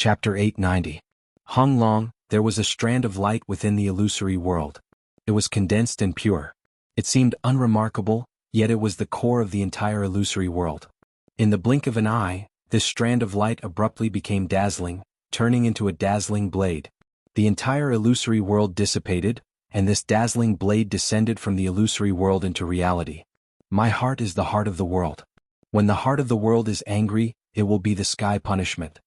Chapter 890. Hung Long, there was a strand of light within the illusory world. It was condensed and pure. It seemed unremarkable, yet it was the core of the entire illusory world. In the blink of an eye, this strand of light abruptly became dazzling, turning into a dazzling blade. The entire illusory world dissipated, and this dazzling blade descended from the illusory world into reality. My heart is the heart of the world. When the heart of the world is angry, it will be the sky punishment.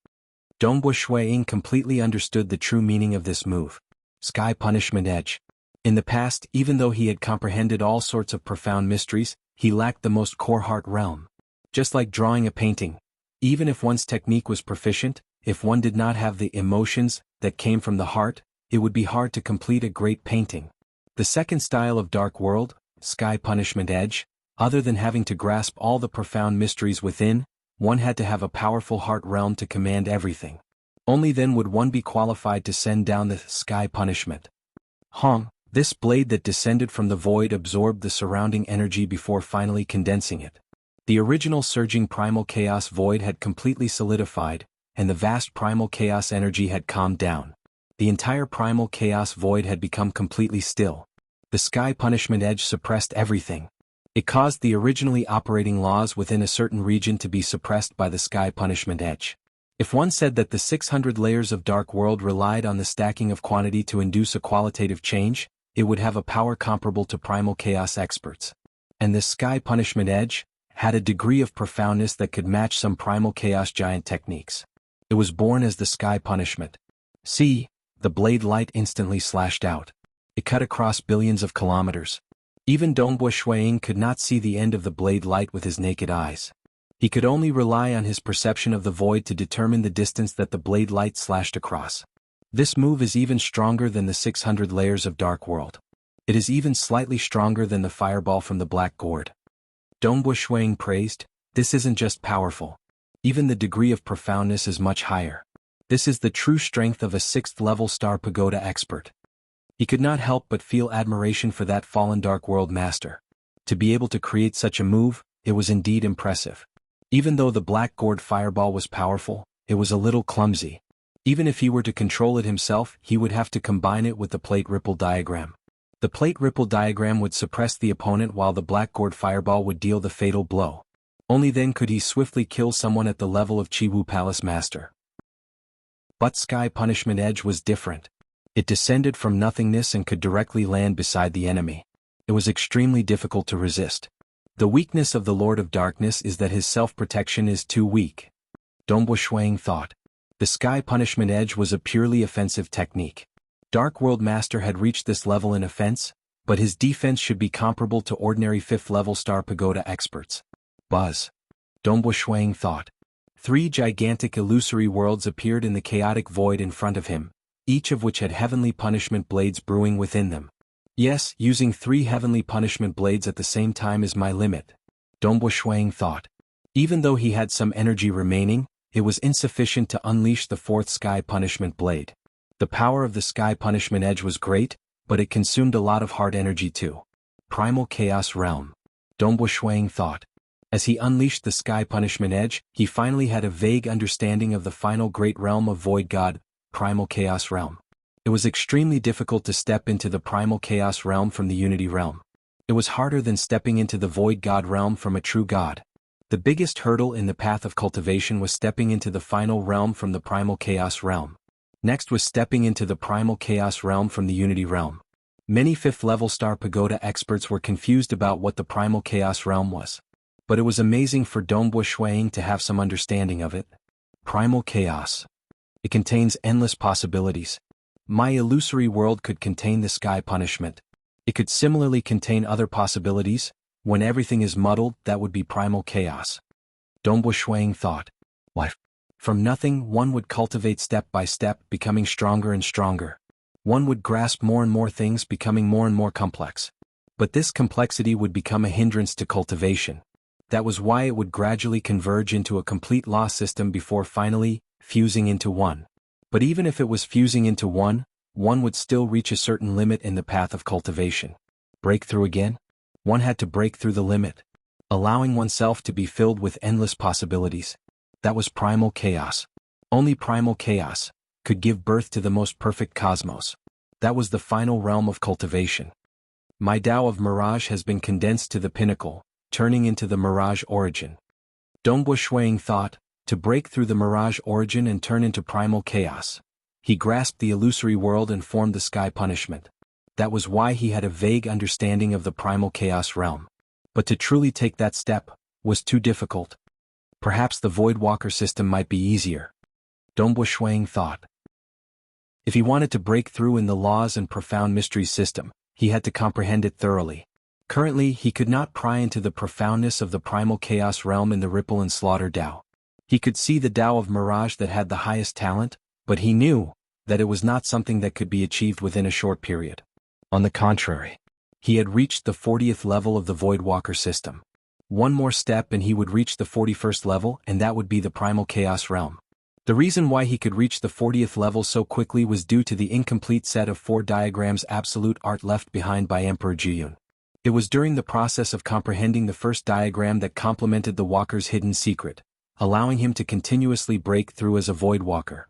Dongbu Shuiying completely understood the true meaning of this move. Sky punishment edge. In the past, even though he had comprehended all sorts of profound mysteries, he lacked the most core heart realm. Just like drawing a painting. Even if one's technique was proficient, if one did not have the emotions that came from the heart, it would be hard to complete a great painting. The second style of Dark World, Sky Punishment Edge, other than having to grasp all the profound mysteries within, one had to have a powerful heart realm to command everything. Only then would one be qualified to send down the Sky Punishment. Hong, this blade that descended from the void absorbed the surrounding energy before finally condensing it. The original surging primal chaos void had completely solidified, and the vast primal chaos energy had calmed down. The entire primal chaos void had become completely still. The Sky Punishment Edge suppressed everything. It caused the originally operating laws within a certain region to be suppressed by the Sky Punishment Edge. If one said that the 600 layers of Dark World relied on the stacking of quantity to induce a qualitative change, it would have a power comparable to primal chaos experts. And this Sky Punishment Edge had a degree of profoundness that could match some primal chaos giant techniques. It was born as the Sky Punishment. See, the blade light instantly slashed out. It cut across billions of kilometers. Even Dongbu Shuiying could not see the end of the blade light with his naked eyes. He could only rely on his perception of the void to determine the distance that the blade light slashed across. This move is even stronger than the 600 layers of Dark World. It is even slightly stronger than the fireball from the Black Gourd. Dongbu Shuiying praised, this isn't just powerful. Even the degree of profoundness is much higher. This is the true strength of a 6th-level Star Pagoda expert. He could not help but feel admiration for that fallen Dark World master. To be able to create such a move, it was indeed impressive. Even though the Black Gourd fireball was powerful, it was a little clumsy. Even if he were to control it himself, he would have to combine it with the plate ripple diagram. The plate ripple diagram would suppress the opponent while the Black Gourd fireball would deal the fatal blow. Only then could he swiftly kill someone at the level of Chiwu Palace Master. But Sky Punishment Edge was different. It descended from nothingness and could directly land beside the enemy. It was extremely difficult to resist. The weakness of the Lord of Darkness is that his self-protection is too weak. Dongbu Shuiying thought. The Sky Punishment Edge was a purely offensive technique. Dark World Master had reached this level in offense, but his defense should be comparable to ordinary 5th-level Star Pagoda experts. Buzz. Dongbu Shuiying thought. 3 gigantic illusory worlds appeared in the chaotic void in front of him, each of which had heavenly punishment blades brewing within them. Yes, using 3 heavenly punishment blades at the same time is my limit. Dongbu Shuiying thought. Even though he had some energy remaining, it was insufficient to unleash the 4th Sky Punishment Blade. The power of the Sky Punishment Edge was great, but it consumed a lot of heart energy too. Primal Chaos Realm. Dongbu Shuiying thought. As he unleashed the Sky Punishment Edge, he finally had a vague understanding of the final great realm of Void God, Primal Chaos Realm. It was extremely difficult to step into the Primal Chaos Realm from the Unity Realm. It was harder than stepping into the Void God Realm from a true God. The biggest hurdle in the path of cultivation was stepping into the final realm from the Primal Chaos Realm. Next was stepping into the Primal Chaos Realm from the Unity Realm. Many 5th-level Star Pagoda experts were confused about what the Primal Chaos Realm was. But it was amazing for Dongbu Shuiying to have some understanding of it. Primal Chaos. It contains endless possibilities. My illusory world could contain the Sky Punishment. It could similarly contain other possibilities. When everything is muddled, that would be Primal Chaos. Dongbu Shuiying thought. What? From nothing, one would cultivate step by step, becoming stronger and stronger. One would grasp more and more things, becoming more and more complex. But this complexity would become a hindrance to cultivation. That was why it would gradually converge into a complete law system before finally fusing into one. But even if it was fusing into one would still reach a certain limit in the path of cultivation. Breakthrough again? One had to break through the limit, allowing oneself to be filled with endless possibilities. That was primal chaos. Only primal chaos could give birth to the most perfect cosmos. That was the final realm of cultivation. My Tao of mirage has been condensed to the pinnacle, turning into the mirage origin. Dongbu Shuang thought, to break through the mirage origin and turn into primal chaos. He grasped the illusory world and formed the sky punishment. That was why he had a vague understanding of the primal chaos realm. But to truly take that step was too difficult. Perhaps the Voidwalker system might be easier. Dongbu Shuang thought. If he wanted to break through in the laws and profound mysteries system, he had to comprehend it thoroughly. Currently, he could not pry into the profoundness of the primal chaos realm in the Ripple and Slaughter Tao. He could see the Tao of mirage that had the highest talent, but he knew that it was not something that could be achieved within a short period. On the contrary, he had reached the 40th level of the Voidwalker system. One more step and he would reach the 41st level, and that would be the primal chaos realm. The reason why he could reach the 40th level so quickly was due to the incomplete set of 4 diagrams absolute art left behind by Emperor Jiyun. It was during the process of comprehending the first diagram that complemented the Walker's hidden secret, allowing him to continuously break through as a Voidwalker.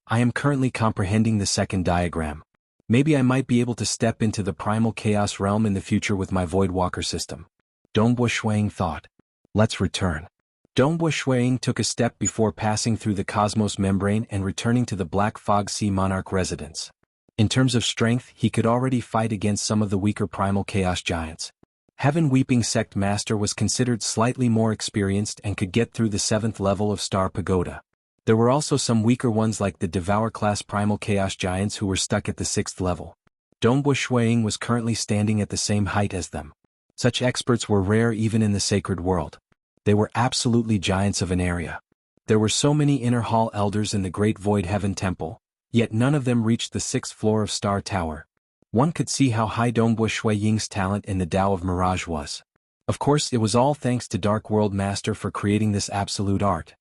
I am currently comprehending the second diagram. Maybe I might be able to step into the primal chaos realm in the future with my Voidwalker system. Dongbu Shuang thought. Let's return. Dongbu Shuang took a step before passing through the cosmos membrane and returning to the Black Fog Sea Monarch residence. In terms of strength, he could already fight against some of the weaker primal chaos giants. Heaven Weeping Sect Master was considered slightly more experienced and could get through the 7th level of Star Pagoda. There were also some weaker ones like the Devour-class primal chaos giants who were stuck at the 6th level. Dongbu Shuang was currently standing at the same height as them. Such experts were rare even in the sacred world. They were absolutely giants of an area. There were so many inner hall elders in the Great Void Heaven Temple, yet none of them reached the 6th floor of Star Tower. One could see how high Dongbu Shuang's talent in the Tao of Mirage was. Of course, it was all thanks to Dark World Master for creating this absolute art.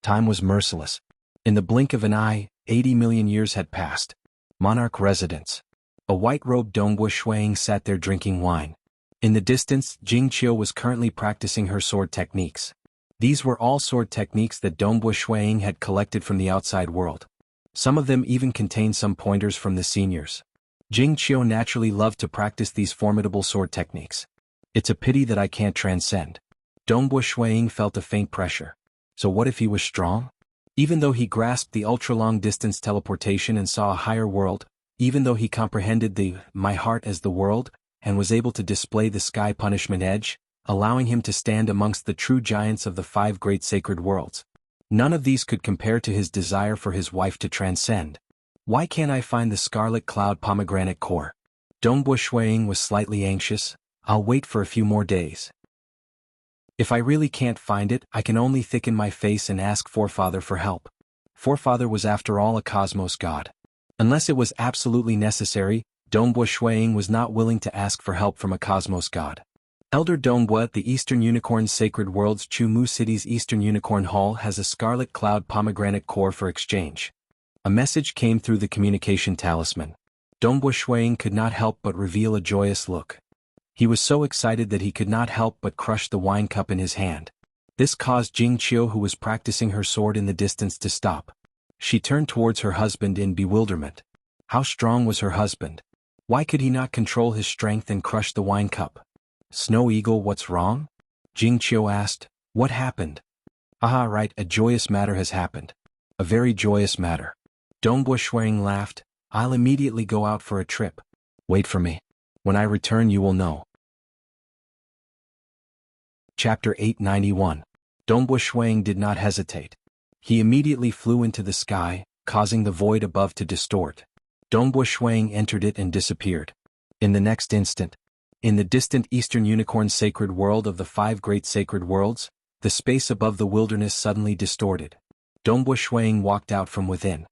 Time was merciless. In the blink of an eye, 80 million years had passed. Monarch Residence. A white-robed Dongbu Shuang sat there drinking wine. In the distance, Jing Qiu was currently practicing her sword techniques. These were all sword techniques that Dongbu Shuang had collected from the outside world. Some of them even contained some pointers from the seniors. Jing Qiu naturally loved to practice these formidable sword techniques. It's a pity that I can't transcend. Dongbu Shuang felt a faint pressure. So what if he was strong? Even though he grasped the ultra-long distance teleportation and saw a higher world, even though he comprehended the my heart as the world, and was able to display the sky punishment edge, allowing him to stand amongst the true giants of the 5 great sacred worlds. None of these could compare to his desire for his wife to transcend. Why can't I find the Scarlet Cloud Pomegranate Core? Dongbu Shuang was slightly anxious. I'll wait for a few more days. If I really can't find it, I can only thicken my face and ask Forefather for help. Forefather was after all a cosmos god. Unless it was absolutely necessary, Dongbu Shuang was not willing to ask for help from a cosmos god. Elder Dongbu at the Eastern Unicorn's Sacred World's Chumu City's Eastern Unicorn Hall has a Scarlet Cloud Pomegranate Core for exchange. A message came through the communication talisman. Dongbu Shuang could not help but reveal a joyous look. He was so excited that he could not help but crush the wine cup in his hand. This caused Jing Qiu, who was practicing her sword in the distance, to stop. She turned towards her husband in bewilderment. How strong was her husband? Why could he not control his strength and crush the wine cup? Snow Eagle, what's wrong? Jing Qiu asked. What happened? Aha, right, a joyous matter has happened. A very joyous matter. Dongbu Shuang laughed. I'll immediately go out for a trip. Wait for me. When I return you will know. Chapter 891. Dongbu Shuang did not hesitate. He immediately flew into the sky, causing the void above to distort. Dongbu Shuang entered it and disappeared. In the next instant, in the distant Eastern Unicorn Sacred World of the 5 great sacred worlds, the space above the wilderness suddenly distorted. Dongbu Shuang walked out from within.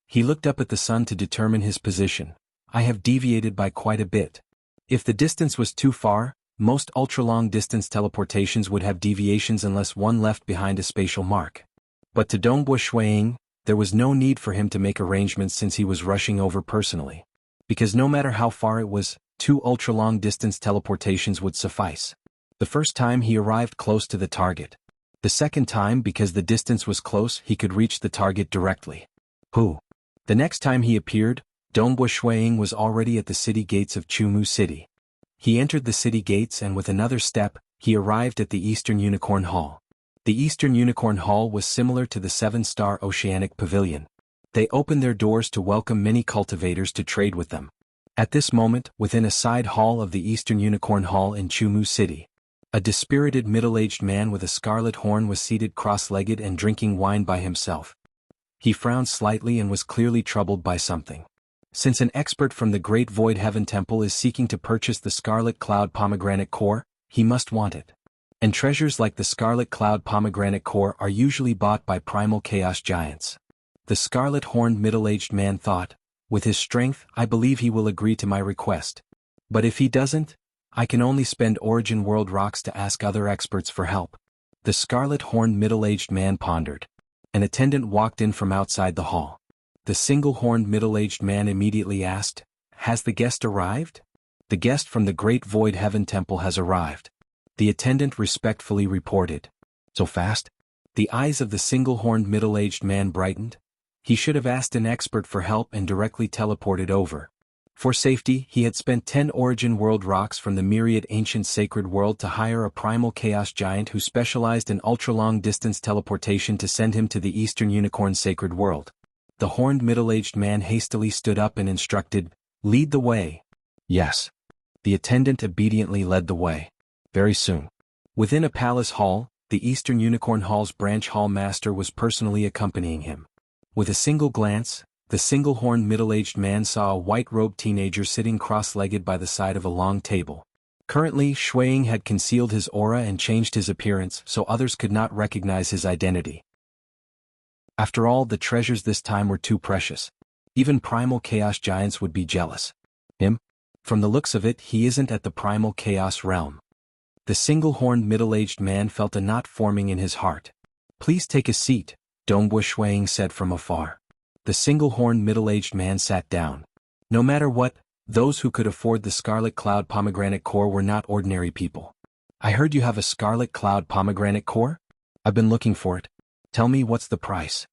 He looked up at the sun to determine his position. I have deviated by quite a bit. If the distance was too far, most ultra-long distance teleportations would have deviations unless one left behind a spatial mark. But to Dongbu Shuang, there was no need for him to make arrangements since he was rushing over personally. Because no matter how far it was, 2 ultra-long distance teleportations would suffice. The first time he arrived close to the target. The second time because the distance was close he could reach the target directly. Who? The next time he appeared, Dongbua Shuiying was already at the city gates of Chumu City. He entered the city gates and with another step, he arrived at the Eastern Unicorn Hall. The Eastern Unicorn Hall was similar to the 7-star Oceanic Pavilion. They opened their doors to welcome many cultivators to trade with them. At this moment, within a side hall of the Eastern Unicorn Hall in Chumu City, a dispirited middle-aged man with a scarlet horn was seated cross-legged and drinking wine by himself. He frowned slightly and was clearly troubled by something. Since an expert from the Great Void Heaven Temple is seeking to purchase the Scarlet Cloud Pomegranate Core, he must want it. And treasures like the Scarlet Cloud Pomegranate Core are usually bought by primal chaos giants. The scarlet-horned middle-aged man thought, with his strength, I believe he will agree to my request. But if he doesn't, I can only spend Origin World rocks to ask other experts for help. The scarlet-horned middle-aged man pondered. An attendant walked in from outside the hall. The single-horned middle-aged man immediately asked, Has the guest arrived? The guest from the Great Void Heaven Temple has arrived. The attendant respectfully reported. So fast? The eyes of the single-horned middle-aged man brightened. He should have asked an expert for help and directly teleported over. For safety, he had spent 10 Origin World rocks from the myriad ancient sacred world to hire a primal chaos giant who specialized in ultra-long distance teleportation to send him to the Eastern Unicorn sacred world. The horned middle-aged man hastily stood up and instructed, Lead the way. Yes. The attendant obediently led the way. Very soon. Within a palace hall, the Eastern Unicorn Hall's branch hall master was personally accompanying him. With a single glance, the single-horned middle-aged man saw a white-robed teenager sitting cross-legged by the side of a long table. Currently, Shuiying had concealed his aura and changed his appearance so others could not recognize his identity. After all, the treasures this time were too precious. Even primal chaos giants would be jealous. Him? From the looks of it, he isn't at the primal chaos realm. The single-horned middle-aged man felt a knot forming in his heart. Please take a seat, Dongbua Shuiying said from afar. The single-horned middle-aged man sat down. No matter what, those who could afford the Scarlet Cloud Pomegranate Core were not ordinary people. I heard you have a Scarlet Cloud Pomegranate Core? I've been looking for it. Tell me what's the price?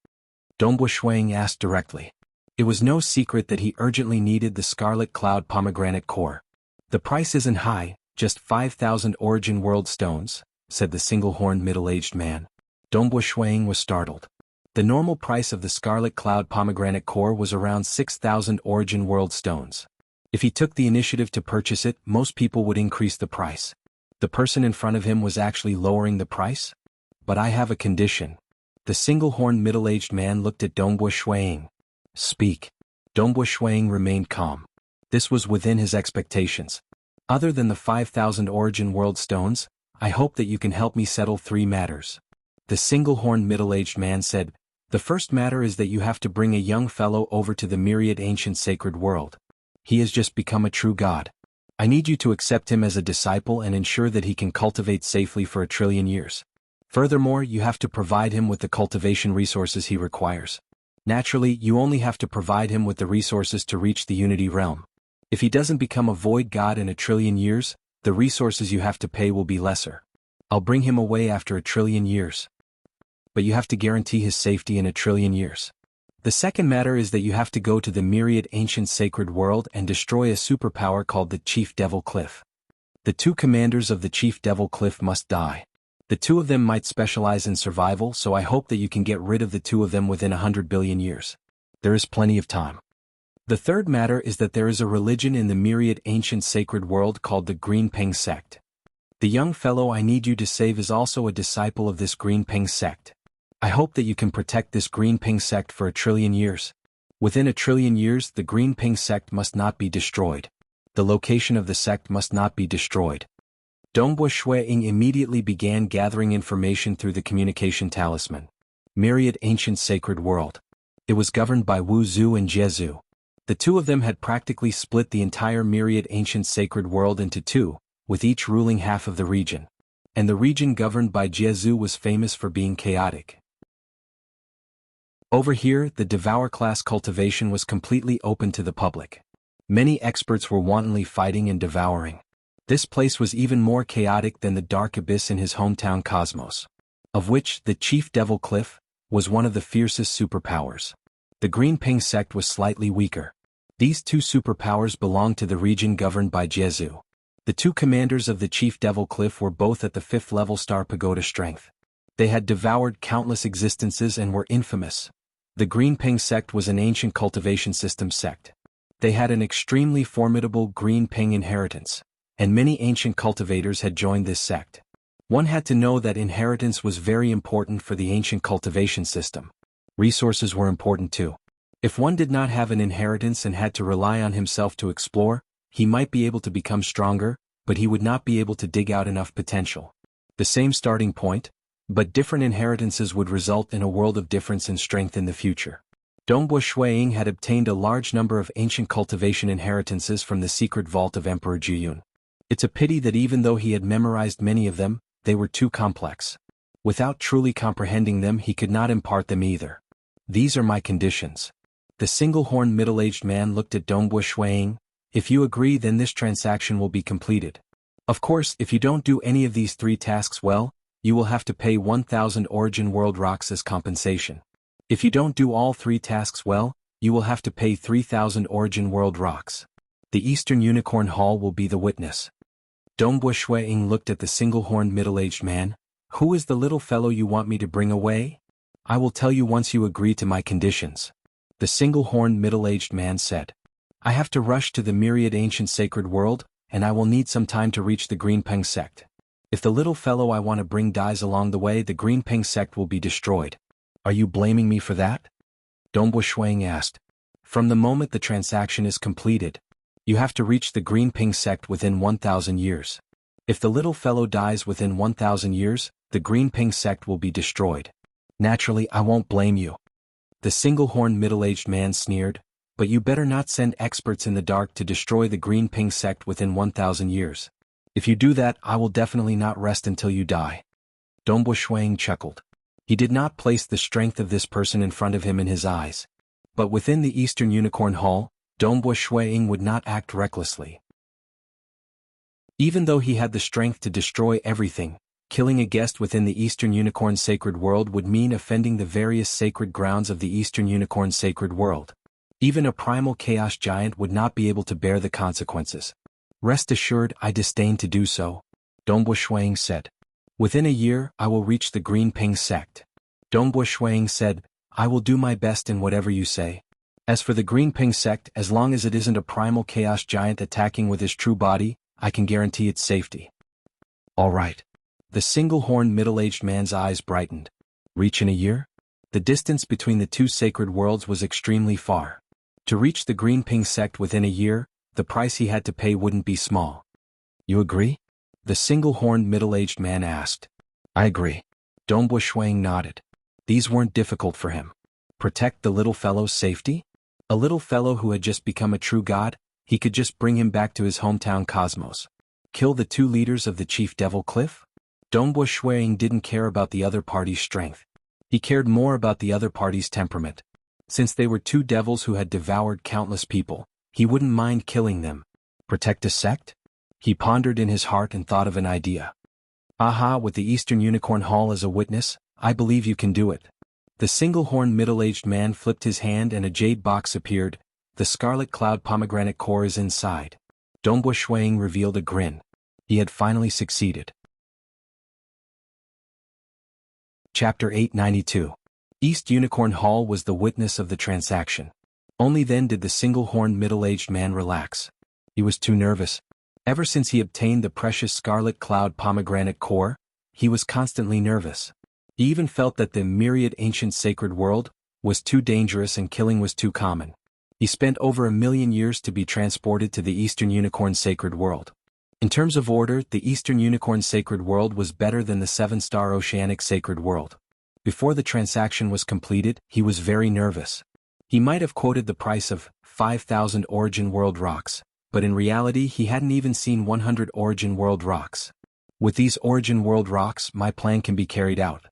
Dongbua Shuiying asked directly. It was no secret that he urgently needed the Scarlet Cloud Pomegranate Core. The price isn't high, just 5,000 Origin World stones, said the single-horned middle-aged man. Dongbua Shuiying was startled. The normal price of the Scarlet Cloud Pomegranate Core was around 6,000 Origin World stones. If he took the initiative to purchase it, most people would increase the price. The person in front of him was actually lowering the price? But I have a condition. The single-horned middle-aged man looked at Dongbua Shuiying. Speak. Dongbua Shuiying remained calm. This was within his expectations. Other than the 5,000 Origin World stones, I hope that you can help me settle 3 matters. The single-horned middle-aged man said, The first matter is that you have to bring a young fellow over to the myriad ancient sacred world. He has just become a true god. I need you to accept him as a disciple and ensure that he can cultivate safely for 1 trillion years. Furthermore, you have to provide him with the cultivation resources he requires. Naturally, you only have to provide him with the resources to reach the Unity realm. If he doesn't become a void god in 1 trillion years, the resources you have to pay will be lesser. I'll bring him away after 1 trillion years. But you have to guarantee his safety in 1 trillion years. The second matter is that you have to go to the myriad ancient sacred world and destroy a superpower called the Chief Devil Cliff. The 2 commanders of the Chief Devil Cliff must die. The 2 of them might specialize in survival, so I hope that you can get rid of the 2 of them within 100 billion years. There is plenty of time. The third matter is that there is a religion in the myriad ancient sacred world called the Green Peng sect. The young fellow I need you to save is also a disciple of this Green Peng sect. I hope that you can protect this Green Peng sect for 1 trillion years. Within 1 trillion years, the Green Peng sect must not be destroyed. The location of the sect must not be destroyed. Dongbua Shuiying immediately began gathering information through the communication talisman. Myriad ancient sacred world. It was governed by Wu Zhu and Jie Zhu. The 2 of them had practically split the entire myriad ancient sacred world into 2, with each ruling half of the region. And the region governed by Jie Zhu was famous for being chaotic. Over here, the Devour class cultivation was completely open to the public. Many experts were wantonly fighting and devouring. This place was even more chaotic than the dark abyss in his hometown Cosmos. of which the Chief Devil Cliff was one of the fiercest superpowers. The Green Ping sect was slightly weaker. These two superpowers belonged to the region governed by Jianghu. The two commanders of the Chief Devil Cliff were both at the 5th level Star Pagoda strength. They had devoured countless existences and were infamous. The Green Ping sect was an ancient cultivation system sect. They had an extremely formidable Green Ping inheritance, and many ancient cultivators had joined this sect. One had to know that inheritance was very important for the ancient cultivation system. Resources were important too. If one did not have an inheritance and had to rely on himself to explore, he might be able to become stronger, but he would not be able to dig out enough potential. The same starting point, but different inheritances would result in a world of difference in strength in the future. Dongbo Shuiying had obtained a large number of ancient cultivation inheritances from the secret vault of Emperor Juyun. It's a pity that even though he had memorized many of them, they were too complex. Without truly comprehending them, he could not impart them either. These are my conditions. The single-horned middle-aged man looked at Dongbo Shuiying. If you agree, then this transaction will be completed. Of course, if you don't do any of these 3 tasks well, you will have to pay 1,000 Origin World Rocks as compensation. If you don't do all 3 tasks well, you will have to pay 3,000 Origin World Rocks. The Eastern Unicorn Hall will be the witness. Dongbo Shuiying looked at the single-horned middle-aged man. Who is the little fellow you want me to bring away? I will tell you once you agree to my conditions. The single-horned middle-aged man said. I have to rush to the myriad ancient sacred world, and I will need some time to reach the Green Ping sect. If the little fellow I want to bring dies along the way, the Green Ping sect will be destroyed. Are you blaming me for that? Dongbo Shuiying asked. From the moment the transaction is completed, you have to reach the Green Ping sect within 1,000 years. If the little fellow dies within 1,000 years, the Green Ping sect will be destroyed. Naturally, I won't blame you. The single-horned middle-aged man sneered, but you better not send experts in the dark to destroy the Green Ping sect within 1,000 years. If you do that, I will definitely not rest until you die. Dongbo Shuiying chuckled. He did not place the strength of this person in front of him in his eyes. But within the Eastern Unicorn Hall, Dongbo Shuiying would not act recklessly. Even though he had the strength to destroy everything, killing a guest within the Eastern Unicorn Sacred World would mean offending the various sacred grounds of the Eastern Unicorn Sacred World. Even a primal chaos giant would not be able to bear the consequences. Rest assured, I disdain to do so, Dongbo Shuiying said. Within a year, I will reach the Green Ping sect. Dongbo Shuiying said, I will do my best in whatever you say. As for the Green Ping sect, as long as it isn't a primal chaos giant attacking with his true body, I can guarantee its safety. All right. The single-horned middle-aged man's eyes brightened. Reach in a year? The distance between the two sacred worlds was extremely far. To reach the Green Ping sect within a year, the price he had to pay wouldn't be small. You agree? The single-horned middle-aged man asked. I agree. Dongbo Shuiying nodded. These weren't difficult for him. Protect the little fellow's safety? A little fellow who had just become a true god, he could just bring him back to his hometown cosmos. Kill the 2 leaders of the Chief Devil Cliff? Dongbo Shuiying didn't care about the other party's strength. He cared more about the other party's temperament. Since they were 2 devils who had devoured countless people, he wouldn't mind killing them. Protect a sect? He pondered in his heart and thought of an idea. Aha, with the Eastern Unicorn Hall as a witness, I believe you can do it. The single-horned middle-aged man flipped his hand and a jade box appeared. The scarlet cloud pomegranate core is inside. Dongbo Shuiying revealed a grin. He had finally succeeded. Chapter 892. East Unicorn Hall was the witness of the transaction. Only then did the single-horned middle-aged man relax. He was too nervous. Ever since he obtained the precious scarlet cloud pomegranate core, he was constantly nervous. He even felt that the myriad ancient sacred world was too dangerous and killing was too common. He spent over 1,000,000 years to be transported to the Eastern Unicorn Sacred World. In terms of order, the Eastern Unicorn Sacred World was better than the 7-star Oceanic Sacred World. Before the transaction was completed, he was very nervous. He might have quoted the price of 5,000 Origin World Rocks, but in reality he hadn't even seen 100 Origin World Rocks. With these Origin World Rocks, my plan can be carried out.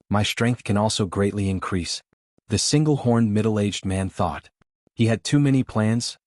My strength can also greatly increase. The single-horned middle-aged man thought. He had too many plans.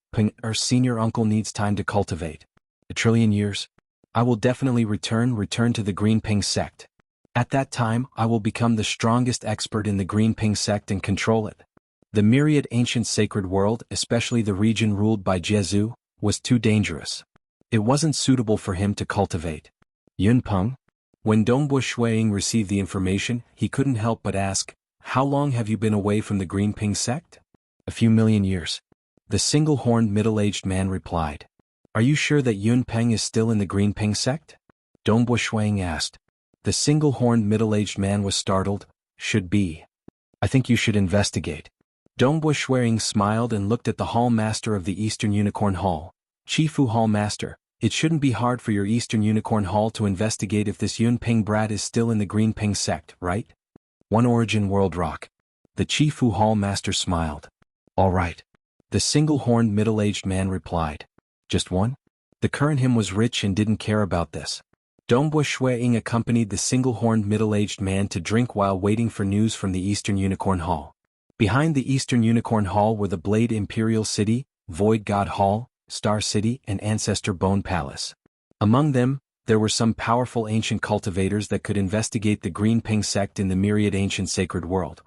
Our senior uncle needs time to cultivate. 1,000,000,000,000 years? I will definitely return to the Green Ping sect. At that time, I will become the strongest expert in the Green Ping sect and control it. The myriad ancient sacred world, especially the region ruled by Jianghu, was too dangerous. It wasn't suitable for him to cultivate. Yunpeng? When Dongbo Shuiying received the information, he couldn't help but ask, "How long have you been away from the Green Ping sect?" "A few million years." The single-horned middle-aged man replied. "Are you sure that Yunpeng is still in the Green Ping sect?" Dongbo Shuiying asked. The single-horned middle-aged man was startled. "Should be. I think you should investigate." Dongbo Shuiying smiled and looked at the hall master of the Eastern Unicorn Hall. "Chifu Hall Master, it shouldn't be hard for your Eastern Unicorn Hall to investigate if this Yunpeng brat is still in the Green Ping sect, right?" "One origin world rock." The Chifu Hall Master smiled. "All right." The single-horned middle-aged man replied. "Just one?" The current him was rich and didn't care about this. Dongbo Shuiying accompanied the single-horned middle-aged man to drink while waiting for news from the Eastern Unicorn Hall. Behind the Eastern Unicorn Hall were the Blade Imperial City, Void God Hall, Star City, and Ancestor Bone Palace. Among them, there were some powerful ancient cultivators that could investigate the Green Ping sect in the myriad ancient sacred world.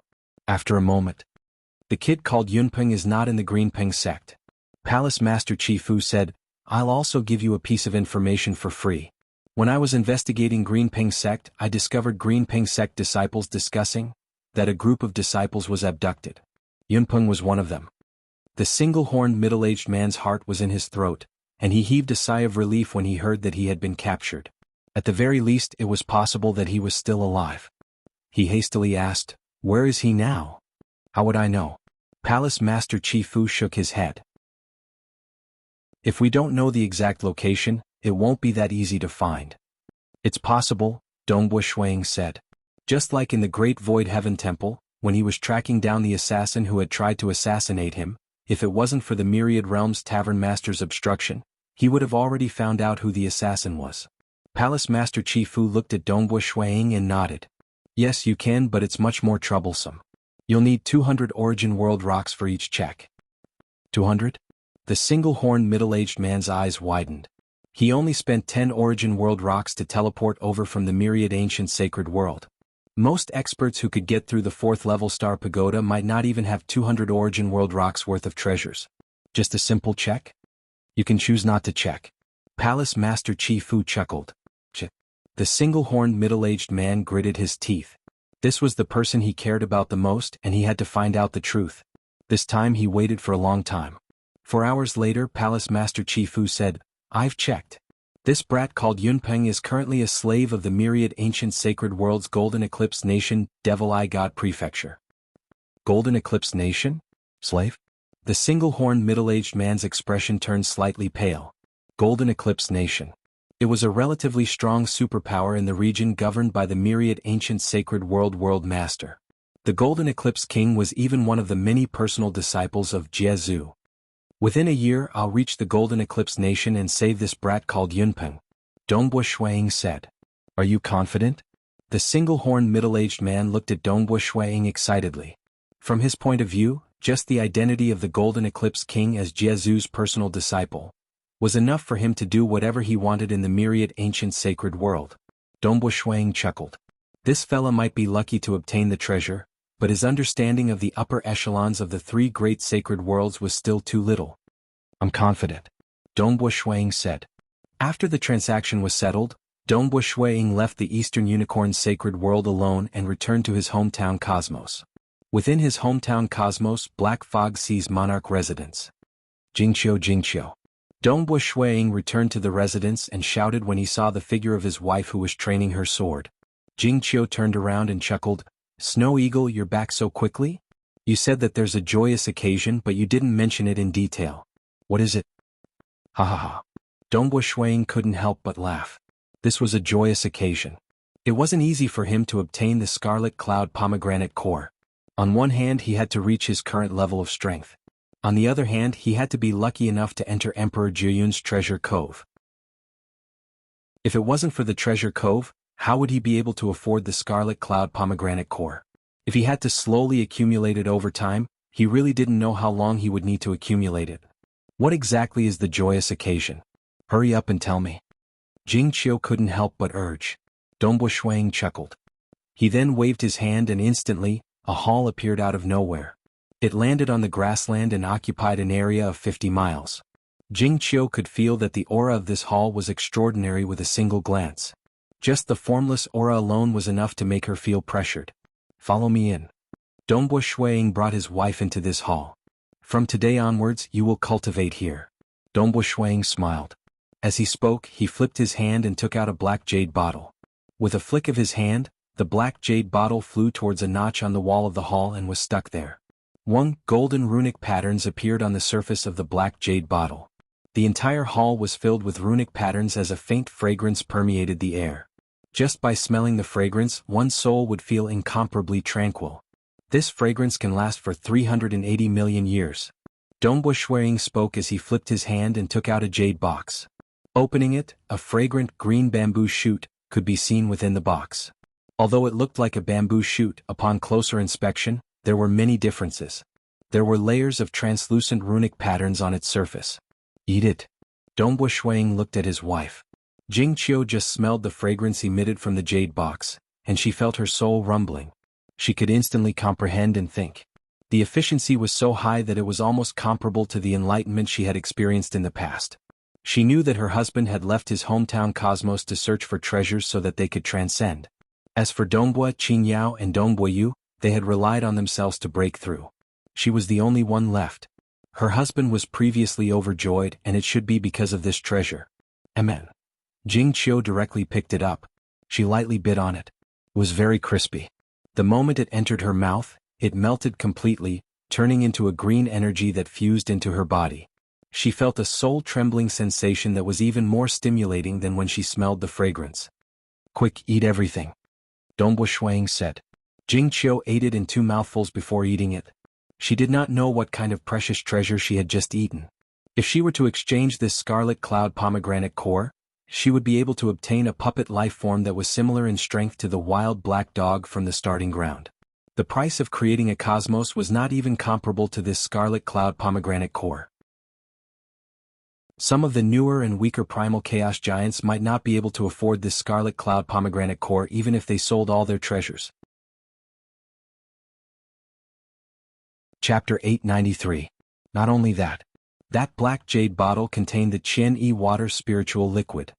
After a moment, "The kid called Yunpeng is not in the Green Ping sect." Palace Master Chifu said, "I'll also give you a piece of information for free. When I was investigating Green Ping sect, I discovered Green Ping sect disciples discussing that a group of disciples was abducted. Yunpeng was one of them." The single-horned middle-aged man's heart was in his throat, and he heaved a sigh of relief when he heard that he had been captured. At the very least, it was possible that he was still alive. He hastily asked, "Where is he now?" "How would I know?" Palace Master Chifu shook his head. "If we don't know the exact location, it won't be that easy to find." "It's possible," Dongbo Shuiying said. "Just like in the Great Void Heaven Temple, when he was tracking down the assassin who had tried to assassinate him, if it wasn't for the Myriad Realms Tavern Master's obstruction, he would have already found out who the assassin was." Palace Master Chifu looked at Dongbo Shuiying and nodded. "Yes, you can, but it's much more troublesome. You'll need 200 Origin World rocks for each check." 200? The single-horned middle-aged man's eyes widened. He only spent 10 Origin World rocks to teleport over from the myriad ancient sacred world. Most experts who could get through the 4th-level Star Pagoda might not even have 200 Origin World rocks worth of treasures. "Just a simple check?" "You can choose not to check." Palace Master Chifu chuckled. The single-horned middle-aged man gritted his teeth. This was the person he cared about the most, and he had to find out the truth. This time he waited for a long time. 4 hours later, Palace Master Chifu said, "I've checked. This brat called Yunpeng is currently a slave of the myriad ancient sacred world's Golden Eclipse Nation, Devil Eye God Prefecture." "Golden Eclipse Nation? Slave?" The single-horned middle-aged man's expression turned slightly pale. Golden Eclipse Nation. It was a relatively strong superpower in the region governed by the myriad ancient sacred world master. The Golden Eclipse King was even one of the many personal disciples of Jianghu. "Within a year I'll reach the Golden Eclipse Nation and save this brat called Yunpeng," Dongbo Shuiying said. "Are you confident?" The single-horned middle-aged man looked at Dongbo Shuiying excitedly. From his point of view, just the identity of the Golden Eclipse King as Jianghu's personal disciple was enough for him to do whatever he wanted in the myriad ancient sacred world. Dongbo Shuiying chuckled. This fella might be lucky to obtain the treasure, but his understanding of the upper echelons of the 3 great sacred worlds was still too little. "I'm confident," Dongbo Shuiying said. After the transaction was settled, Dongbo Shuiying left the Eastern Unicorn sacred world alone and returned to his hometown Cosmos. Within his hometown Cosmos, Black Fog sees Monarch residence. Jingqiu. Dongbo Shuiying returned to the residence and shouted when he saw the figure of his wife who was training her sword. Jingqiu turned around and chuckled. "Snow Eagle, you're back so quickly? You said that there's a joyous occasion but you didn't mention it in detail. What is it?" "Ha ha ha." Dongbo Shuiying couldn't help but laugh. This was a joyous occasion. It wasn't easy for him to obtain the Scarlet Cloud Pomegranate Core. On one hand, he had to reach his current level of strength. On the other hand, he had to be lucky enough to enter Emperor Jiyun's Treasure Cove. If it wasn't for the Treasure Cove, how would he be able to afford the Scarlet Cloud Pomegranate Core? If he had to slowly accumulate it over time, he really didn't know how long he would need to accumulate it. What exactly is the joyous occasion? Hurry up and tell me. Jingqiu couldn't help but urge. Dongbo Shuiying chuckled. He then waved his hand and instantly, a hall appeared out of nowhere. It landed on the grassland and occupied an area of 50 miles. Jing Qiu could feel that the aura of this hall was extraordinary with a single glance. Just the formless aura alone was enough to make her feel pressured. Follow me in. Dongbo Shuiying brought his wife into this hall. From today onwards you will cultivate here. Dongbo Shuiying smiled. As he spoke, he flipped his hand and took out a black jade bottle. With a flick of his hand, the black jade bottle flew towards a notch on the wall of the hall and was stuck there. Golden runic patterns appeared on the surface of the black jade bottle. The entire hall was filled with runic patterns as a faint fragrance permeated the air. Just by smelling the fragrance, one's soul would feel incomparably tranquil. This fragrance can last for 380 million years. Dongbo Shuiying spoke as he flipped his hand and took out a jade box. Opening it, a fragrant green bamboo shoot could be seen within the box. Although it looked like a bamboo shoot, upon closer inspection, there were many differences. There were layers of translucent runic patterns on its surface. Eat it. Dongbo Shuiying looked at his wife. Jing Qiu just smelled the fragrance emitted from the jade box, and she felt her soul rumbling. She could instantly comprehend and think. The efficiency was so high that it was almost comparable to the enlightenment she had experienced in the past. She knew that her husband had left his hometown cosmos to search for treasures so that they could transcend. As for Dongbua, Qingyao and Dongbo Yu, they had relied on themselves to break through. She was the only one left. Her husband was previously overjoyed, and it should be because of this treasure. Amen. Jing Qiu directly picked it up. She lightly bit on it. It was very crispy. The moment it entered her mouth, it melted completely, turning into a green energy that fused into her body. She felt a soul-trembling sensation that was even more stimulating than when she smelled the fragrance. Quick, eat everything. Dongbo Shuiying said. Jing Qiu ate it in 2 mouthfuls before eating it. She did not know what kind of precious treasure she had just eaten. If she were to exchange this scarlet cloud pomegranate core, she would be able to obtain a puppet life form that was similar in strength to the wild black dog from the starting ground. The price of creating a cosmos was not even comparable to this scarlet cloud pomegranate core. Some of the newer and weaker primal chaos giants might not be able to afford this scarlet cloud pomegranate core even if they sold all their treasures. Chapter 893. Not only that. That black jade bottle contained the Qian-Yi water spiritual liquid.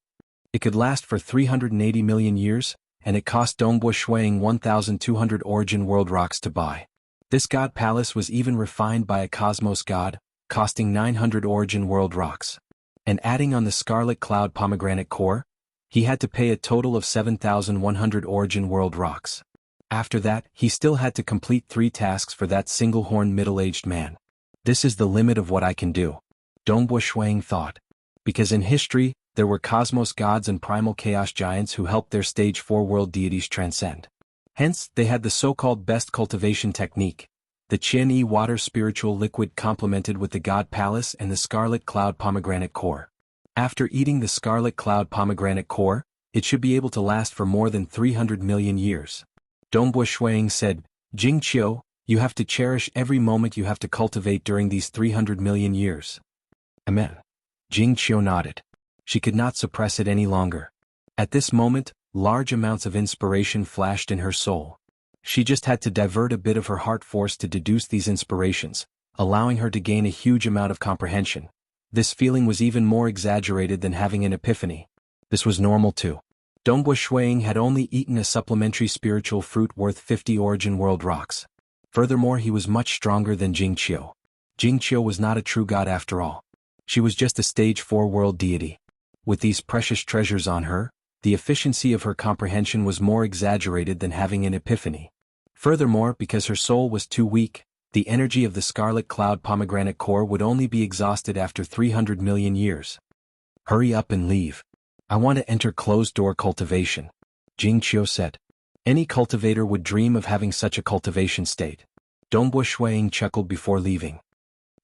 It could last for 380 million years, and it cost Dongbo Shuiying 1,200 origin world rocks to buy. This god palace was even refined by a cosmos god, costing 900 origin world rocks. And adding on the scarlet cloud pomegranate core, he had to pay a total of 7,100 origin world rocks. After that, he still had to complete 3 tasks for that single-horned middle-aged man. This is the limit of what I can do, Dongbo Shuiying thought. Because in history, there were cosmos gods and primal chaos giants who helped their stage 4 world deities transcend. Hence, they had the so-called best cultivation technique, the Qian-Yi water spiritual liquid complemented with the god palace and the scarlet cloud pomegranate core. After eating the scarlet cloud pomegranate core, it should be able to last for more than 300 million years. Dongbo Shuiying said, Jing Qiu, you have to cherish every moment you have to cultivate during these 300 million years. Amen. Jing Qiu nodded. She could not suppress it any longer. At this moment, large amounts of inspiration flashed in her soul. She just had to divert a bit of her heart force to deduce these inspirations, allowing her to gain a huge amount of comprehension. This feeling was even more exaggerated than having an epiphany. This was normal too. Dongbo Shuiying had only eaten a supplementary spiritual fruit worth 50 origin world rocks. Furthermore, he was much stronger than Jing Qiu. Jing Qiu was not a true god after all. She was just a stage 4 world deity. With these precious treasures on her, the efficiency of her comprehension was more exaggerated than having an epiphany. Furthermore, because her soul was too weak, the energy of the scarlet cloud pomegranate core would only be exhausted after 300 million years. Hurry up and leave. I want to enter closed-door cultivation, Jing Qiu said. Any cultivator would dream of having such a cultivation state. Dongbo Shuiying chuckled before leaving.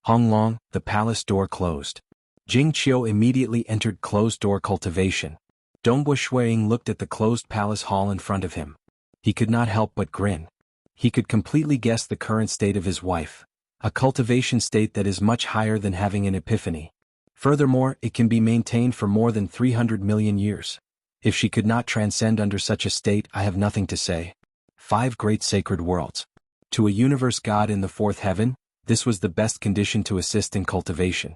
Honglong, the palace door closed. Jing Qiu immediately entered closed-door cultivation. Dongbo Shuiying looked at the closed palace hall in front of him. He could not help but grin. He could completely guess the current state of his wife, a cultivation state that is much higher than having an epiphany. Furthermore, it can be maintained for more than 300 million years. If she could not transcend under such a state, I have nothing to say. 5 great sacred worlds. To a universe god in the 4th heaven, this was the best condition to assist in cultivation.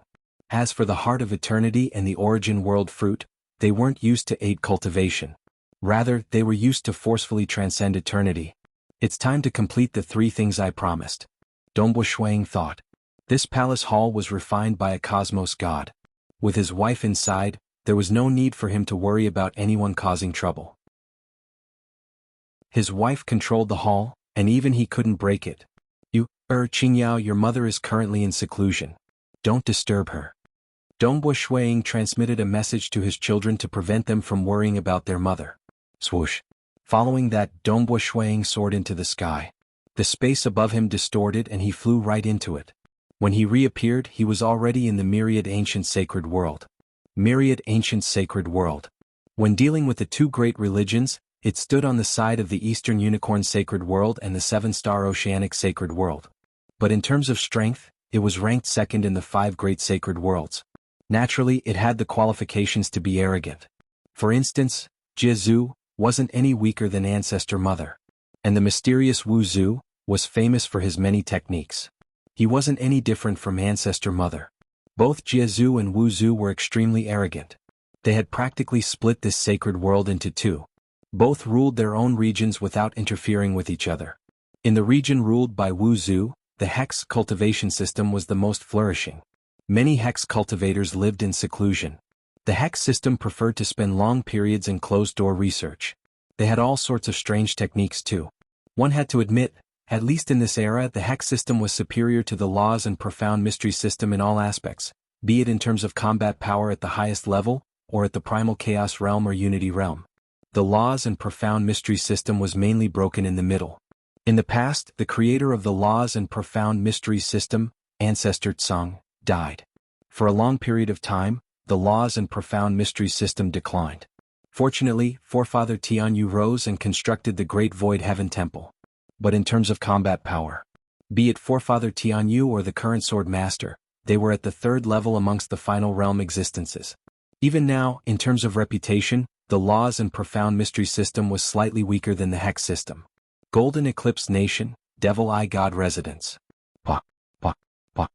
As for the heart of eternity and the origin world fruit, they weren't used to aid cultivation. Rather, they were used to forcefully transcend eternity. It's time to complete the 3 things I promised. Dongbo Shuang thought. This palace hall was refined by a cosmos god. With his wife inside, there was no need for him to worry about anyone causing trouble. His wife controlled the hall, and even he couldn't break it. Qingyao, your mother is currently in seclusion. Don't disturb her. Dongbo Shuang transmitted a message to his children to prevent them from worrying about their mother. Swoosh. Following that, Dongbo Shuang soared into the sky. The space above him distorted and he flew right into it. When he reappeared, he was already in the myriad ancient sacred world. Myriad ancient sacred world. When dealing with the 2 great religions, it stood on the side of the Eastern Unicorn sacred world and the 7-star Oceanic sacred world. But in terms of strength, it was ranked second in the 5 great sacred worlds. Naturally, it had the qualifications to be arrogant. For instance, Jianghu wasn't any weaker than Ancestor Mother. And the mysterious Wu Zhu was famous for his many techniques. He wasn't any different from Ancestor Mother. Both Jianghu and Wu Zhu were extremely arrogant. They had practically split this sacred world into 2. Both ruled their own regions without interfering with each other. In the region ruled by Wu Zhu, the hex cultivation system was the most flourishing. Many hex cultivators lived in seclusion. The hex system preferred to spend long periods in closed-door research. They had all sorts of strange techniques too. One had to admit, at least in this era, the hex system was superior to the laws and profound mystery system in all aspects, be it in terms of combat power at the highest level, or at the primal chaos realm or unity realm. The laws and profound mystery system was mainly broken in the middle. In the past, the creator of the laws and profound mystery system, Ancestor Tsang, died. For a long period of time, the laws and profound mystery system declined. Fortunately, Forefather Tianyu rose and constructed the Great Void Heaven Temple. But in terms of combat power, be it Forefather Tianyu or the current Sword Master, they were at the 3rd level amongst the final realm existences. Even now, in terms of reputation, the laws and profound mystery system was slightly weaker than the hex system. Golden Eclipse Nation, Devil Eye God Residence. Pa, pa, pa.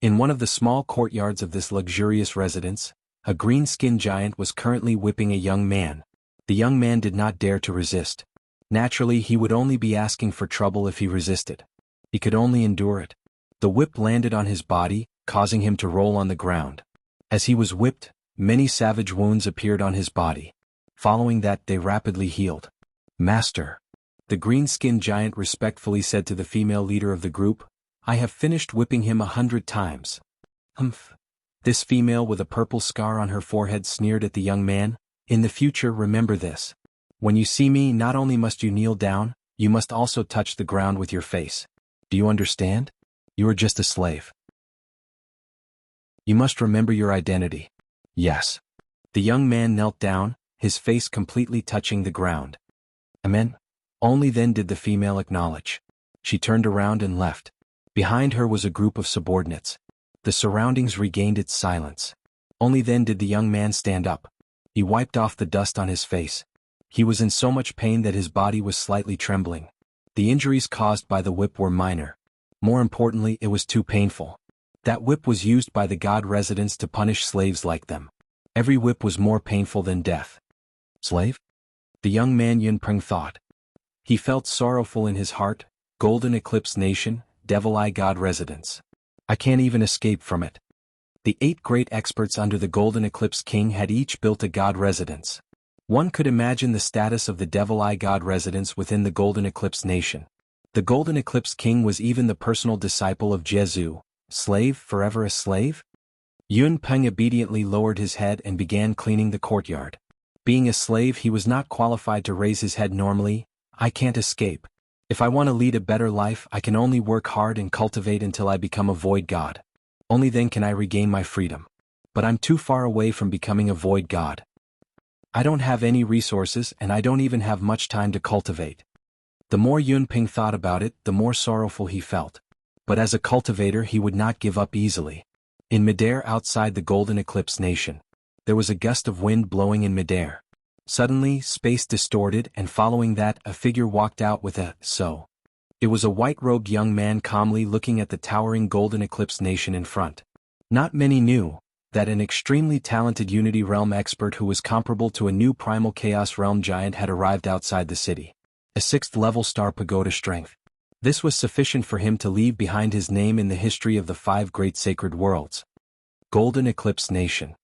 In one of the small courtyards of this luxurious residence, a green-skinned giant was currently whipping a young man. The young man did not dare to resist. Naturally, he would only be asking for trouble if he resisted. He could only endure it. The whip landed on his body, causing him to roll on the ground. As he was whipped, many savage wounds appeared on his body. Following that, they rapidly healed. Master. The green-skinned giant respectfully said to the female leader of the group, I have finished whipping him 100 times. Humph. This female with a purple scar on her forehead sneered at the young man, in the future remember this. When you see me, not only must you kneel down, you must also touch the ground with your face. Do you understand? You are just a slave. You must remember your identity. Yes. The young man knelt down, his face completely touching the ground. Amen. Only then did the female acknowledge. She turned around and left. Behind her was a group of subordinates. The surroundings regained its silence. Only then did the young man stand up. He wiped off the dust on his face. He was in so much pain that his body was slightly trembling. The injuries caused by the whip were minor. More importantly, it was too painful. That whip was used by the god residents to punish slaves like them. Every whip was more painful than death. Slave? The young man Yunpeng thought. He felt sorrowful in his heart. Golden Eclipse Nation, Devil Eye God Residence. I can't even escape from it. The 8 great experts under the Golden Eclipse King had each built a god residence. One could imagine the status of the Devil Eye God Residence within the Golden Eclipse Nation. The Golden Eclipse King was even the personal disciple of Jianghu. Slave, forever a slave? Yun Peng obediently lowered his head and began cleaning the courtyard. Being a slave, he was not qualified to raise his head normally. I can't escape. If I want to lead a better life, I can only work hard and cultivate until I become a void god. Only then can I regain my freedom. But I'm too far away from becoming a void god. I don't have any resources and I don't even have much time to cultivate. The more Yunpeng thought about it, the more sorrowful he felt. But as a cultivator, he would not give up easily. In midair outside the Golden Eclipse Nation, there was a gust of wind blowing in midair. Suddenly, space distorted, and following that, a figure walked out with a "so." It was a white-robed young man calmly looking at the towering golden eclipse nation in front. Not many knew that an extremely talented Unity Realm expert who was comparable to a new Primal Chaos Realm giant had arrived outside the city. A 6th-level star pagoda strength. This was sufficient for him to leave behind his name in the history of the 5 great sacred worlds. Golden Eclipse Nation.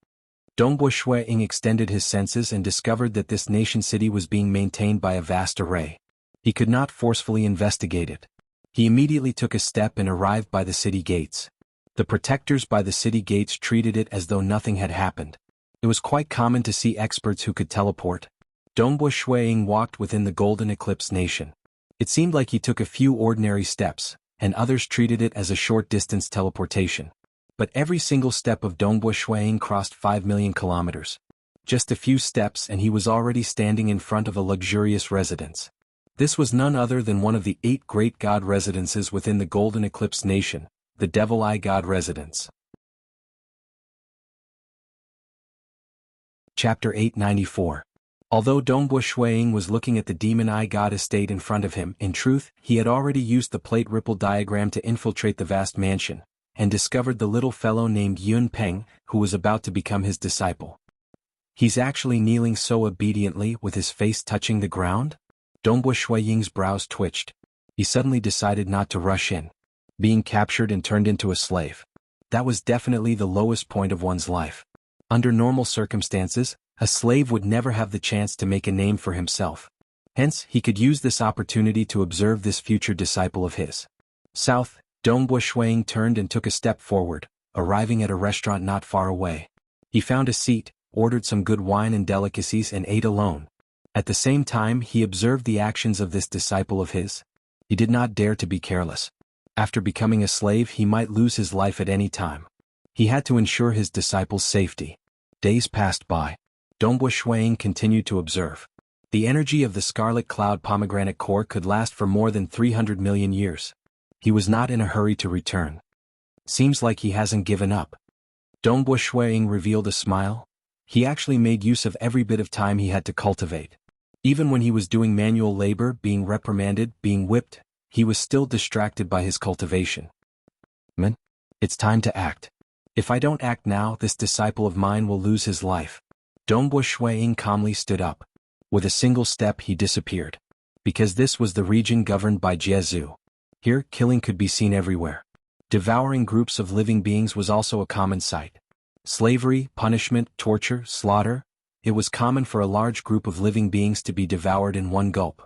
Dongbo Shuiying extended his senses and discovered that this nation city was being maintained by a vast array. He could not forcefully investigate it. He immediately took a step and arrived by the city gates. The protectors by the city gates treated it as though nothing had happened. It was quite common to see experts who could teleport. Dongbo Shuiying walked within the Golden Eclipse Nation. It seemed like he took a few ordinary steps, and others treated it as a short-distance teleportation. But every single step of Dongbo Shuiying crossed 5 million kilometers. Just a few steps and he was already standing in front of a luxurious residence. This was none other than one of the 8 great god residences within the Golden Eclipse Nation, the Devil Eye God Residence. Chapter 894. Although Dongbo Shuiying was looking at the Demon Eye God estate in front of him, in truth, he had already used the plate ripple diagram to infiltrate the vast mansion, and discovered the little fellow named Yun Peng, who was about to become his disciple. He's actually kneeling so obediently with his face touching the ground? Dongbo Shuiying's brows twitched. He suddenly decided not to rush in. Being captured and turned into a slave. That was definitely the lowest point of one's life. Under normal circumstances, a slave would never have the chance to make a name for himself. Hence, he could use this opportunity to observe this future disciple of his. South, Dongbo Shuiying turned and took a step forward, arriving at a restaurant not far away. He found a seat, ordered some good wine and delicacies and ate alone. At the same time, he observed the actions of this disciple of his. He did not dare to be careless. After becoming a slave, he might lose his life at any time. He had to ensure his disciple's safety. Days passed by. Dongbo Shuiying continued to observe. The energy of the Scarlet Cloud pomegranate core could last for more than 300 million years. He was not in a hurry to return. Seems like he hasn't given up. Dongbo Shuiying revealed a smile. He actually made use of every bit of time he had to cultivate. Even when he was doing manual labor, being reprimanded, being whipped, he was still distracted by his cultivation. Man, it's time to act. If I don't act now, this disciple of mine will lose his life. Dongbo Shuiying calmly stood up. With a single step he disappeared. Because this was the region governed by Jianghu. Here, killing could be seen everywhere. Devouring groups of living beings was also a common sight. Slavery, punishment, torture, slaughter. It was common for a large group of living beings to be devoured in one gulp.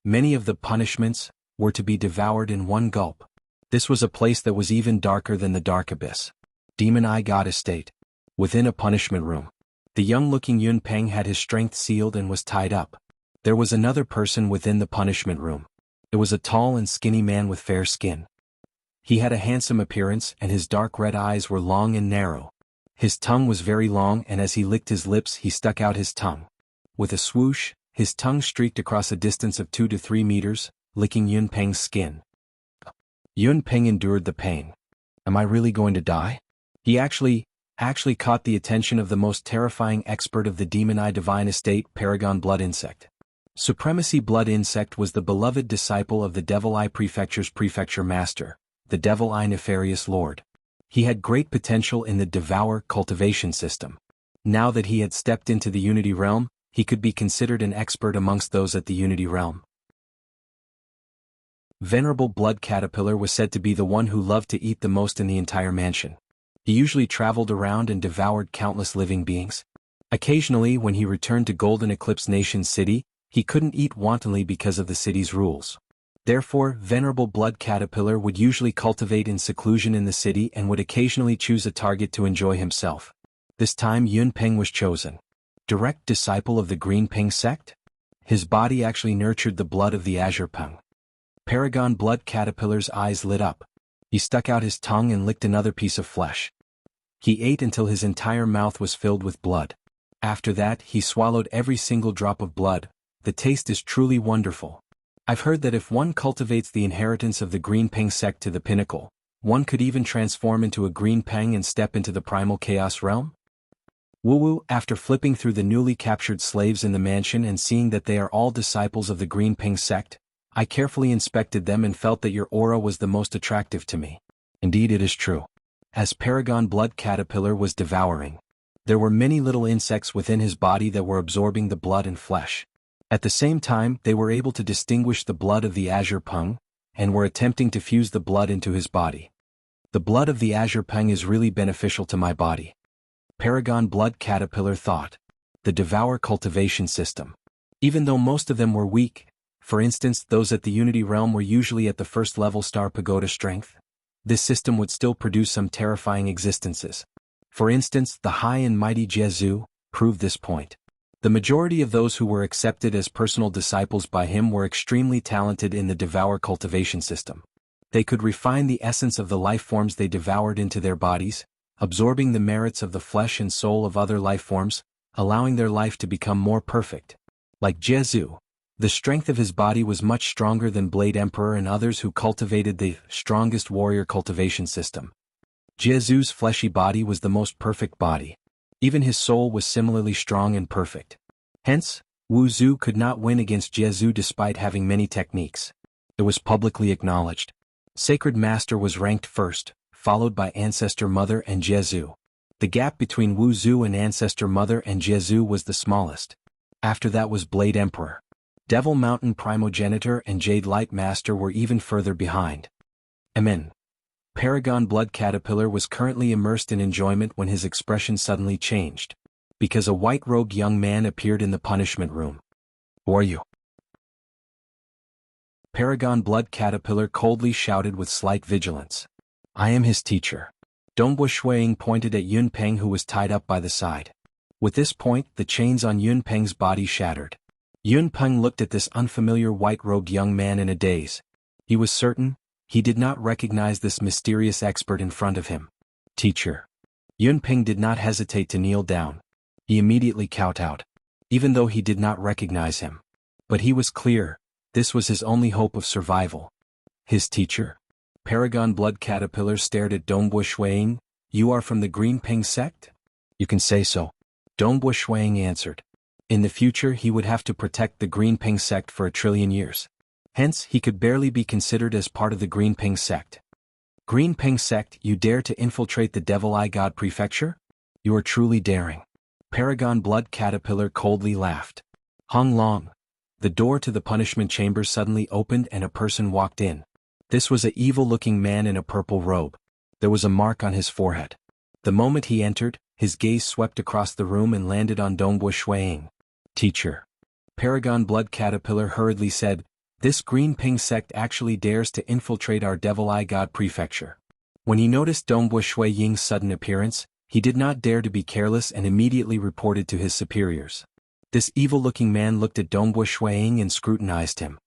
Many of the punishments were to be devoured in one gulp. This was a place that was even darker than the dark abyss. Demon Eye God Estate. Within a punishment room. The young-looking Yun Peng had his strength sealed and was tied up. There was another person within the punishment room. It was a tall and skinny man with fair skin. He had a handsome appearance and his dark red eyes were long and narrow. His tongue was very long and as he licked his lips he stuck out his tongue. With a swoosh, his tongue streaked across a distance of 2 to 3 meters, licking Yun Peng's skin. Yun Peng endured the pain. Am I really going to die? He actually caught the attention of the most terrifying expert of the Demon Eye Divine Estate, Paragon Blood Insect. Supremacy Blood Insect was the beloved disciple of the Devil Eye Prefecture's Prefecture Master, the Devil Eye Nefarious Lord. He had great potential in the Devour cultivation system. Now that he had stepped into the Unity Realm, he could be considered an expert amongst those at the Unity Realm. Venerable Blood Caterpillar was said to be the one who loved to eat the most in the entire mansion. He usually traveled around and devoured countless living beings. Occasionally, when he returned to Golden Eclipse Nation City, he couldn't eat wantonly because of the city's rules. Therefore, Venerable Blood Caterpillar would usually cultivate in seclusion in the city and would occasionally choose a target to enjoy himself. This time Yun Peng was chosen. Direct disciple of the Green Peng sect? His body actually nurtured the blood of the Azure Peng. Paragon Blood Caterpillar's eyes lit up. He stuck out his tongue and licked another piece of flesh. He ate until his entire mouth was filled with blood. After that, he swallowed every single drop of blood. The taste is truly wonderful. I've heard that if one cultivates the inheritance of the Green Peng sect to the pinnacle, one could even transform into a Green Peng and step into the Primal Chaos realm? Wu, after flipping through the newly captured slaves in the mansion and seeing that they are all disciples of the Green Ping sect, I carefully inspected them and felt that your aura was the most attractive to me. Indeed it is true. As Paragon Blood Caterpillar was devouring, there were many little insects within his body that were absorbing the blood and flesh. At the same time, they were able to distinguish the blood of the Azure Peng, and were attempting to fuse the blood into his body. The blood of the Azure Peng is really beneficial to my body. Paragon Blood Caterpillar thought. The Devour Cultivation System. Even though most of them were weak, for instance those at the Unity Realm were usually at the first level Star Pagoda strength, this system would still produce some terrifying existences. For instance, the high and mighty Jianghu proved this point. The majority of those who were accepted as personal disciples by him were extremely talented in the Devour Cultivation System. They could refine the essence of the life forms they devoured into their bodies, absorbing the merits of the flesh and soul of other life forms, allowing their life to become more perfect. Like Jianghu, the strength of his body was much stronger than Blade Emperor and others who cultivated the strongest warrior cultivation system. Jianghu's fleshy body was the most perfect body. Even his soul was similarly strong and perfect. Hence, Wu Zhu could not win against Jianghu despite having many techniques. It was publicly acknowledged. Sacred Master was ranked first, followed by Ancestor Mother and Jianghu. The gap between Wu Zhu and Ancestor Mother and Jianghu was the smallest. After that was Blade Emperor. Devil Mountain Primogenitor and Jade Light Master were even further behind. Amen. Paragon Blood Caterpillar was currently immersed in enjoyment when his expression suddenly changed, because a white-robed young man appeared in the punishment room. Who are you? Paragon Blood Caterpillar coldly shouted with slight vigilance. I am his teacher. Dongbu Shuiying pointed at Yun Peng who was tied up by the side. With this point, the chains on Yun Peng's body shattered. Yun Peng looked at this unfamiliar white-robed young man in a daze. He was certain he did not recognize this mysterious expert in front of him. Teacher. Yun Peng did not hesitate to kneel down. He immediately kowtowed, even though he did not recognize him. But he was clear, this was his only hope of survival. His teacher? Paragon Blood Caterpillar stared at Dongbu Shuiying. You are from the Green Ping sect? You can say so. Dongbu Shuiying answered. In the future he would have to protect the Green Ping sect for 1 trillion years. Hence, he could barely be considered as part of the Green Ping sect. Green Ping sect, you dare to infiltrate the Devil Eye God Prefecture? You are truly daring. Paragon Blood Caterpillar coldly laughed. Hung Long. The door to the punishment chamber suddenly opened and a person walked in. This was an evil-looking man in a purple robe. There was a mark on his forehead. The moment he entered, his gaze swept across the room and landed on Dongbu Shuiying. Teacher. Paragon Blood Caterpillar hurriedly said, this Green Ping sect actually dares to infiltrate our Devil Eye God Prefecture. When he noticed Dongbu Shuiying's sudden appearance, he did not dare to be careless and immediately reported to his superiors. This evil-looking man looked at Dongbu Shuiying and scrutinized him.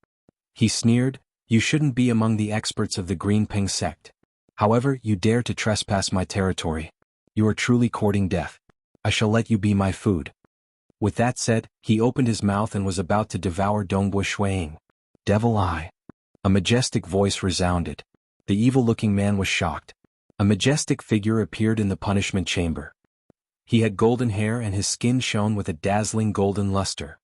He sneered, you shouldn't be among the experts of the Green Ping sect. However, you dare to trespass my territory. You are truly courting death. I shall let you be my food. With that said, he opened his mouth and was about to devour Dongbu Shuiying. Devil Eye. A majestic voice resounded. The evil-looking man was shocked. A majestic figure appeared in the punishment chamber. He had golden hair and his skin shone with a dazzling golden luster.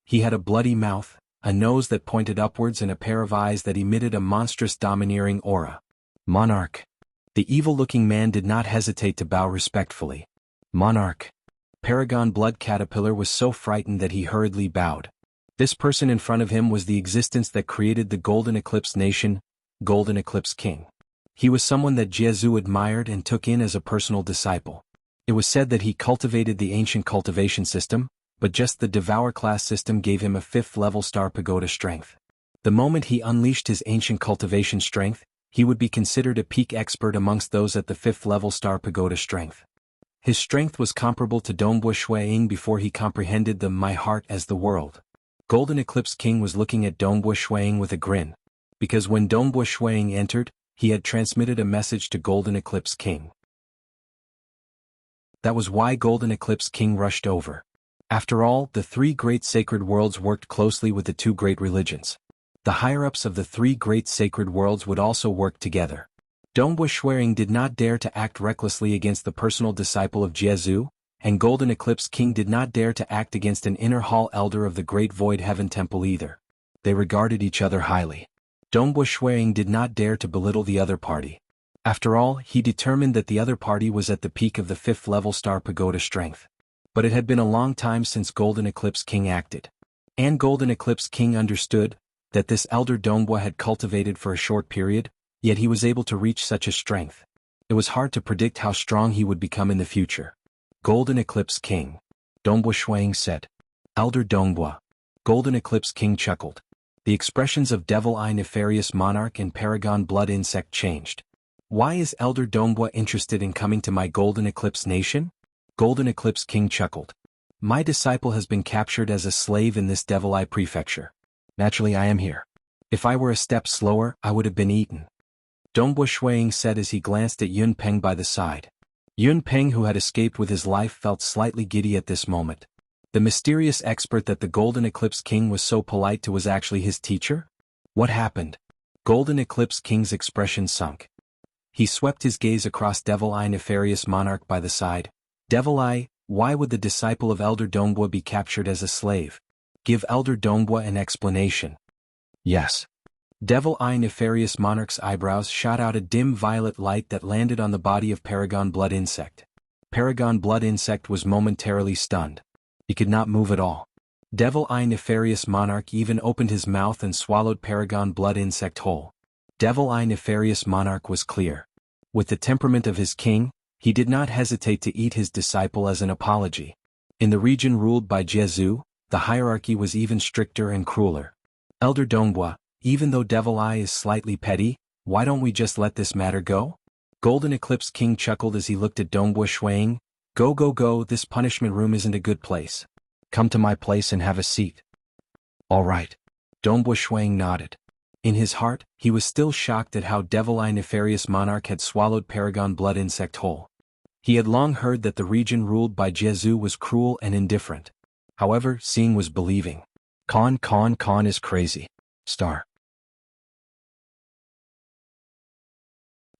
He had a bloody mouth, a nose that pointed upwards and a pair of eyes that emitted a monstrous domineering aura. Monarch. The evil-looking man did not hesitate to bow respectfully. Monarch. Paragon Blood Caterpillar was so frightened that he hurriedly bowed. This person in front of him was the existence that created the Golden Eclipse Nation, Golden Eclipse King. He was someone that Jianghu admired and took in as a personal disciple. It was said that he cultivated the ancient cultivation system, but just the Devour class system gave him a 5th level Star Pagoda strength. The moment he unleashed his ancient cultivation strength, he would be considered a peak expert amongst those at the 5th level Star Pagoda strength. His strength was comparable to Dongbu Shuiying before he comprehended the my heart as the world. Golden Eclipse King was looking at Dongbu Shuiying with a grin. Because when Dongbu Shuiying entered, he had transmitted a message to Golden Eclipse King. That was why Golden Eclipse King rushed over. After all, the 3 great sacred worlds worked closely with the 2 great religions. The higher-ups of the 3 great sacred worlds would also work together. Dongbu Shuiying did not dare to act recklessly against the personal disciple of Jianghu, and Golden Eclipse King did not dare to act against an inner hall elder of the Great Void Heaven Temple either. They regarded each other highly. Dongbo Shuang did not dare to belittle the other party. After all, he determined that the other party was at the peak of the 5th level Star Pagoda strength. But it had been a long time since Golden Eclipse King acted. And Golden Eclipse King understood that this elder Dongbo had cultivated for a short period, yet he was able to reach such a strength. It was hard to predict how strong he would become in the future. Golden Eclipse King. Dongbo Shuang said. Elder Dongbo. Golden Eclipse King chuckled. The expressions of Devil Eye Nefarious Monarch and Paragon Blood Insect changed. Why is Elder Dongbo interested in coming to my Golden Eclipse Nation? Golden Eclipse King chuckled. My disciple has been captured as a slave in this Devil Eye Prefecture. Naturally I am here. If I were a step slower, I would have been eaten. Dongbo Shuang said as he glanced at Yun Peng by the side. Yun Peng, who had escaped with his life, felt slightly giddy at this moment. The mysterious expert that the Golden Eclipse King was so polite to was actually his teacher? What happened? Golden Eclipse King's expression sunk. He swept his gaze across Devil Eye Nefarious Monarch by the side. Devil Eye, why would the disciple of Elder Dongbo be captured as a slave? Give Elder Dongbo an explanation. Yes. Devil Eye Nefarious Monarch's eyebrows shot out a dim violet light that landed on the body of Paragon Blood Insect. Paragon Blood Insect was momentarily stunned. He could not move at all. Devil Eye Nefarious Monarch even opened his mouth and swallowed Paragon Blood Insect whole. Devil Eye Nefarious Monarch was clear. With the temperament of his king, he did not hesitate to eat his disciple as an apology. In the region ruled by Jianghu, the hierarchy was even stricter and crueler. Elder Dongbo, even though Devil Eye is slightly petty, why don't we just let this matter go? Golden Eclipse King chuckled as he looked at Dongbo Shuang. Go go go, this punishment room isn't a good place. Come to my place and have a seat. All right. Dongbo Shuang nodded. In his heart, he was still shocked at how Devil Eye Nefarious Monarch had swallowed Paragon Blood Insect whole. He had long heard that the region ruled by Jianghu was cruel and indifferent. However, seeing was believing. Khan is crazy. Star.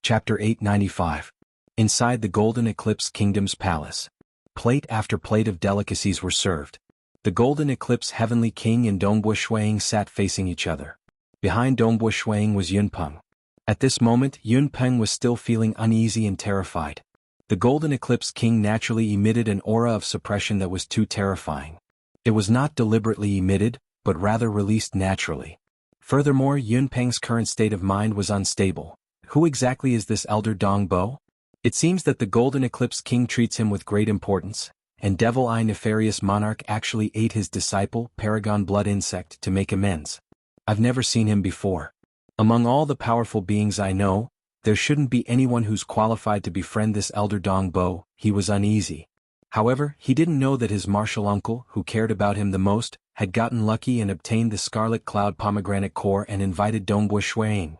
Chapter 895. Inside the Golden Eclipse Kingdom's palace. Plate after plate of delicacies were served. The Golden Eclipse Heavenly King and Dongbo Shuang sat facing each other. Behind Dongbo Shuang was Yun Peng. At this moment, Yun Peng was still feeling uneasy and terrified. The Golden Eclipse King naturally emitted an aura of suppression that was too terrifying. It was not deliberately emitted, but rather released naturally. Furthermore, Yun Peng's current state of mind was unstable. Who exactly is this Elder Dongbo? It seems that the Golden Eclipse King treats him with great importance, and Devil Eye Nefarious Monarch actually ate his disciple, Paragon Blood Insect, to make amends. I've never seen him before. Among all the powerful beings I know, there shouldn't be anyone who's qualified to befriend this Elder Dongbo. He was uneasy. However, he didn't know that his martial uncle, who cared about him the most, had gotten lucky and obtained the Scarlet Cloud Pomegranate Core and invited Dongbo Shuang.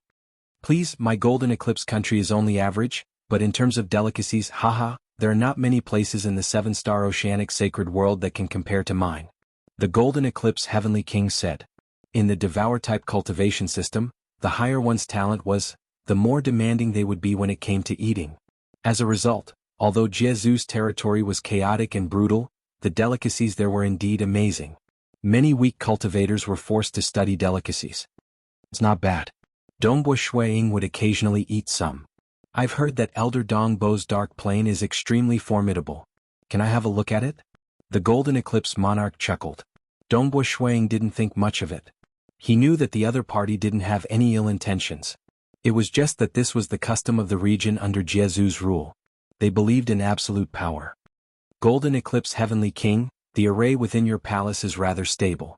Please, my Golden Eclipse country is only average, but in terms of delicacies, haha, there are not many places in the 7-star oceanic sacred world that can compare to mine. The Golden Eclipse Heavenly King said. In the Devour-type cultivation system, the higher one's talent was, the more demanding they would be when it came to eating. As a result, although Jianghu's territory was chaotic and brutal, the delicacies there were indeed amazing. Many weak cultivators were forced to study delicacies. It's not bad. Dongbo Shuang would occasionally eat some. I've heard that Elder Dongbo's dark plane is extremely formidable. Can I have a look at it? The Golden Eclipse Monarch chuckled. Dongbo Shuang didn't think much of it. He knew that the other party didn't have any ill intentions. It was just that this was the custom of the region under Jianghu's rule. They believed in absolute power. Golden Eclipse Heavenly King, the array within your palace is rather stable.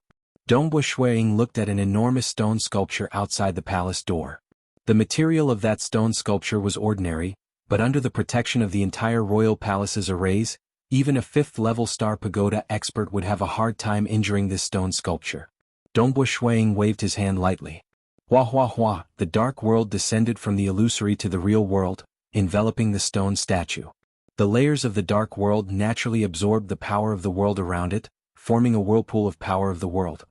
Dongbo Shuang looked at an enormous stone sculpture outside the palace door. The material of that stone sculpture was ordinary, but under the protection of the entire royal palace's arrays, even a 5th-level Star Pagoda expert would have a hard time injuring this stone sculpture. Dongbo Shuang waved his hand lightly. Hua hua hua, the dark world descended from the illusory to the real world, enveloping the stone statue. The layers of the dark world naturally absorbed the power of the world around it, forming a whirlpool of power of the world.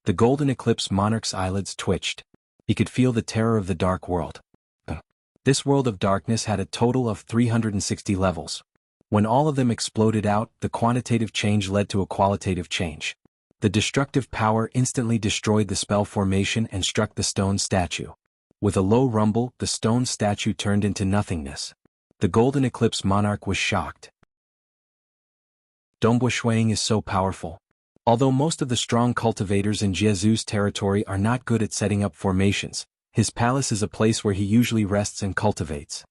The Golden Eclipse Monarch's eyelids twitched. He could feel the terror of the dark world. This world of darkness had a total of 360 levels. When all of them exploded out, the quantitative change led to a qualitative change. The destructive power instantly destroyed the spell formation and struck the stone statue. With a low rumble, the stone statue turned into nothingness. The Golden Eclipse monarch was shocked. Dongbo Shuang is so powerful. Although most of the strong cultivators in Jianghu's territory are not good at setting up formations, his palace is a place where he usually rests and cultivates.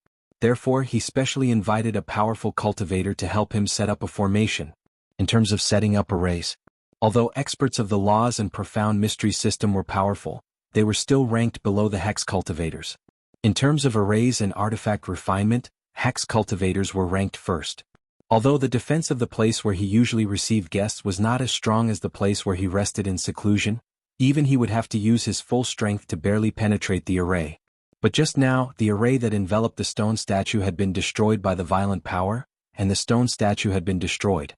Therefore, he specially invited a powerful cultivator to help him set up a formation. In terms of setting up arrays, although experts of the laws and profound mystery system were powerful, they were still ranked below the hex cultivators. In terms of arrays and artifact refinement, hex cultivators were ranked first. Although the defense of the place where he usually received guests was not as strong as the place where he rested in seclusion, even he would have to use his full strength to barely penetrate the array. But just now, the array that enveloped the stone statue had been destroyed by the violent power, and the stone statue had been destroyed.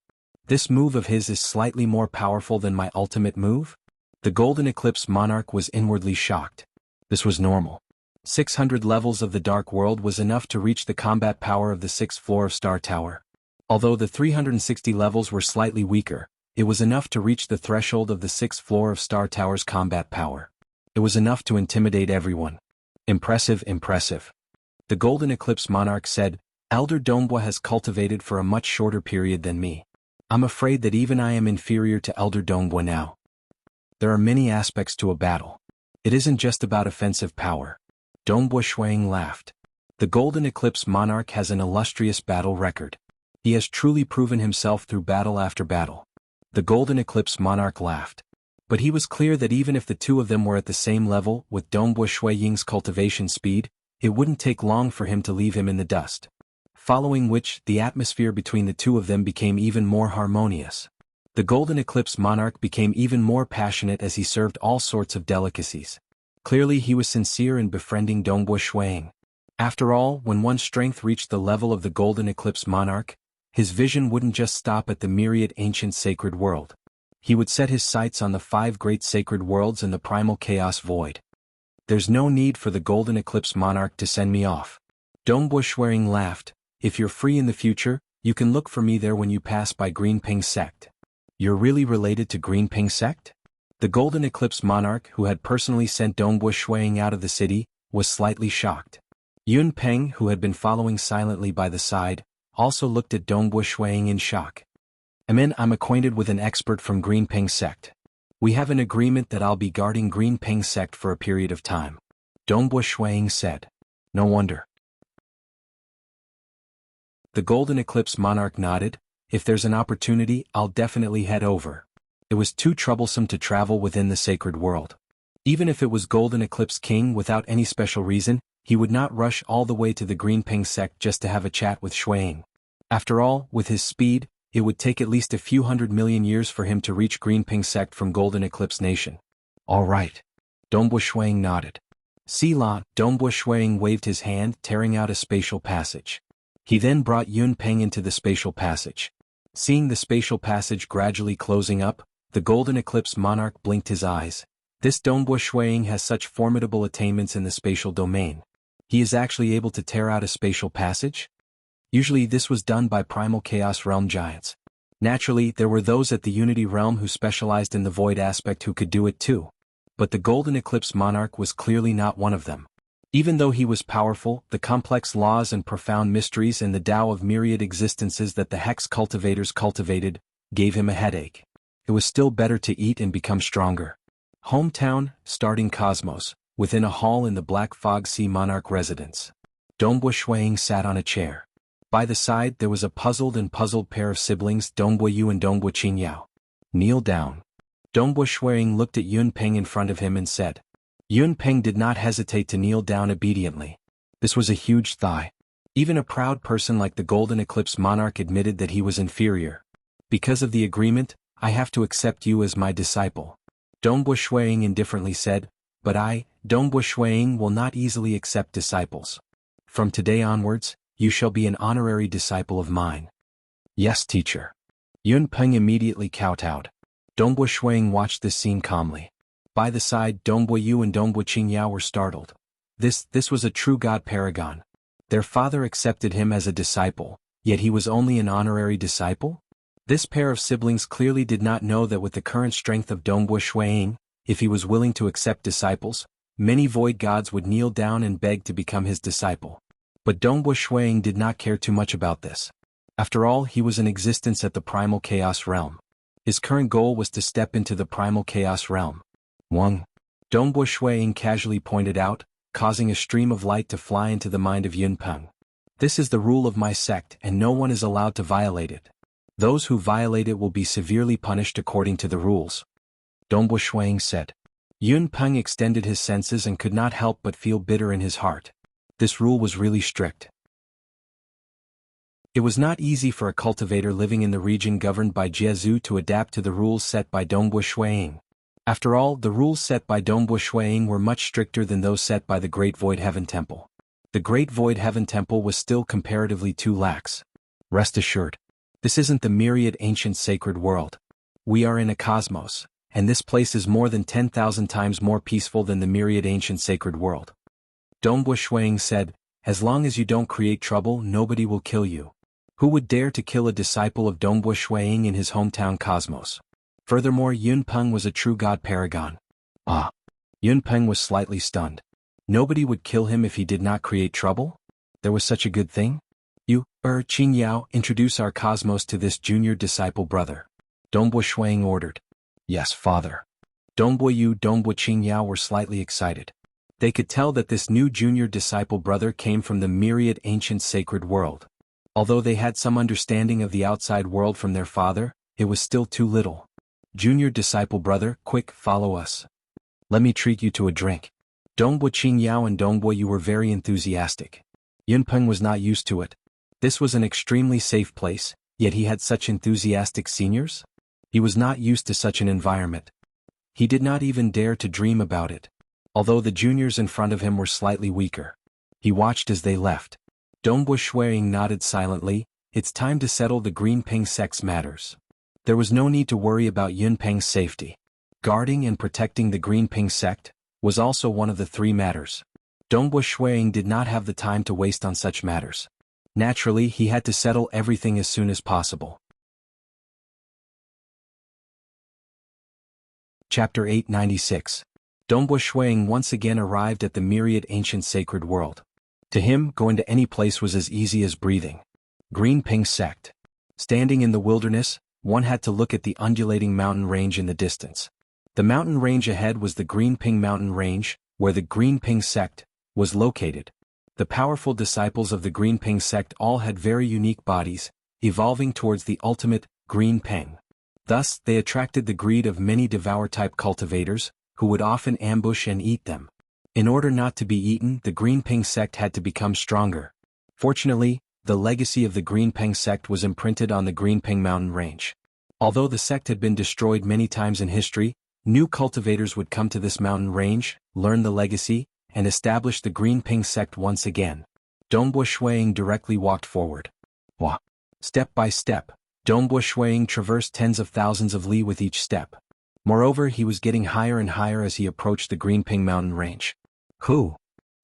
This move of his is slightly more powerful than my ultimate move? The Golden Eclipse monarch was inwardly shocked. This was normal. 600 levels of the Dark World was enough to reach the combat power of the 6th floor of Star Tower. Although the 360 levels were slightly weaker, it was enough to reach the threshold of the 6th floor of Star Tower's combat power. It was enough to intimidate everyone. Impressive, impressive. The Golden Eclipse monarch said, Elder Dongbua has cultivated for a much shorter period than me. I'm afraid that even I am inferior to Elder Dongbua now. There are many aspects to a battle. It isn't just about offensive power. Dongbua Shuang laughed. The Golden Eclipse monarch has an illustrious battle record. He has truly proven himself through battle after battle. The Golden Eclipse monarch laughed. But he was clear that even if the two of them were at the same level with Dongbua Shuiying's cultivation speed, it wouldn't take long for him to leave him in the dust. Following which, the atmosphere between the two of them became even more harmonious. The Golden Eclipse monarch became even more passionate as he served all sorts of delicacies. Clearly he was sincere in befriending Dongbua Shuiying. After all, when one's strength reached the level of the Golden Eclipse monarch, his vision wouldn't just stop at the myriad ancient sacred world. He would set his sights on the 5 great sacred worlds and the primal chaos void. There's no need for the Golden Eclipse monarch to send me off. Dongbua Shuiying laughed. If you're free in the future, you can look for me there when you pass by Greenping sect. You're really related to Greenping sect? The Golden Eclipse monarch, who had personally sent Dongbua Shuiying out of the city, was slightly shocked. Yun Peng, who had been following silently by the side, also looked at Dongbua Shuiying in shock. I'm acquainted with an expert from Greenping sect. We have an agreement that I'll be guarding Greenping sect for a period of time. Dongbua Shuiying said. No wonder. The Golden Eclipse monarch nodded. If there's an opportunity, I'll definitely head over. It was too troublesome to travel within the sacred world. Even if it was Golden Eclipse King without any special reason, he would not rush all the way to the Greenping sect just to have a chat with Shuiying. After all, with his speed, it would take at least a few 100 million years for him to reach Greenping sect from Golden Eclipse Nation. All right. Dongbua Shuiying nodded. Sila, Dongbua Shuiying waved his hand, tearing out a spatial passage. He then brought Yun Peng into the spatial passage. Seeing the spatial passage gradually closing up, the Golden Eclipse monarch blinked his eyes. This Dongbua Shuiying has such formidable attainments in the spatial domain. He is actually able to tear out a spatial passage? Usually this was done by primal chaos realm giants. Naturally, there were those at the Unity realm who specialized in the void aspect who could do it too. But the Golden Eclipse monarch was clearly not one of them. Even though he was powerful, the complex laws and profound mysteries and the Tao of myriad existences that the hex cultivators cultivated gave him a headache. It was still better to eat and become stronger. Hometown, starting cosmos, within a hall in the Black Fog Sea monarch residence. Dongbua Shuiying sat on a chair. By the side there was a puzzled pair of siblings, Dongbua Yu and Dongbua Qingyao. Kneel down. Dongbua Shuiying looked at Yun Peng in front of him and said. Yun Peng did not hesitate to kneel down obediently. This was a huge thigh. Even a proud person like the Golden Eclipse monarch admitted that he was inferior. Because of the agreement, I have to accept you as my disciple. Dongbua Shuiying indifferently said, but I, Dongbua Shuiying, will not easily accept disciples. From today onwards, you shall be an honorary disciple of mine. Yes, teacher. Yun Peng immediately kowtowed. Dongbua Shuiying watched this scene calmly. By the side, Dongbua Yu and Dongbua Qingyao were startled. This was a true god paragon. Their father accepted him as a disciple, yet he was only an honorary disciple? This pair of siblings clearly did not know that with the current strength of Dongbo Shuiying, if he was willing to accept disciples, many void gods would kneel down and beg to become his disciple. But Dongbo Shuiying did not care too much about this. After all, he was in existence at the primal chaos realm. His current goal was to step into the primal chaos realm. Wang. Dongbo Shuiying casually pointed out, causing a stream of light to fly into the mind of Yun Peng. This is the rule of my sect and no one is allowed to violate it. Those who violate it will be severely punished according to the rules. Dongbo Shuiying said. Yun Peng extended his senses and could not help but feel bitter in his heart. This rule was really strict. It was not easy for a cultivator living in the region governed by Jianghu to adapt to the rules set by Dongbo Shuiying. After all, the rules set by Dongbo Shuiying were much stricter than those set by the Great Void Heaven Temple. The Great Void Heaven Temple was still comparatively too lax. Rest assured, this isn't the myriad ancient sacred world. We are in a cosmos, and this place is more than 10,000 times more peaceful than the myriad ancient sacred world. Dongbo Shuiying said, as long as you don't create trouble, nobody will kill you. Who would dare to kill a disciple of Dongbo Shuiying in his hometown cosmos? Furthermore, Yun Peng was a true god paragon. Ah! Yun Peng was slightly stunned. Nobody would kill him if he did not create trouble? There was such a good thing? You, Qing Yao, introduce our cosmos to this junior disciple brother. Dongbo Shuiying ordered. Yes, father. Dongbo Yu, Dongbo Qing Yao were slightly excited. They could tell that this new junior disciple brother came from the myriad ancient sacred world. Although they had some understanding of the outside world from their father, it was still too little. Junior disciple brother, quick, follow us. Let me treat you to a drink. Dongbo Qing Yao and Dongbo Yu were very enthusiastic. Yun Peng was not used to it. This was an extremely safe place, yet he had such enthusiastic seniors? He was not used to such an environment. He did not even dare to dream about it. Although the juniors in front of him were slightly weaker. He watched as they left. Dongbo Shuiying nodded silently. It's time to settle the Green Ping sect's matters. There was no need to worry about Yun Peng's safety. Guarding and protecting the Green Ping sect was also one of the three matters. Dongbo Shuiying did not have the time to waste on such matters. Naturally, he had to settle everything as soon as possible. Chapter 896. Dongbo Shuiying once again arrived at the myriad ancient sacred world. To him, going to any place was as easy as breathing. Green Ping sect. Standing in the wilderness, one had to look at the undulating mountain range in the distance. The mountain range ahead was the Green Ping mountain range, where the Green Ping sect was located. The powerful disciples of the Green Ping sect all had very unique bodies, evolving towards the ultimate Green Ping. Thus, they attracted the greed of many devour-type cultivators, who would often ambush and eat them. In order not to be eaten, the Green Ping sect had to become stronger. Fortunately, the legacy of the Green Ping sect was imprinted on the Green Ping mountain range. Although the sect had been destroyed many times in history, new cultivators would come to this mountain range, learn the legacy, and establish the Green Ping sect once again. Dongbo Shuiying directly walked forward. Wah! Step by step, Dongbo Shuiying traversed tens of thousands of li with each step. Moreover, he was getting higher and higher as he approached the Green Ping mountain range. Who?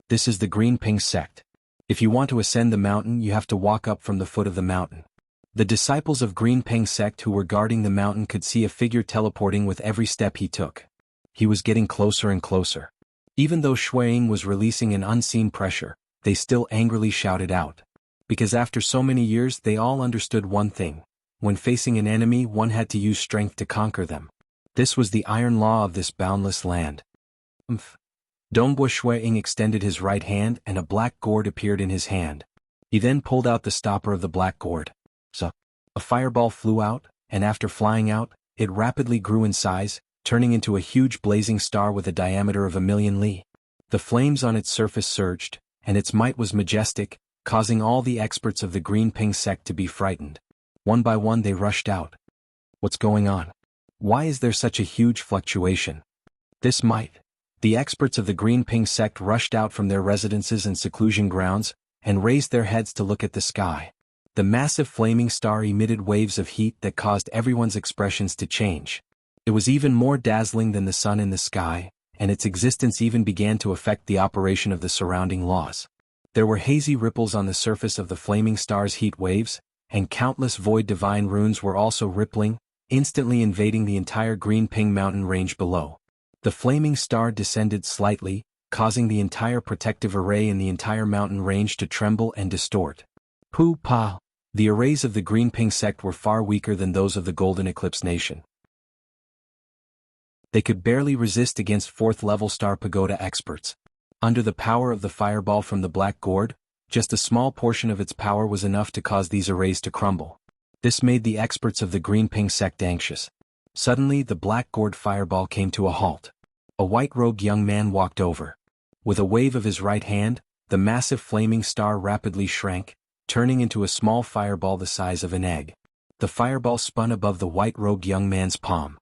This is the Green Ping sect. If you want to ascend the mountain, you have to walk up from the foot of the mountain. The disciples of Green Ping sect who were guarding the mountain could see a figure teleporting with every step he took. He was getting closer and closer. Even though Shuiying was releasing an unseen pressure, they still angrily shouted out. Because after so many years they all understood one thing. When facing an enemy, one had to use strength to conquer them. This was the iron law of this boundless land. Dongbo Shuiying extended his right hand and a black gourd appeared in his hand. He then pulled out the stopper of the black gourd. So, a fireball flew out, and after flying out, it rapidly grew in size, turning into a huge blazing star with a diameter of 1,000,000 li. The flames on its surface surged, and its might was majestic, causing all the experts of the Green Ping sect to be frightened. One by one they rushed out. What's going on? Why is there such a huge fluctuation? This might. The experts of the Green Ping sect rushed out from their residences and seclusion grounds, and raised their heads to look at the sky. The massive flaming star emitted waves of heat that caused everyone's expressions to change. It was even more dazzling than the sun in the sky, and its existence even began to affect the operation of the surrounding laws. There were hazy ripples on the surface of the flaming star's heat waves, and countless void divine runes were also rippling, instantly invading the entire Green Ping mountain range below. The flaming star descended slightly, causing the entire protective array in the entire mountain range to tremble and distort. Pooh-pah! The arrays of the Green Ping sect were far weaker than those of the Golden Eclipse Nation. They could barely resist against 4th-level Star Pagoda experts. Under the power of the fireball from the Black Gourd, just a small portion of its power was enough to cause these arrays to crumble. This made the experts of the Green Ping sect anxious. Suddenly the Black Gourd fireball came to a halt. A white-robed young man walked over. With a wave of his right hand, the massive flaming star rapidly shrank, turning into a small fireball the size of an egg. The fireball spun above the white-robed young man's palm.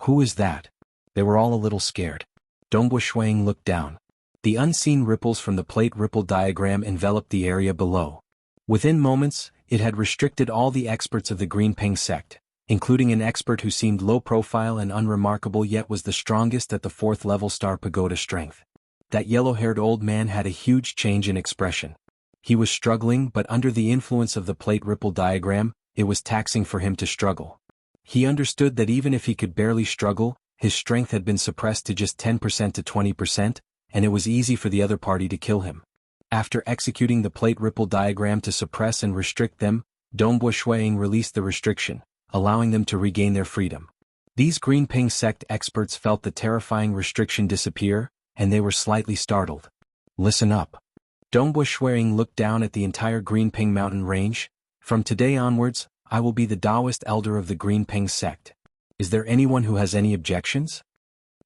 "Who is that?" They were all a little scared. Dongbo Shuang looked down. The unseen ripples from the plate ripple diagram enveloped the area below. Within moments, it had restricted all the experts of the Green Ping sect, including an expert who seemed low-profile and unremarkable yet was the strongest at the 4th-level Star Pagoda strength. That yellow-haired old man had a huge change in expression. He was struggling, but under the influence of the plate ripple diagram, it was taxing for him to struggle. He understood that even if he could barely struggle, his strength had been suppressed to just 10% to 20%, and it was easy for the other party to kill him. After executing the plate ripple diagram to suppress and restrict them, Dongbo Shuang released the restriction, allowing them to regain their freedom. These Green Ping sect experts felt the terrifying restriction disappear, and they were slightly startled. "Listen up." Dongbo Shuang looked down at the entire Green Ping mountain range. "From today onwards, I will be the Taoist elder of the Green Ping sect. Is there anyone who has any objections?"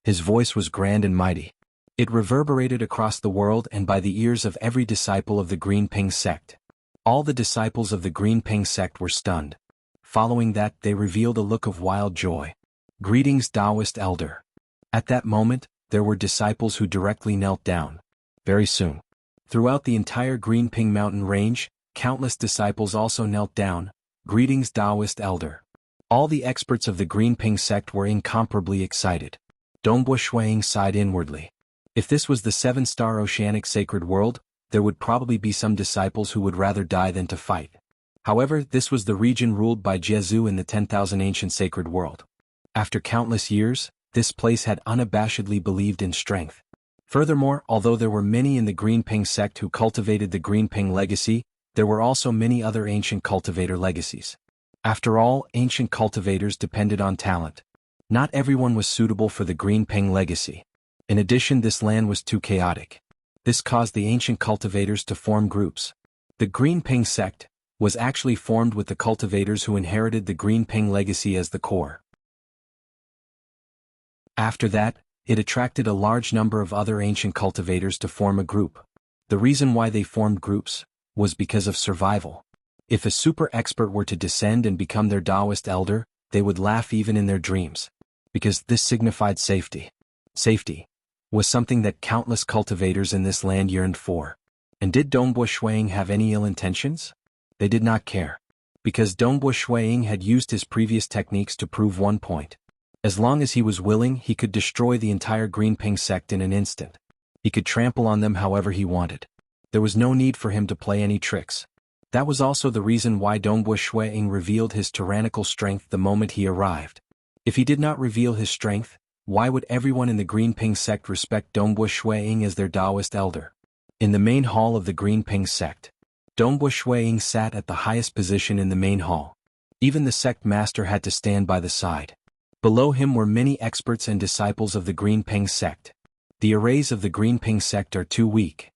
His voice was grand and mighty. It reverberated across the world and by the ears of every disciple of the Green Ping sect. All the disciples of the Green Ping sect were stunned. Following that, they revealed a look of wild joy. "Greetings, Taoist elder." At that moment, there were disciples who directly knelt down. Very soon, throughout the entire Green Ping mountain range, countless disciples also knelt down. "Greetings, Taoist elder." All the experts of the Green Ping sect were incomparably excited. Dongbo Shuang sighed inwardly. If this was the 7-star oceanic sacred world, there would probably be some disciples who would rather die than to fight. However, this was the region ruled by Jianghu in the 10,000 ancient sacred world. After countless years, this place had unabashedly believed in strength. Furthermore, although there were many in the Green Ping sect who cultivated the Green Ping legacy, there were also many other ancient cultivator legacies. After all, ancient cultivators depended on talent. Not everyone was suitable for the Green Ping legacy. In addition, this land was too chaotic. This caused the ancient cultivators to form groups. The Green Ping sect was actually formed with the cultivators who inherited the Green Ping legacy as the core. After that, it attracted a large number of other ancient cultivators to form a group. The reason why they formed groups was because of survival. If a super expert were to descend and become their Taoist elder, they would laugh even in their dreams, because this signified safety. Safety was something that countless cultivators in this land yearned for. And did Dongbo Shuang have any ill intentions? They did not care. Because Dongbo Shuang had used his previous techniques to prove one point. As long as he was willing, he could destroy the entire Green Ping sect in an instant. He could trample on them however he wanted. There was no need for him to play any tricks. That was also the reason why Dongbo Shuang revealed his tyrannical strength the moment he arrived. If he did not reveal his strength, why would everyone in the Green Ping sect respect Dongbo Shuang as their Taoist elder? In the main hall of the Green Ping sect, Dongbo Shuang sat at the highest position in the main hall. Even the sect master had to stand by the side. Below him were many experts and disciples of the Green Ping sect. The arrays of the Green Ping sect are too weak.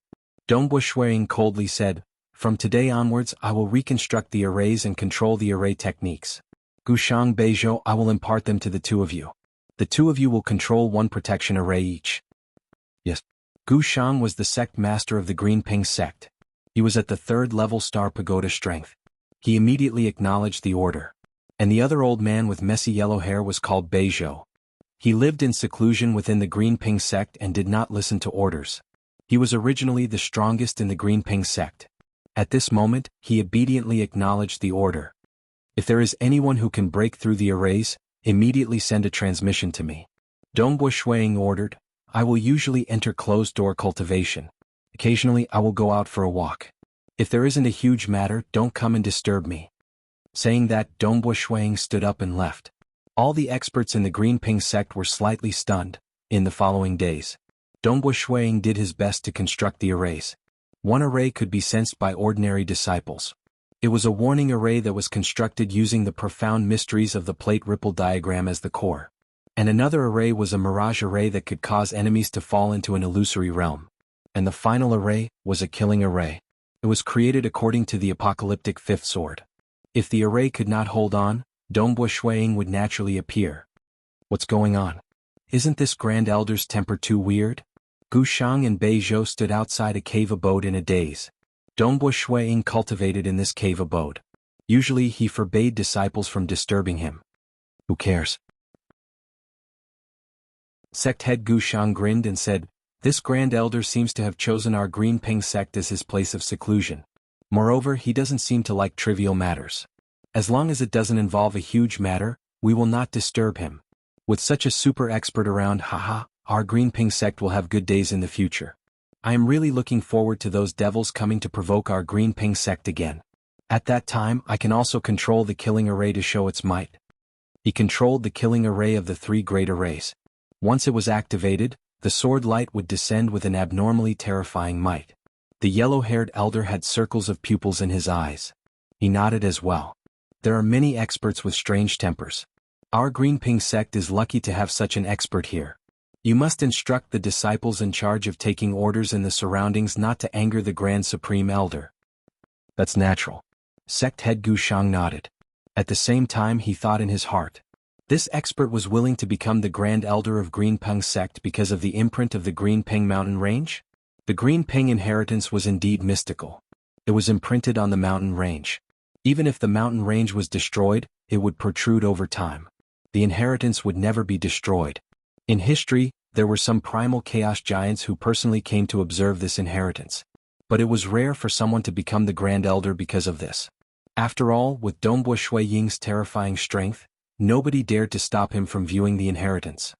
Dongbo Shuang coldly said, "From today onwards I will reconstruct the arrays and control the array techniques. Gushang Beizhou, I will impart them to the two of you. The two of you will control one protection array each." Yes. Gu Shang was the sect master of the Green Ping sect. He was at the 3rd-level Star Pagoda strength. He immediately acknowledged the order. And the other old man with messy yellow hair was called Beizhou. He lived in seclusion within the Green Ping sect and did not listen to orders. He was originally the strongest in the Green Ping sect. At this moment, he obediently acknowledged the order. "If there is anyone who can break through the arrays, immediately send a transmission to me." Dongbo Shuang ordered. "I will usually enter closed-door cultivation. Occasionally I will go out for a walk. If there isn't a huge matter, don't come and disturb me." Saying that, Dongbo Shuang stood up and left. All the experts in the Green Ping sect were slightly stunned. In the following days, Dongbo Shuang did his best to construct the arrays. One array could be sensed by ordinary disciples. It was a warning array that was constructed using the profound mysteries of the plate ripple diagram as the core. And another array was a mirage array that could cause enemies to fall into an illusory realm. And the final array was a killing array. It was created according to the apocalyptic fifth sword. If the array could not hold on, Dongbo Shuang would naturally appear. What's going on? Isn't this Grand Elder's temper too weird? Gu Shang and Bei Zhou stood outside a cave abode in a daze. Dongbo Shuang cultivated in this cave abode. Usually he forbade disciples from disturbing him. Who cares? Sect head Gu Shang grinned and said, "This Grand Elder seems to have chosen our Green Ping sect as his place of seclusion. Moreover, he doesn't seem to like trivial matters. As long as it doesn't involve a huge matter, we will not disturb him. With such a super expert around, haha, our Green Ping sect will have good days in the future. I am really looking forward to those devils coming to provoke our Green Ping sect again. At that time, I can also control the killing array to show its might." He controlled the killing array of the three great arrays. Once it was activated, the sword light would descend with an abnormally terrifying might. The yellow-haired elder had circles of pupils in his eyes. He nodded as well. There are many experts with strange tempers. Our Green Ping sect is lucky to have such an expert here. You must instruct the disciples in charge of taking orders in the surroundings not to anger the Grand Supreme Elder. That's natural. Sect head Gu Shang nodded. At the same time he thought in his heart. This expert was willing to become the Grand Elder of Green Ping sect because of the imprint of the Green Ping mountain range? The Green Ping inheritance was indeed mystical. It was imprinted on the mountain range. Even if the mountain range was destroyed, it would protrude over time. The inheritance would never be destroyed. In history, there were some primal chaos giants who personally came to observe this inheritance. But it was rare for someone to become the Grand Elder because of this. After all, with Dongbo Shuiying's terrifying strength, nobody dared to stop him from viewing the inheritance.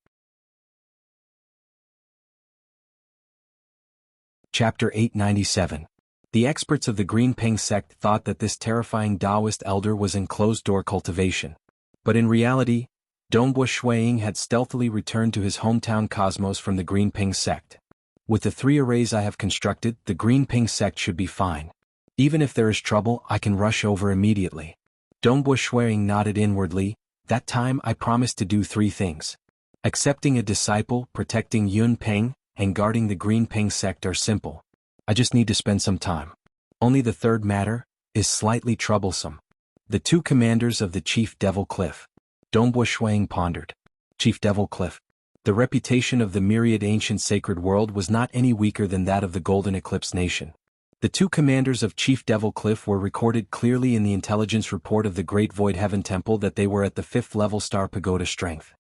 Chapter 897. The experts of the Green Ping sect thought that this terrifying Taoist elder was in closed-door cultivation. But in reality, Dongbo Shuiying had stealthily returned to his hometown Cosmos from the Green Ping sect. With the three arrays I have constructed, the Green Ping sect should be fine. Even if there is trouble, I can rush over immediately. Dongbo Shuiying nodded inwardly. That time I promised to do three things. Accepting a disciple, protecting Yun Ping, and guarding the Green Ping sect are simple. I just need to spend some time. Only the third matter is slightly troublesome. The two commanders of the Chief Devil Cliff. Dongbo Shuiying pondered. Chief Devil Cliff. The reputation of the myriad ancient sacred world was not any weaker than that of the Golden Eclipse Nation. The two commanders of Chief Devil Cliff were recorded clearly in the intelligence report of the Great Void Heaven Temple that they were at the 5th level Star Pagoda strength.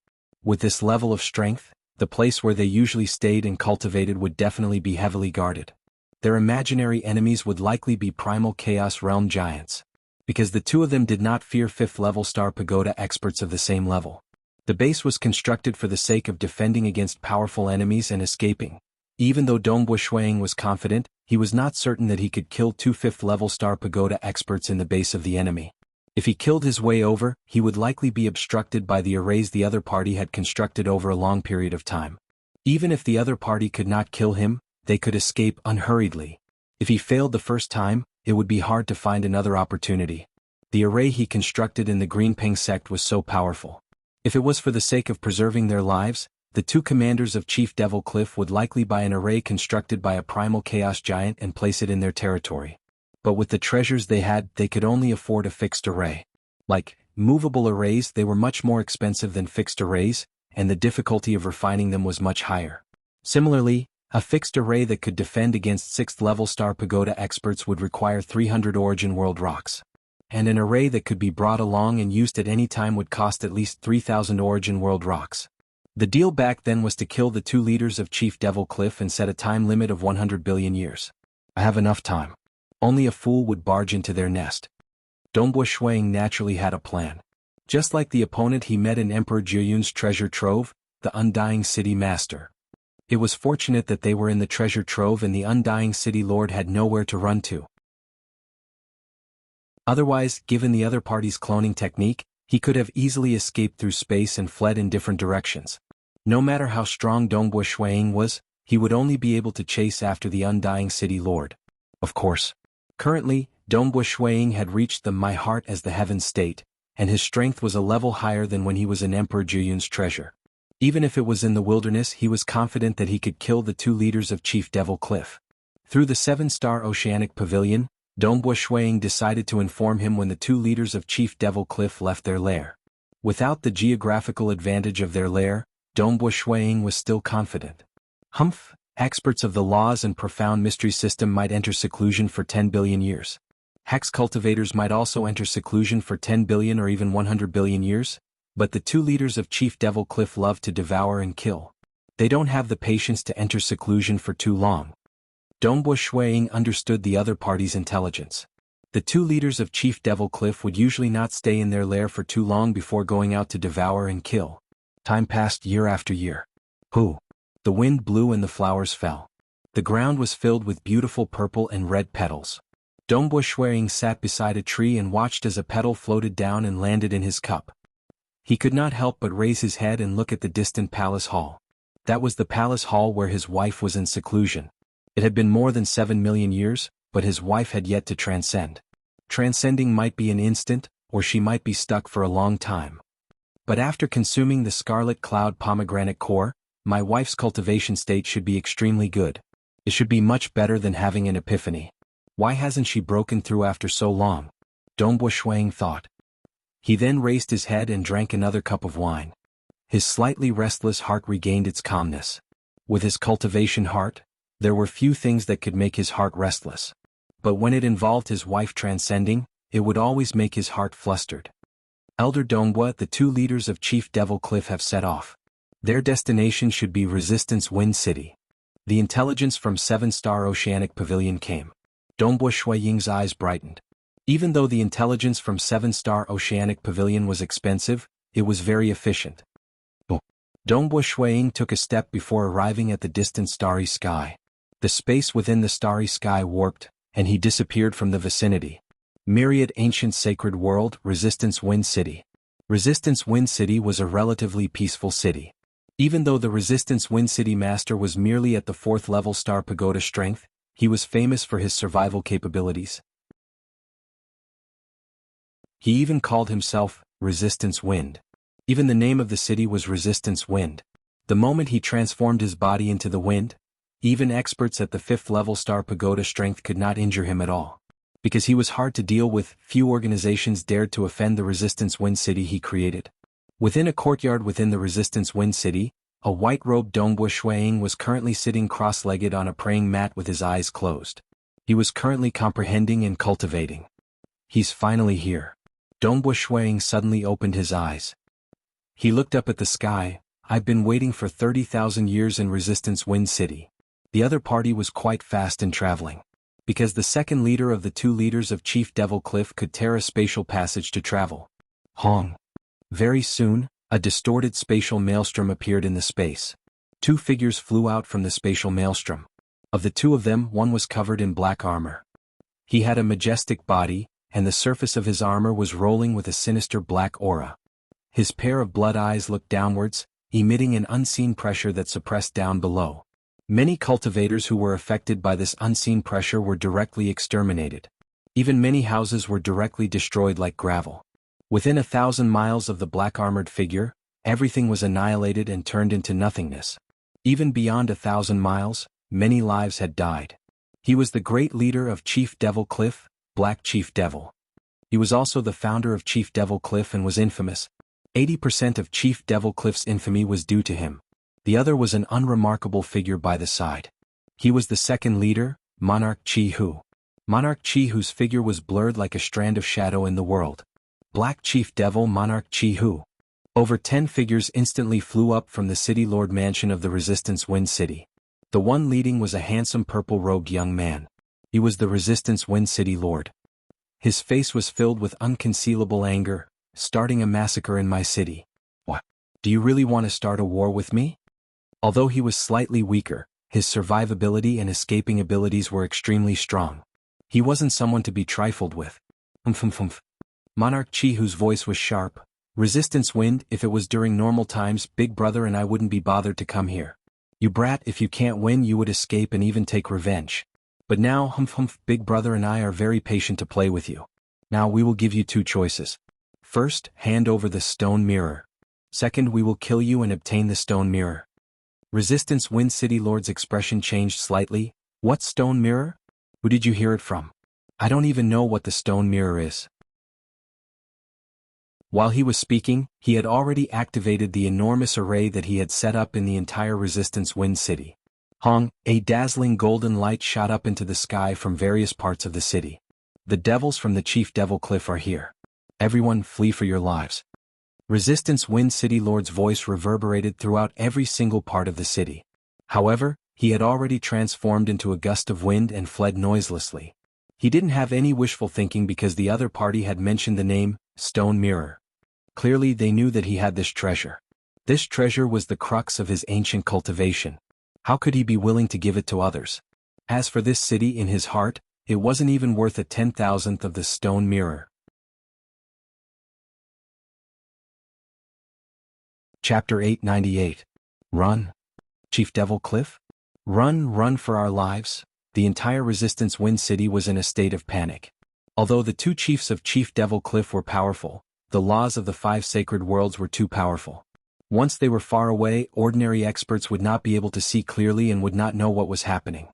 With this level of strength, the place where they usually stayed and cultivated would definitely be heavily guarded. Their imaginary enemies would likely be primal Chaos Realm giants. Because the two of them did not fear 5th level Star Pagoda experts of the same level. The base was constructed for the sake of defending against powerful enemies and escaping. Even though Dongbo Shuiying was confident, he was not certain that he could kill two 5th level Star Pagoda experts in the base of the enemy. If he killed his way over, he would likely be obstructed by the arrays the other party had constructed over a long period of time. Even if the other party could not kill him, they could escape unhurriedly. If he failed the first time, it would be hard to find another opportunity. The array he constructed in the Green Ping sect was so powerful. If it was for the sake of preserving their lives, the two commanders of Chief Devil Cliff would likely buy an array constructed by a primal chaos giant and place it in their territory. But with the treasures they had, they could only afford a fixed array. Like movable arrays, they were much more expensive than fixed arrays, and the difficulty of refining them was much higher. Similarly, a fixed array that could defend against 6th level Star Pagoda experts would require 300 Origin World rocks. And an array that could be brought along and used at any time would cost at least 3,000 Origin World rocks. The deal back then was to kill the two leaders of Chief Devil Cliff and set a time limit of 100 billion years. I have enough time. Only a fool would barge into their nest. Dongbo Shuiying naturally had a plan. Just like the opponent he met in Emperor Jiuyun's treasure trove, the Undying City Master. It was fortunate that they were in the treasure trove and the Undying City Lord had nowhere to run to. Otherwise, given the other party's cloning technique, he could have easily escaped through space and fled in different directions. No matter how strong Dongbua Shuiying was, he would only be able to chase after the undying city lord. Of course. Currently, Dongbua Shuiying had reached the my heart as the heaven state, and his strength was a level higher than when he was in Emperor Juyun's treasure. Even if it was in the wilderness, he was confident that he could kill the two leaders of Chief Devil Cliff. Through the 7-star Oceanic Pavilion, Dongbua Shuiying decided to inform him when the two leaders of Chief Devil Cliff left their lair. Without the geographical advantage of their lair, Dongbua Shuiying was still confident. Experts of the laws and profound mystery system might enter seclusion for 10 billion years. Hex cultivators might also enter seclusion for 10 billion or even 100 billion years, but the two leaders of Chief Devil Cliff love to devour and kill. They don't have the patience to enter seclusion for too long. Dongbua Shuiying understood the other party's intelligence. The two leaders of Chief Devil Cliff would usually not stay in their lair for too long before going out to devour and kill. Time passed year after year. The wind blew and the flowers fell. The ground was filled with beautiful purple and red petals. Dongbua Shuiying sat beside a tree and watched as a petal floated down and landed in his cup. He could not help but raise his head and look at the distant palace hall. That was the palace hall where his wife was in seclusion. It had been more than 7 million years, but his wife had yet to transcend. Transcending might be an instant, or she might be stuck for a long time. But after consuming the Scarlet Cloud pomegranate core, my wife's cultivation state should be extremely good. It should be much better than having an epiphany. Why hasn't she broken through after so long? Dongbua Shuiying thought. He then raised his head and drank another cup of wine. His slightly restless heart regained its calmness. With his cultivation heart, there were few things that could make his heart restless. But when it involved his wife transcending, it would always make his heart flustered. Elder Dongbua, the two leaders of Chief Devil Cliff have set off. Their destination should be Resistance Wind City. The intelligence from 7-star Oceanic Pavilion came. Dongbua Shuiying's eyes brightened. Even though the intelligence from 7-star Oceanic Pavilion was expensive, it was very efficient. Dongbua Shuiying took a step before arriving at the distant starry sky. The space within the starry sky warped, and he disappeared from the vicinity. Myriad Ancient Sacred World, Resistance Wind City. Resistance Wind City was a relatively peaceful city. Even though the Resistance Wind City Master was merely at the 4th level Star Pagoda strength, he was famous for his survival capabilities. He even called himself Resistance Wind. Even the name of the city was Resistance Wind. The moment he transformed his body into the wind, even experts at the 5th level Star Pagoda strength could not injure him at all. Because he was hard to deal with, few organizations dared to offend the Resistance Wind City he created. Within a courtyard within the Resistance Wind City, a white-robed Dongbua Shuiying was currently sitting cross-legged on a praying mat with his eyes closed. He was currently comprehending and cultivating. He's finally here. Dongbua Shuiying suddenly opened his eyes. He looked up at the sky. I've been waiting for 30,000 years in Resistance Wind City. The other party was quite fast in traveling. Because the second leader of the two leaders of Chief Devil Cliff could tear a spatial passage to travel. Very soon, a distorted spatial maelstrom appeared in the space. Two figures flew out from the spatial maelstrom. Of the two of them, one was covered in black armor. He had a majestic body, and the surface of his armor was rolling with a sinister black aura. His pair of blood eyes looked downwards, emitting an unseen pressure that suppressed down below. Many cultivators who were affected by this unseen pressure were directly exterminated. Even many houses were directly destroyed like gravel. Within 1,000 miles of the black-armored figure, everything was annihilated and turned into nothingness. Even beyond 1,000 miles, many lives had died. He was the great leader of Chief Devil Cliff, Black Chief Devil. He was also the founder of Chief Devil Cliff and was infamous. 80% of Chief Devil Cliff's infamy was due to him. The other was an unremarkable figure by the side. He was the second leader, Monarch Chi-Hu. Monarch Chi-Hu's figure was blurred like a strand of shadow in the world. Black Chief Devil Monarch Chi-Hu. Over 10 figures instantly flew up from the City Lord Mansion of the Resistance Wind City. The one leading was a handsome purple-robed young man. He was the Resistance Wind City Lord. His face was filled with unconcealable anger. Starting a massacre in my city. What? Do you really want to start a war with me? Although he was slightly weaker, his survivability and escaping abilities were extremely strong. He wasn't someone to be trifled with. Humph. Monarch Chi, whose voice was sharp. Resistance Wind, if it was during normal times, Big Brother and I wouldn't be bothered to come here. You brat, if you can't win you would escape and even take revenge. But now, Humph, Big Brother and I are very patient to play with you. Now we will give you two choices. First, hand over the stone mirror. Second, we will kill you and obtain the stone mirror. Resistance Wind City Lord's expression changed slightly. What stone mirror? Who did you hear it from? I don't even know what the stone mirror is. While he was speaking, he had already activated the enormous array that he had set up in the entire Resistance Wind City. Hong, a dazzling golden light shot up into the sky from various parts of the city. The devils from the Chief Devil Cliff are here. Everyone flee for your lives. Resistance Wind City Lord's voice reverberated throughout every single part of the city. However, he had already transformed into a gust of wind and fled noiselessly. He didn't have any wishful thinking because the other party had mentioned the name, Stone Mirror. Clearly they knew that he had this treasure. This treasure was the crux of his ancient cultivation. How could he be willing to give it to others? As for this city in his heart, it wasn't even worth a 10,000th of the stone mirror. Chapter 898. Run. Chief Devil Cliff? Run for our lives. The entire Resistance Wind City was in a state of panic. Although the two chiefs of Chief Devil Cliff were powerful, the laws of the 5 sacred worlds were too powerful. Once they were far away, ordinary experts would not be able to see clearly and would not know what was happening.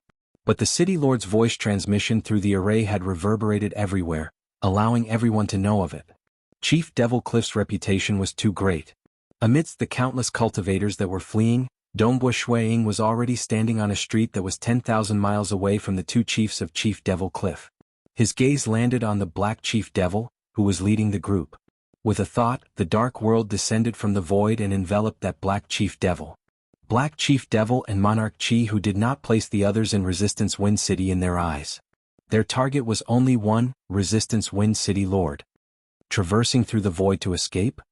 But the City Lord's voice transmission through the array had reverberated everywhere, allowing everyone to know of it. Chief Devil Cliff's reputation was too great. Amidst the countless cultivators that were fleeing, Dongbo Shuiying was already standing on a street that was 10,000 miles away from the two chiefs of Chief Devil Cliff. His gaze landed on the Black Chief Devil, who was leading the group. With a thought, the dark world descended from the void and enveloped that Black Chief Devil. Black Chief Devil and Monarch Chi, who did not place the others in Resistance Wind City in their eyes. Their target was only one, Resistance Wind City Lord. Traversing through the void to escape?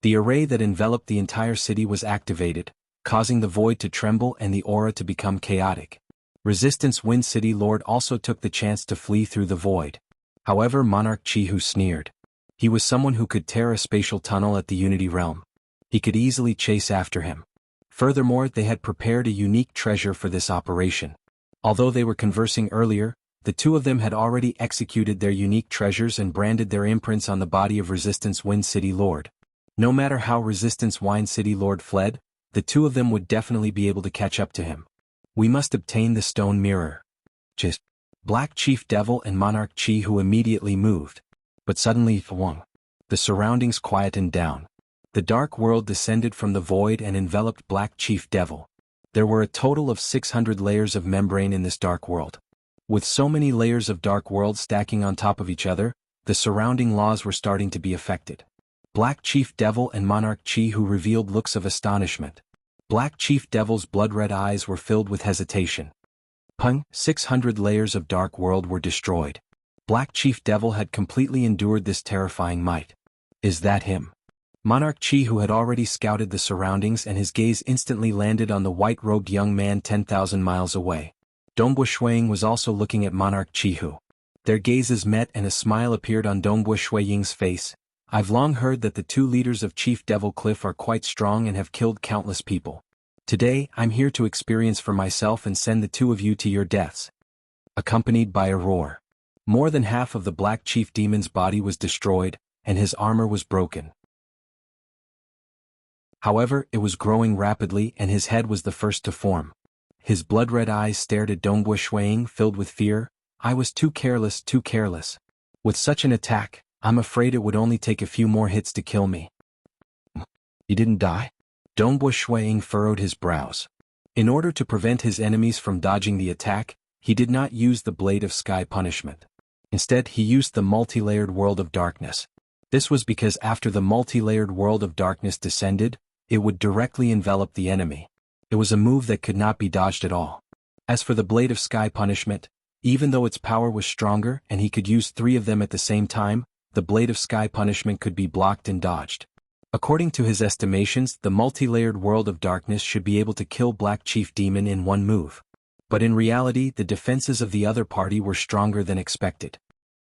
The array that enveloped the entire city was activated, causing the void to tremble and the aura to become chaotic. Resistance Wind City Lord also took the chance to flee through the void. However, Monarch Chi who sneered. He was someone who could tear a spatial tunnel at the Unity Realm. He could easily chase after him. Furthermore, they had prepared a unique treasure for this operation. Although they were conversing earlier, the two of them had already executed their unique treasures and branded their imprints on the body of Resistance Wind City Lord. No matter how Resistance Wind City Lord fled, the two of them would definitely be able to catch up to him. We must obtain the stone mirror. Just Black Chief Devil and Monarch Chi who immediately moved. But suddenly, the surroundings quietened down. The dark world descended from the void and enveloped Black Chief Devil. There were a total of 600 layers of membrane in this dark world. With so many layers of dark world stacking on top of each other, the surrounding laws were starting to be affected. Black Chief Devil and Monarch Chi who revealed looks of astonishment. Black Chief Devil's blood-red eyes were filled with hesitation. 600 layers of dark world were destroyed. Black Chief Devil had completely endured this terrifying might. Is that him? Monarch Chi who had already scouted the surroundings and his gaze instantly landed on the white-robed young man 10,000 miles away. Dongbo Shuiying was also looking at Monarch Chi who. Their gazes met and a smile appeared on Dongbo Shuiying's face. I've long heard that the two leaders of Chief Devil Cliff are quite strong and have killed countless people. Today, I'm here to experience for myself and send the two of you to your deaths. Accompanied by a roar. More than half of the Black Chief Demon's body was destroyed, and his armor was broken. However, it was growing rapidly and his head was the first to form. His blood-red eyes stared at Dongbo Shuiying filled with fear. I was too careless. With such an attack, I'm afraid it would only take a few more hits to kill me. You didn't die? Dongbo Shuiying furrowed his brows. In order to prevent his enemies from dodging the attack, he did not use the Blade of Sky punishment. Instead, he used the multi-layered World of Darkness. This was because after the multi-layered World of Darkness descended, it would directly envelop the enemy. It was a move that could not be dodged at all. As for the Blade of Sky punishment, even though its power was stronger and he could use 3 of them at the same time, the Blade of Sky punishment could be blocked and dodged. According to his estimations, the multi-layered World of Darkness should be able to kill Black Chief Demon in one move. But in reality, the defenses of the other party were stronger than expected.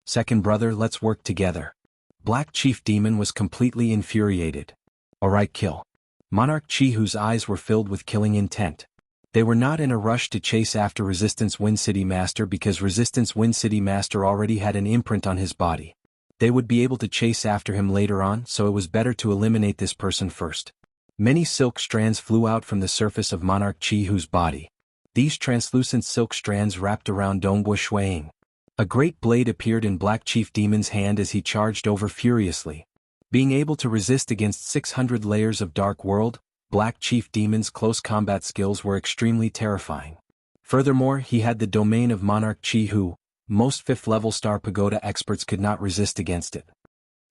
Second brother, let's work together. Black Chief Demon was completely infuriated. Alright, kill. Monarch Chi, whose eyes were filled with killing intent. They were not in a rush to chase after Resistance Wind City Master because Resistance Wind City Master already had an imprint on his body. They would be able to chase after him later on, so it was better to eliminate this person first. Many silk strands flew out from the surface of Monarch Chi, whose body. These translucent silk strands wrapped around Dongbo Shuiying. A great blade appeared in Black Chief Demon's hand as he charged over furiously. Being able to resist against 600 layers of Dark World, Black Chief Demon's close combat skills were extremely terrifying. Furthermore, he had the domain of Monarch Chi, who, most 5th level Star Pagoda experts could not resist against it.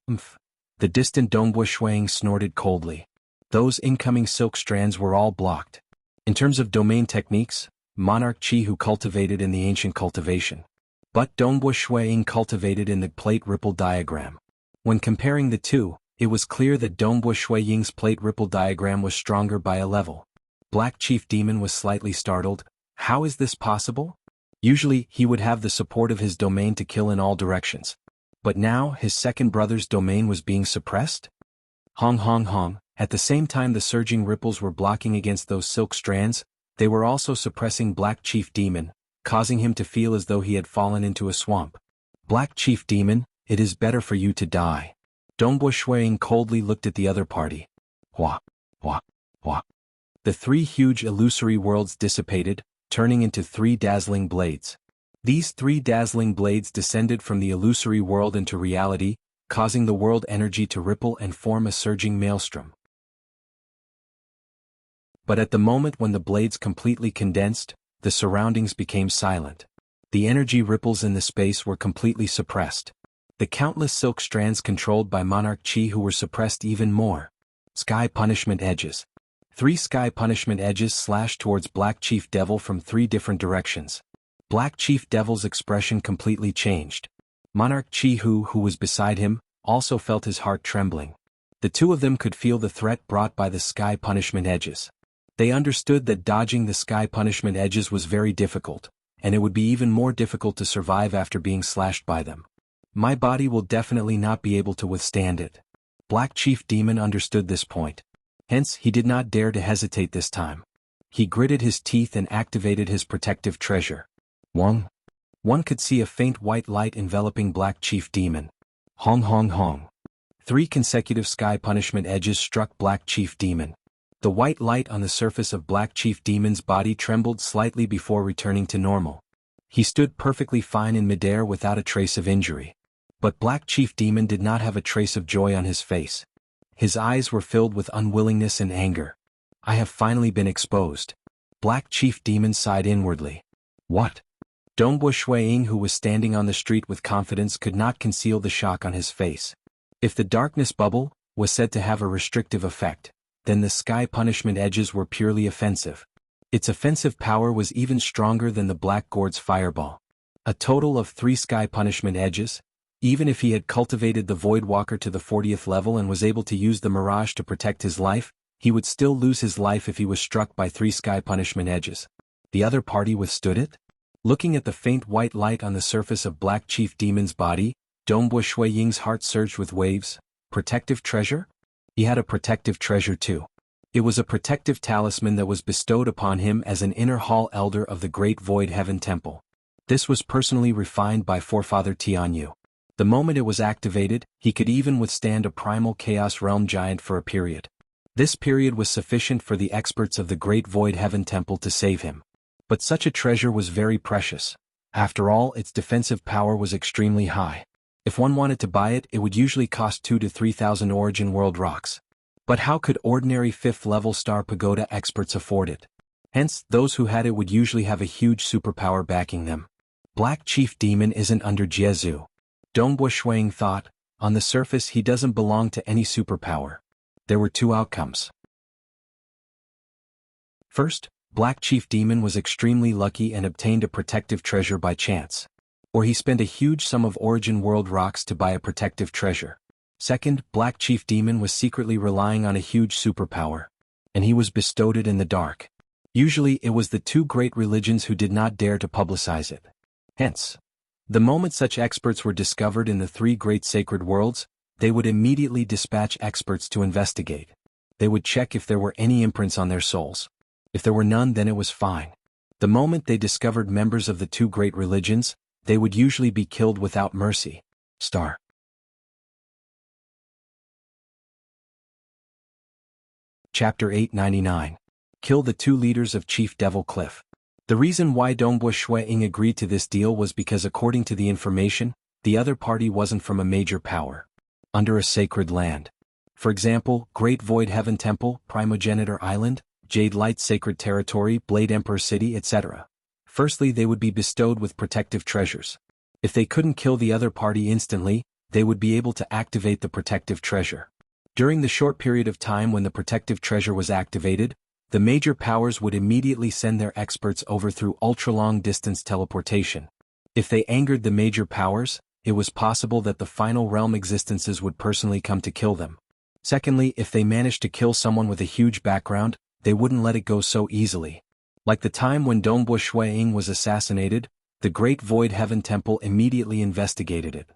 The distant Dongbo Shuiying snorted coldly. Those incoming silk strands were all blocked. In terms of domain techniques, Monarch Chi who cultivated in the ancient cultivation. But Dongbo Shuiying cultivated in the plate ripple diagram. When comparing the two, it was clear that Dongbo Shuiying's plate ripple diagram was stronger by a level. Black Chief Demon was slightly startled. How is this possible? Usually, he would have the support of his domain to kill in all directions. But now, his second brother's domain was being suppressed? Hong hong hong. At the same time the surging ripples were blocking against those silk strands, they were also suppressing Black Chief Demon, causing him to feel as though he had fallen into a swamp. Black Chief Demon, it is better for you to die. Dongbo Shuiying coldly looked at the other party. Hua, hua, hua. The 3 huge illusory worlds dissipated, turning into 3 dazzling blades. These 3 dazzling blades descended from the illusory world into reality, causing the world energy to ripple and form a surging maelstrom. But at the moment when the blades completely condensed, the surroundings became silent. The energy ripples in the space were completely suppressed. The countless silk strands controlled by Monarch Chi who were suppressed even more. Sky Punishment Edges. 3 sky punishment edges slashed towards Black Chief Devil from 3 different directions. Black Chief Devil's expression completely changed. Monarch Chi who was beside him, also felt his heart trembling. The two of them could feel the threat brought by the sky punishment edges. They understood that dodging the sky punishment edges was very difficult, and it would be even more difficult to survive after being slashed by them. My body will definitely not be able to withstand it. Black Chief Demon understood this point. Hence, he did not dare to hesitate this time. He gritted his teeth and activated his protective treasure. One could see a faint white light enveloping Black Chief Demon. Hong hong hong. 3 consecutive sky punishment edges struck Black Chief Demon. The white light on the surface of Black Chief Demon's body trembled slightly before returning to normal. He stood perfectly fine in midair without a trace of injury. But Black Chief Demon did not have a trace of joy on his face. His eyes were filled with unwillingness and anger. I have finally been exposed. Black Chief Demon sighed inwardly. What? Dongbo Shuiying who was standing on the street with confidence could not conceal the shock on his face. If the darkness bubble was said to have a restrictive effect, then the sky punishment edges were purely offensive. Its offensive power was even stronger than the Black Gourd's fireball. A total of 3 sky punishment edges. Even if he had cultivated the Void Walker to the 40th level and was able to use the Mirage to protect his life, he would still lose his life if he was struck by 3 sky punishment edges. The other party withstood it? Looking at the faint white light on the surface of Black Chief Demon's body, Dongbo Shuiying's heart surged with waves. Protective treasure? He had a protective treasure too. It was a protective talisman that was bestowed upon him as an inner hall elder of the Great Void Heaven Temple. This was personally refined by forefather Tianyu. The moment it was activated, he could even withstand a primal Chaos Realm giant for a period. This period was sufficient for the experts of the Great Void Heaven Temple to save him. But such a treasure was very precious. After all, its defensive power was extremely high. If one wanted to buy it, it would usually cost 2,000 to 3,000 Origin World rocks. But how could ordinary 5th level Star Pagoda experts afford it? Hence, those who had it would usually have a huge superpower backing them. Black Chief Demon isn't under Jianghu. Dongbo Shuiying thought, on the surface he doesn't belong to any superpower. There were 2 outcomes. First, Black Chief Demon was extremely lucky and obtained a protective treasure by chance. Or he spent a huge sum of Origin World rocks to buy a protective treasure. Second, Black Chief Demon was secretly relying on a huge superpower. And he was bestowed it in the dark. Usually it was the 2 great religions who did not dare to publicize it. Hence, The moment such experts were discovered in the three great sacred worlds, they would immediately dispatch experts to investigate. They would check if there were any imprints on their souls. If there were none, then it was fine. The moment they discovered members of the two great religions, they would usually be killed without mercy. Chapter 899. Kill the two leaders of Chief Devil Cliff. The reason why Dongbo Shui-Ying agreed to this deal was because according to the information, the other party wasn't from a major power. Under a sacred land. For example, Great Void Heaven Temple, Primogenitor Island, Jade Light Sacred Territory, Blade Emperor City, etc. Firstly, they would be bestowed with protective treasures. If they couldn't kill the other party instantly, they would be able to activate the protective treasure. During the short period of time when the protective treasure was activated, the major powers would immediately send their experts over through ultra-long distance teleportation. If they angered the major powers, it was possible that the final realm existences would personally come to kill them. Secondly, if they managed to kill someone with a huge background, they wouldn't let it go so easily. Like the time when Dongbo Shui-Ying was assassinated, the Great Void Heaven Temple immediately investigated it.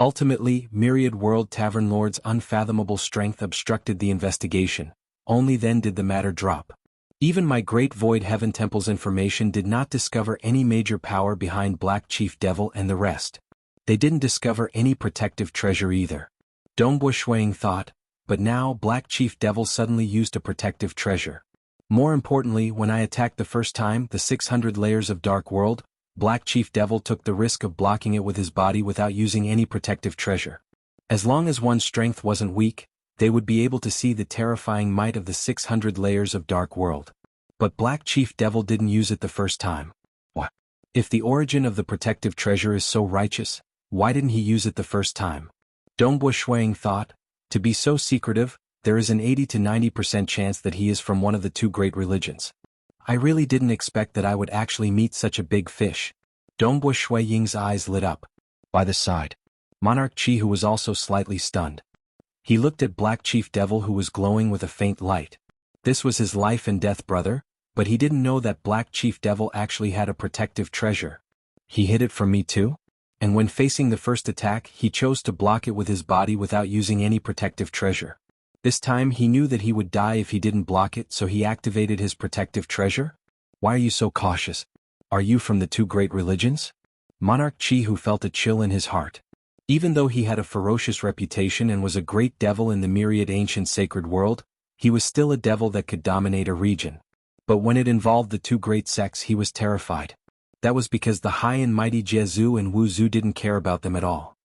Ultimately, Myriad World Tavern Lord's unfathomable strength obstructed the investigation. Only then did the matter drop. Even my Great Void Heaven Temple's information did not discover any major power behind Black Chief Devil and the rest. They didn't discover any protective treasure either. Dongbo Shui-Ying thought, but now Black Chief Devil suddenly used a protective treasure. More importantly, when I attacked the first time, the 600 layers of Dark World, Black Chief Devil took the risk of blocking it with his body without using any protective treasure. As long as one's strength wasn't weak, they would be able to see the terrifying might of the 600 layers of Dark World. But Black Chief Devil didn't use it the first time. What? If the origin of the protective treasure is so righteous, why didn't he use it the first time? Dongbo Shui-Ying thought, to be so secretive, there is an 80 to 90% chance that he is from one of the two great religions. I really didn't expect that I would actually meet such a big fish. Dongbo Shui-Ying's eyes lit up. By the side, Monarch Qi, who was also slightly stunned. He looked at Black Chief Devil, who was glowing with a faint light. This was his life and death brother, but he didn't know that Black Chief Devil actually had a protective treasure. He hid it from me too? And when facing the first attack, he chose to block it with his body without using any protective treasure. This time he knew that he would die if he didn't block it, so he activated his protective treasure? Why are you so cautious? Are you from the two great religions? Monarch Qi, who felt a chill in his heart. Even though he had a ferocious reputation and was a great devil in the myriad ancient sacred world, he was still a devil that could dominate a region. But when it involved the two great sects, he was terrified. That was because the high and mighty Jiezu and Wuzu didn't care about them at all.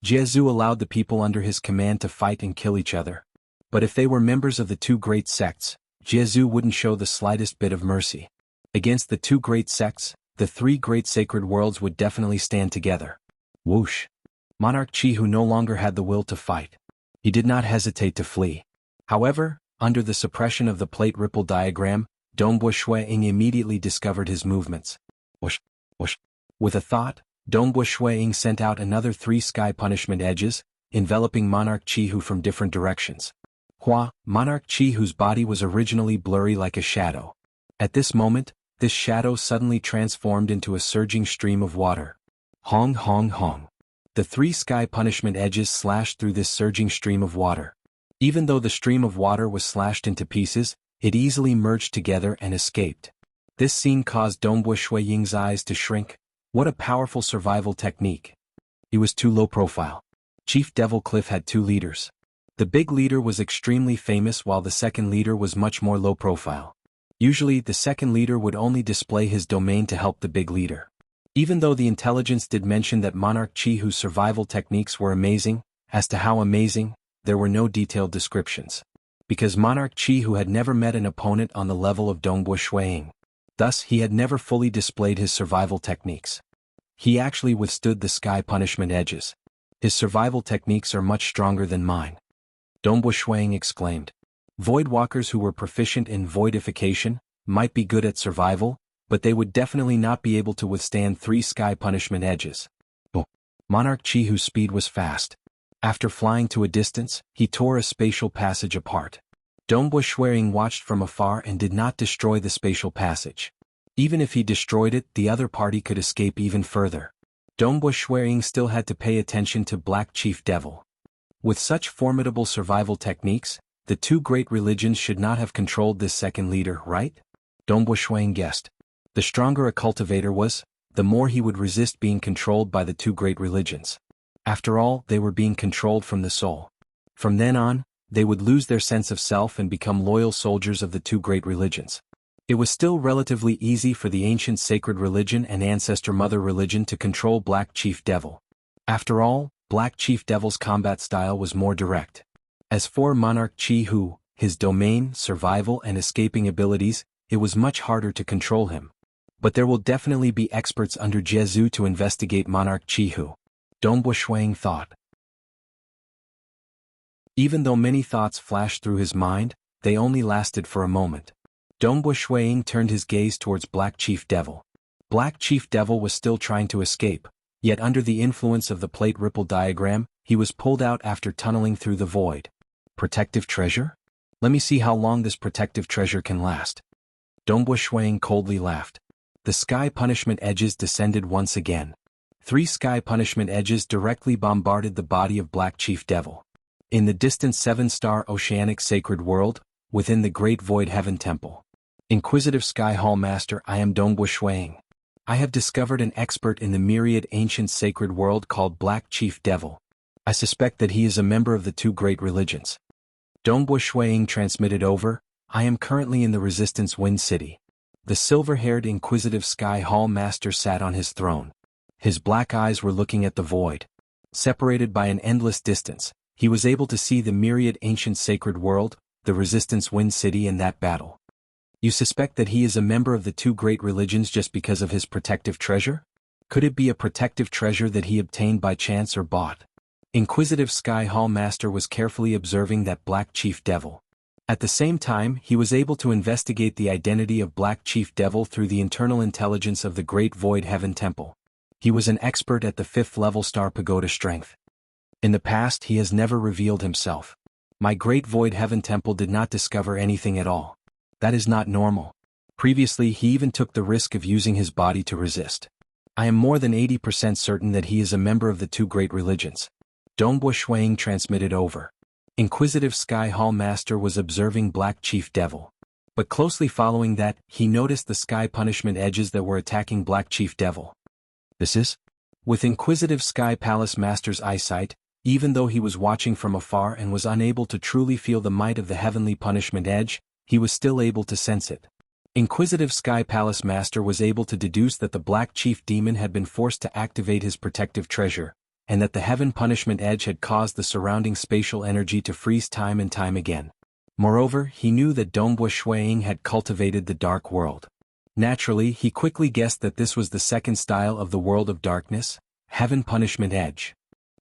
Jiezu allowed the people under his command to fight and kill each other. But if they were members of the two great sects, Jiezu wouldn't show the slightest bit of mercy. Against the two great sects, the three great sacred worlds would definitely stand together. Whoosh! Monarch Qi, who no longer had the will to fight. He did not hesitate to flee. However, under the suppression of the plate ripple diagram, Dongbo Shui-Ying immediately discovered his movements. Whoosh! Whoosh! With a thought, Dongbo Shui-Ying sent out another 3 sky punishment edges, enveloping Monarch Qi, who from different directions. Hua, Monarch Qi, whose body was originally blurry like a shadow. At this moment, this shadow suddenly transformed into a surging stream of water. Hong hong hong. The 3 sky punishment edges slashed through this surging stream of water. Even though the stream of water was slashed into pieces, it easily merged together and escaped. This scene caused Dongbo Shui-Ying's eyes to shrink. What a powerful survival technique. He was too low profile. Chief Devil Cliff had 2 leaders. The big leader was extremely famous while the second leader was much more low profile. Usually, the second leader would only display his domain to help the big leader. Even though the intelligence did mention that Monarch Qi, whose survival techniques were amazing, as to how amazing, there were no detailed descriptions. Because Monarch Qi, who had never met an opponent on the level of Dongbo Shui-Ying. Thus, he had never fully displayed his survival techniques. He actually withstood the sky punishment edges. His survival techniques are much stronger than mine. Dongbo Shui-Ying exclaimed. Voidwalkers who were proficient in voidification might be good at survival, but they would definitely not be able to withstand 3 sky punishment edges. Monarch Qi, whose speed was fast. After flying to a distance, he tore a spatial passage apart. Dongbo Shui-Ying watched from afar and did not destroy the spatial passage. Even if he destroyed it, the other party could escape even further. Dongbo Shuiying still had to pay attention to Black Chief Devil. With such formidable survival techniques, the two great religions should not have controlled this second leader, right? Dongbo Shuiying guessed. The stronger a cultivator was, the more he would resist being controlled by the two great religions. After all, they were being controlled from the soul. From then on, they would lose their sense of self and become loyal soldiers of the two great religions. It was still relatively easy for the ancient sacred religion and ancestor mother religion to control Black Chief Devil. After all, Black Chief Devil's combat style was more direct. As for Monarch Chi-Hu, his domain, survival and escaping abilities, it was much harder to control him. But there will definitely be experts under Jianghu to investigate Monarch Chi-Hu. Dongbo Shuiying thought. Even though many thoughts flashed through his mind, they only lasted for a moment. Dongbo Shuiying turned his gaze towards Black Chief Devil. Black Chief Devil was still trying to escape, yet under the influence of the plate ripple diagram, he was pulled out after tunneling through the void. Protective treasure? Let me see how long this protective treasure can last. Dongbo Shuiying coldly laughed. The sky punishment edges descended once again. 3 sky punishment edges directly bombarded the body of Black Chief Devil. In the distant 7-star oceanic sacred world, within the Great Void Heaven Temple. Inquisitive Sky Hall Master, I am Dongbo Shuiying. I have discovered an expert in the myriad ancient sacred world called Black Chief Devil. I suspect that he is a member of the two great religions. Dongbo Shuiying transmitted over, I am currently in the Resistance Wind City. The silver-haired inquisitive Sky Hall Master sat on his throne. His black eyes were looking at the void. Separated by an endless distance, he was able to see the myriad ancient sacred world, the Resistance Wind City in that battle. You suspect that he is a member of the two great religions just because of his protective treasure? Could it be a protective treasure that he obtained by chance or bought? Inquisitive Sky Hall Master was carefully observing that Black Chief Devil. At the same time, he was able to investigate the identity of Black Chief Devil through the internal intelligence of the Great Void Heaven Temple. He was an expert at the 5th level Star Pagoda strength. In the past, he has never revealed himself. My Great Void Heaven Temple did not discover anything at all. That is not normal. Previously, he even took the risk of using his body to resist. I am more than 80% certain that he is a member of the two great religions. Dongbo Shuiying transmitted over. Inquisitive Sky Hall Master was observing Black Chief Devil. But closely following that, he noticed the sky punishment edges that were attacking Black Chief Devil. This is? With Inquisitive Sky Palace Master's eyesight, even though he was watching from afar and was unable to truly feel the might of the heavenly punishment edge, he was still able to sense it. Inquisitive Sky Palace Master was able to deduce that the Black Chief Demon had been forced to activate his protective treasure, and that the heaven punishment edge had caused the surrounding spatial energy to freeze time and time again. Moreover, he knew that Dongbo Shuiying had cultivated the dark world. Naturally, he quickly guessed that this was the second style of the world of darkness, heaven punishment edge.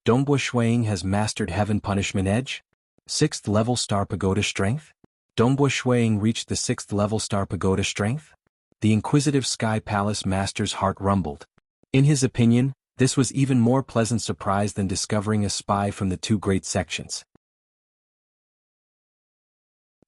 Dongbo Shuiying has mastered heaven punishment edge? 6th level Star Pagoda strength? Dongbo Shuiying reached the 6th level Star Pagoda strength? The Inquisitive Sky Palace Master's heart rumbled. In his opinion, this was even more pleasant surprise than discovering a spy from the two great sections.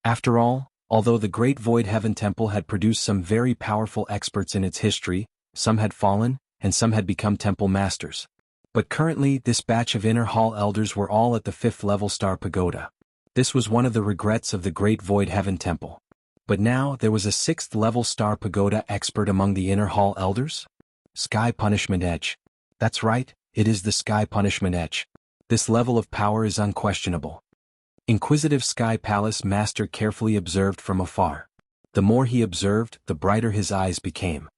After all, although the Great Void Heaven Temple had produced some very powerful experts in its history, some had fallen, and some had become temple masters. But currently, this batch of inner hall elders were all at the 5th level Star Pagoda. This was one of the regrets of the Great Void Heaven Temple. But now, there was a 6th level Star Pagoda expert among the inner hall elders? Sky Punishment Edge. That's right, it is the Sky Punishment Edge. This level of power is unquestionable. Inquisitive Sky Palace Master carefully observed from afar. The more he observed, the brighter his eyes became.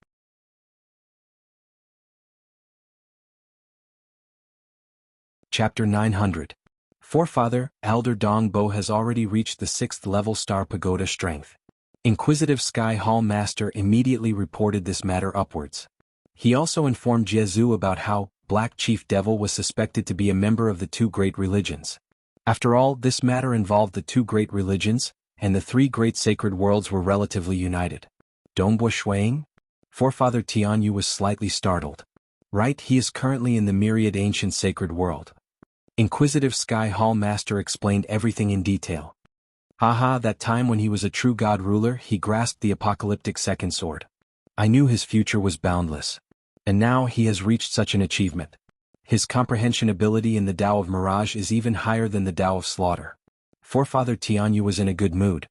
Chapter 900. Forefather, Elder Dongbo has already reached the 6th level Star Pagoda strength. Inquisitive Sky Hall Master immediately reported this matter upwards. He also informed Jianghu about how Black Chief Devil was suspected to be a member of the two great religions. After all, this matter involved the two great religions, and the 3 great sacred worlds were relatively united. Dongbo Shuiying? Forefather Tianyu was slightly startled. Right, he is currently in the myriad ancient sacred world. Inquisitive Sky Hall Master explained everything in detail. Haha, that time when he was a true god ruler, he grasped the apocalyptic second sword. I knew his future was boundless. And now he has reached such an achievement. His comprehension ability in the Tao of Mirage is even higher than the Tao of Slaughter. Forefather Tianyu was in a good mood.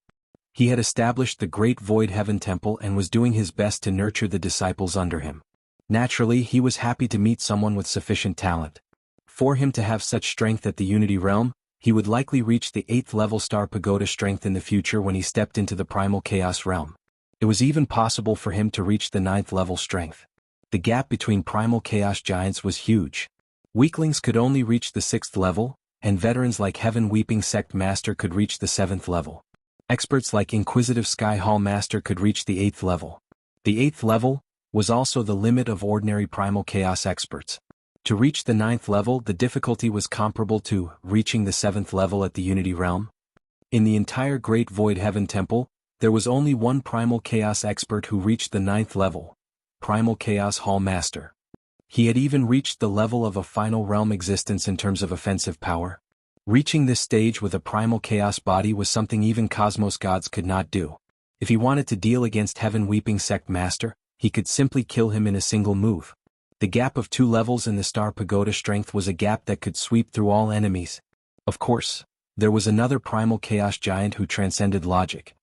He had established the Great Void Heaven Temple and was doing his best to nurture the disciples under him. Naturally, he was happy to meet someone with sufficient talent. For him to have such strength at the Unity Realm, he would likely reach the 8th level Star Pagoda strength in the future when he stepped into the Primal Chaos Realm. It was even possible for him to reach the 9th level strength. The gap between Primal Chaos Giants was huge. Weaklings could only reach the 6th level, and veterans like Heaven Weeping Sect Master could reach the 7th level. Experts like Inquisitive Sky Hall Master could reach the 8th level. The 8th level was also the limit of ordinary Primal Chaos experts. To reach the 9th level, the difficulty was comparable to reaching the 7th level at the Unity Realm. In the entire Great Void Heaven Temple, there was only one Primal Chaos expert who reached the 9th level, Primal Chaos Hall Master. He had even reached the level of a final realm existence in terms of offensive power. Reaching this stage with a Primal Chaos body was something even Cosmos gods could not do. If he wanted to deal against Heaven Weeping Sect Master, he could simply kill him in a single move. The gap of 2 levels in the Star Pagoda strength was a gap that could sweep through all enemies. Of course, there was another Primal Chaos giant who transcended logic.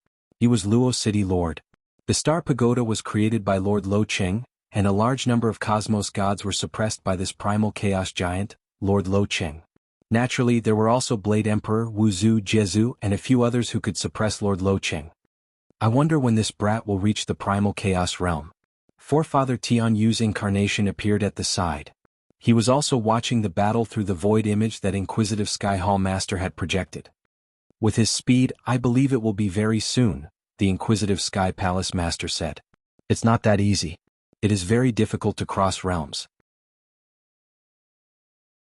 He was Luo City Lord. The Star Pagoda was created by Lord Lo Cheng, and a large number of Cosmos gods were suppressed by this Primal Chaos giant, Lord Lo Cheng. Naturally, there were also Blade Emperor Wu Zhu Jiezu and a few others who could suppress Lord Lo Cheng. I wonder when this brat will reach the Primal Chaos realm. Forefather Tianyu's incarnation appeared at the side. He was also watching the battle through the void image that Inquisitive Sky Hall Master had projected. With his speed, I believe it will be very soon, the Inquisitive Sky Palace Master said. It's not that easy. It is very difficult to cross realms.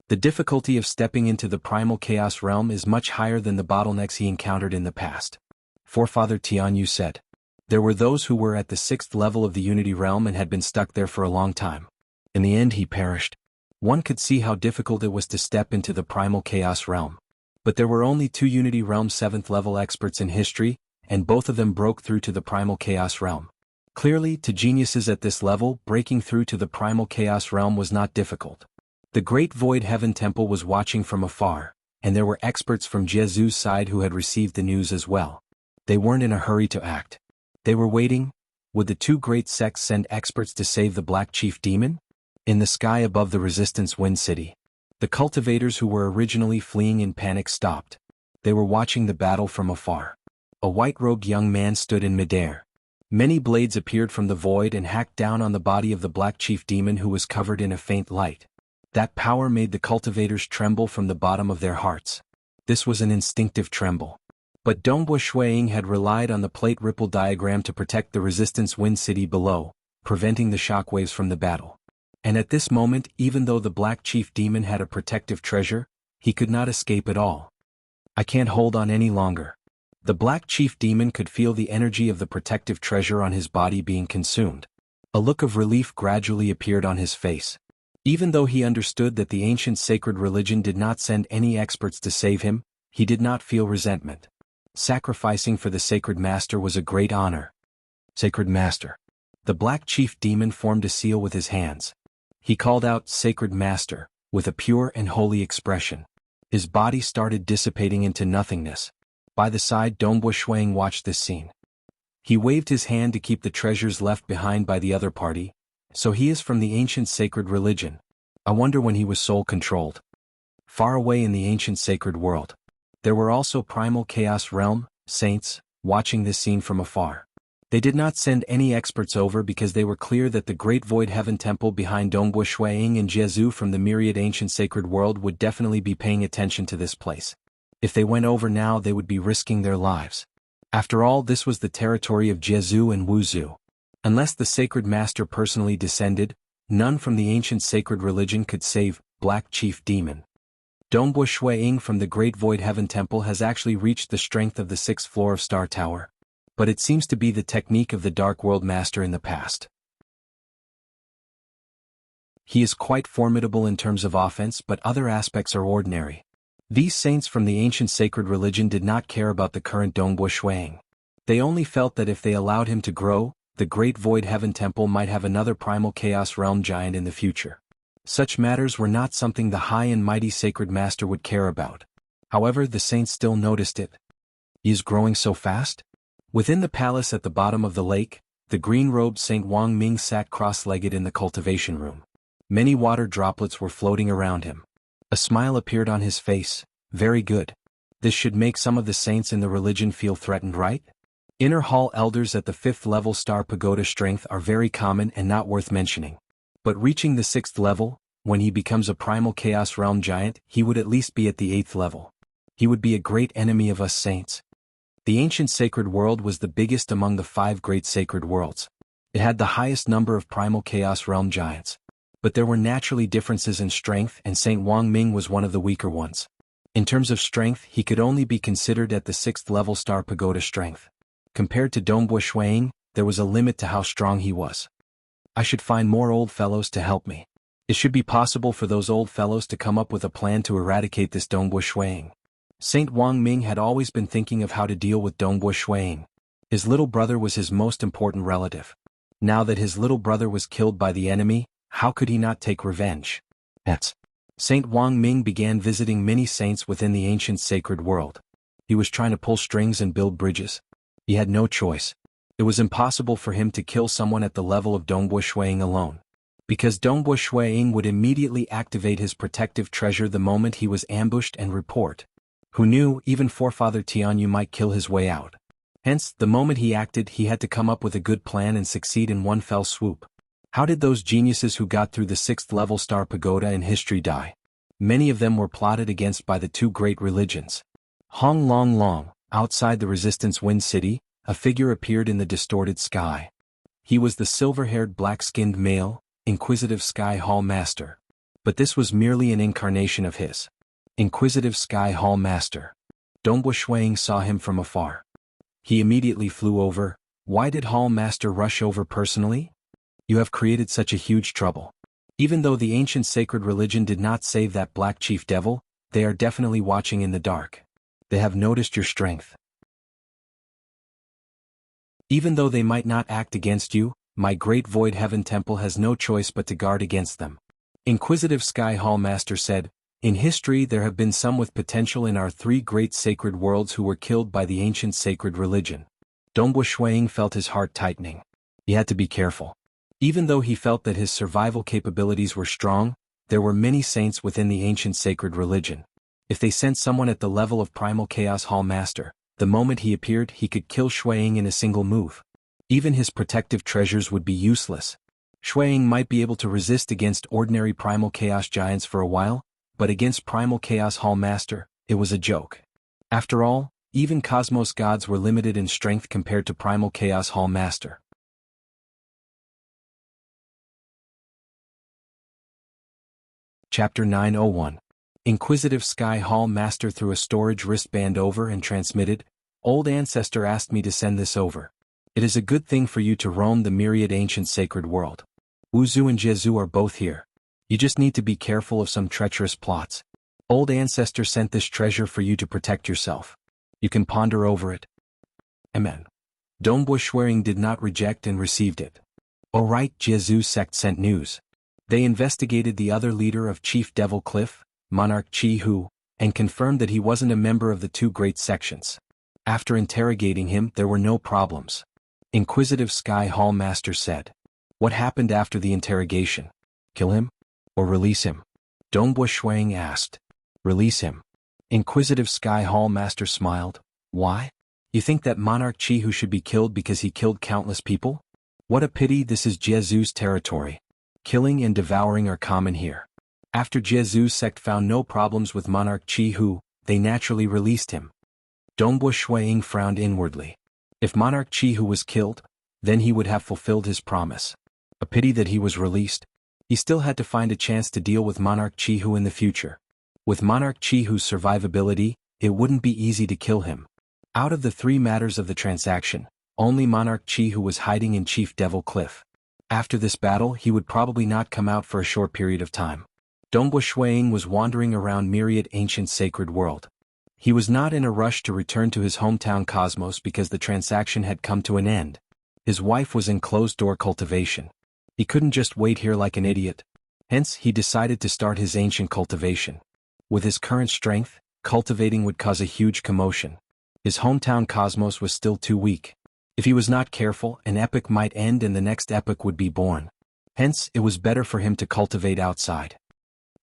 The difficulty of stepping into the Primal Chaos realm is much higher than the bottlenecks he encountered in the past. Forefather Tianyu said. There were those who were at the 6th level of the Unity realm and had been stuck there for a long time. In the end he perished. One could see how difficult it was to step into the Primal Chaos realm. But there were only 2 Unity realm 7th level experts in history, and both of them broke through to the Primal Chaos realm. Clearly, to geniuses at this level, breaking through to the Primal Chaos realm was not difficult. The Great Void Heaven Temple was watching from afar, and there were experts from Jiezu's side who had received the news as well. They weren't in a hurry to act. They were waiting. Would the 2 great sects send experts to save the Black Chief Demon? In the sky above the Resistance Wind City, the cultivators who were originally fleeing in panic stopped. They were watching the battle from afar. A white-robed young man stood in midair. Many blades appeared from the void and hacked down on the body of the Black Chief Demon who was covered in a faint light. That power made the cultivators tremble from the bottom of their hearts. This was an instinctive tremble. But Dongbo Shuiying had relied on the plate ripple diagram to protect the Resistance Wind City below, preventing the shockwaves from the battle. And at this moment, even though the Black Chief Demon had a protective treasure, he could not escape at all. I can't hold on any longer. The Black Chief Demon could feel the energy of the protective treasure on his body being consumed. A look of relief gradually appeared on his face. Even though he understood that the ancient sacred religion did not send any experts to save him, he did not feel resentment. Sacrificing for the Sacred Master was a great honor. Sacred Master. The Black Chief Demon formed a seal with his hands. He called out, Sacred Master, with a pure and holy expression. His body started dissipating into nothingness. By the side, Dongbo Shuiying watched this scene. He waved his hand to keep the treasures left behind by the other party. So he is from the ancient sacred religion. I wonder when he was soul-controlled. Far away in the ancient sacred world, there were also Primal Chaos Realm saints watching this scene from afar. They did not send any experts over because they were clear that the Great Void Heaven Temple behind Dongbo Shuiying and Jiezu from the myriad ancient sacred world would definitely be paying attention to this place. If they went over now, they would be risking their lives. After all, this was the territory of Jiezu and Wu Zhu. Unless the Sacred Master personally descended, none from the ancient sacred religion could save Black Chief Demon. Dongbo Shuiying from the Great Void Heaven Temple has actually reached the strength of the 6th floor of Star Tower. But it seems to be the technique of the Dark World Master in the past. He is quite formidable in terms of offense, but other aspects are ordinary. These saints from the ancient sacred religion did not care about the current Dongbo Shuiying. They only felt that if they allowed him to grow, the Great Void Heaven Temple might have another primal Chaos Realm giant in the future. Such matters were not something the high and mighty Sacred Master would care about. However, the saints still noticed it. He is growing so fast? Within the palace at the bottom of the lake, the green-robed Saint Wang Ming sat cross-legged in the cultivation room. Many water droplets were floating around him. A smile appeared on his face. Very good. This should make some of the saints in the religion feel threatened, right? Inner hall elders at the 5th level Star Pagoda strength are very common and not worth mentioning. But reaching the 6th level, when he becomes a primal Chaos Realm giant, he would at least be at the 8th level. He would be a great enemy of us saints. The ancient sacred world was the biggest among the 5 great sacred worlds. It had the highest number of primal Chaos Realm giants. But there were naturally differences in strength, and Saint Wang Ming was one of the weaker ones. In terms of strength, he could only be considered at the 6th level Star Pagoda strength. Compared to Dongbo Shuang, there was a limit to how strong he was. I should find more old fellows to help me. It should be possible for those old fellows to come up with a plan to eradicate this Dongbo Shuang. Saint Wang Ming had always been thinking of how to deal with Dongbo Shuang. His little brother was his most important relative. Now that his little brother was killed by the enemy, how could he not take revenge? Saint Wang Ming began visiting many saints within the ancient sacred world. He was trying to pull strings and build bridges. He had no choice. It was impossible for him to kill someone at the level of Dongbo Shuang alone. Because Dongbo Shuang would immediately activate his protective treasure the moment he was ambushed and report. Who knew, even Forefather Tianyu might kill his way out. Hence, the moment he acted, he had to come up with a good plan and succeed in one fell swoop. How did those geniuses who got through the 6th level Star Pagoda in history die? Many of them were plotted against by the 2 great religions. Hong Long Long, outside the Resistance Wind City, a figure appeared in the distorted sky. He was the silver-haired black-skinned male, Inquisitive Sky Hall Master. But this was merely an incarnation of his. Inquisitive Sky Hall Master. Dongbo Shuang saw him from afar. He immediately flew over. Why did Hall Master rush over personally? You have created such a huge trouble. Even though the ancient sacred religion did not save that black chief devil, they are definitely watching in the dark. They have noticed your strength. Even though they might not act against you, my great Void Heaven Temple has no choice but to guard against them. Inquisitive Sky Hall Master said, in history there have been some with potential in our 3 great sacred worlds who were killed by the ancient sacred religion. Dongbo Shuang felt his heart tightening. He had to be careful. Even though he felt that his survival capabilities were strong, there were many saints within the ancient sacred religion. If they sent someone at the level of Primal Chaos Hall Master, the moment he appeared he could kill Shuang in a single move. Even his protective treasures would be useless. Shuang might be able to resist against ordinary Primal Chaos giants for a while, but against Primal Chaos Hall Master, it was a joke. After all, even Cosmos gods were limited in strength compared to Primal Chaos Hall Master. Chapter 901. Inquisitive Sky Hall Master threw a storage wristband over and transmitted, Old Ancestor asked me to send this over. It is a good thing for you to roam the myriad ancient sacred world. Wuzu and Jianghu are both here. You just need to be careful of some treacherous plots. Old Ancestor sent this treasure for you to protect yourself. You can ponder over it. Amen. Dongbo Shuang did not reject and received it. Alright, Jianghu sect sent news. They investigated the other leader of Chief Devil Cliff, Monarch Chi-Hu, and confirmed that he wasn't a member of the 2 great sections. After interrogating him, there were no problems. Inquisitive Sky Hall Master said. What happened after the interrogation? Kill him? Or release him? Dongbo Shuang asked. Release him. Inquisitive Sky Hall Master smiled. Why? You think that Monarch Chi-Hu should be killed because he killed countless people? What a pity, this is Jianghu's territory. Killing and devouring are common here. After Jianghu's sect found no problems with Monarch Chi-Hu, they naturally released him. Dongbo Shuang frowned inwardly. If Monarch Chi-Hu was killed, then he would have fulfilled his promise. A pity that he was released. He still had to find a chance to deal with Monarch Chi-Hu in the future. With Monarch Chi-Hu's survivability, it wouldn't be easy to kill him. Out of the 3 matters of the transaction, only Monarch Chi-Hu was hiding in Chief Devil Cliff. After this battle, he would probably not come out for a short period of time. Dongbo Shuang was wandering around myriad ancient sacred world. He was not in a rush to return to his hometown Cosmos because the transaction had come to an end. His wife was in closed-door cultivation. He couldn't just wait here like an idiot. Hence, he decided to start his ancient cultivation. With his current strength, cultivating would cause a huge commotion. His hometown cosmos was still too weak. If he was not careful, an epoch might end and the next epoch would be born. Hence, it was better for him to cultivate outside.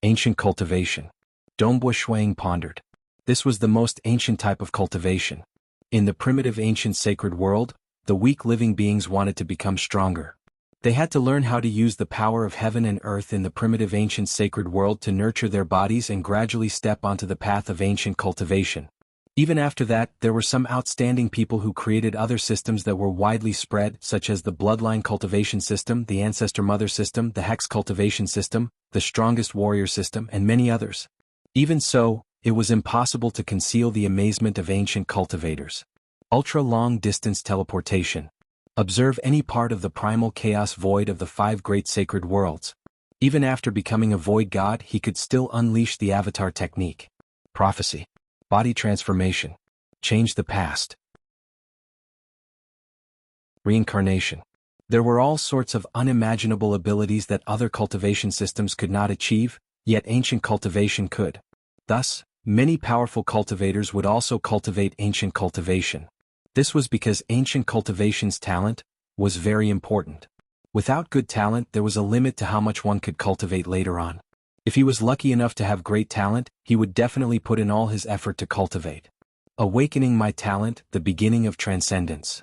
Ancient cultivation. Dongbua Shuang pondered. This was the most ancient type of cultivation. In the primitive ancient sacred world, the weak living beings wanted to become stronger. They had to learn how to use the power of heaven and earth in the primitive ancient sacred world to nurture their bodies and gradually step onto the path of ancient cultivation. Even after that, there were some outstanding people who created other systems that were widely spread, such as the bloodline cultivation system, the ancestor mother system, the hex cultivation system, the strongest warrior system, and many others. Even so, it was impossible to conceal the amazement of ancient cultivators. Ultra-long-distance teleportation. Observe any part of the primal chaos void of the 5 great sacred worlds. Even after becoming a void god, he could still unleash the avatar technique. Prophecy. Body transformation. Change the past. Reincarnation. There were all sorts of unimaginable abilities that other cultivation systems could not achieve, yet ancient cultivation could. Thus, many powerful cultivators would also cultivate ancient cultivation. This was because ancient cultivation's talent was very important. Without good talent, there was a limit to how much one could cultivate later on. If he was lucky enough to have great talent, he would definitely put in all his effort to cultivate. Awakening my talent, the beginning of transcendence.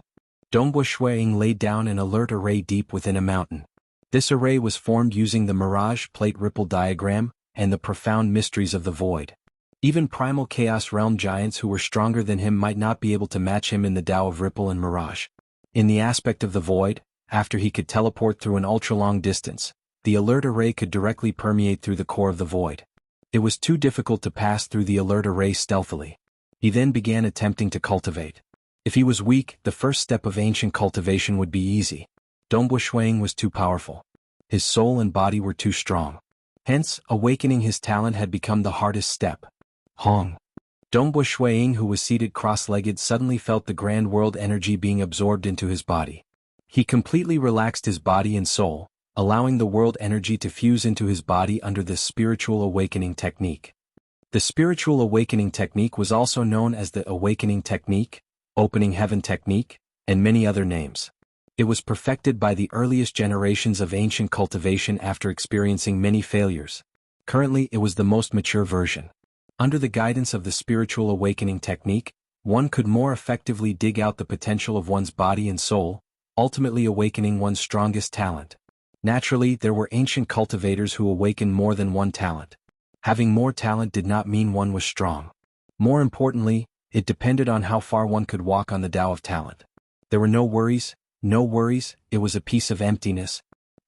Dongbua Shuang laid down an alert array deep within a mountain. This array was formed using the mirage plate ripple diagram and the profound mysteries of the void. Even primal chaos realm giants who were stronger than him might not be able to match him in the Tao of ripple and mirage. In the aspect of the void, after he could teleport through an ultra-long distance, the alert array could directly permeate through the core of the void. It was too difficult to pass through the alert array stealthily. He then began attempting to cultivate. If he was weak, the first step of ancient cultivation would be easy. Dongbua Shuang was too powerful. His soul and body were too strong. Hence, awakening his talent had become the hardest step. Hong. Dongbua Shuang, who was seated cross-legged, suddenly felt the grand world energy being absorbed into his body. He completely relaxed his body and soul, allowing the world energy to fuse into his body under this spiritual awakening technique. The spiritual awakening technique was also known as the awakening technique, opening heaven technique, and many other names. It was perfected by the earliest generations of ancient cultivation after experiencing many failures. Currently, it was the most mature version. Under the guidance of the spiritual awakening technique, one could more effectively dig out the potential of one's body and soul, ultimately awakening one's strongest talent. Naturally, there were ancient cultivators who awakened more than one talent. Having more talent did not mean one was strong. More importantly, it depended on how far one could walk on the Tao of talent. There were no worries, it was a piece of emptiness.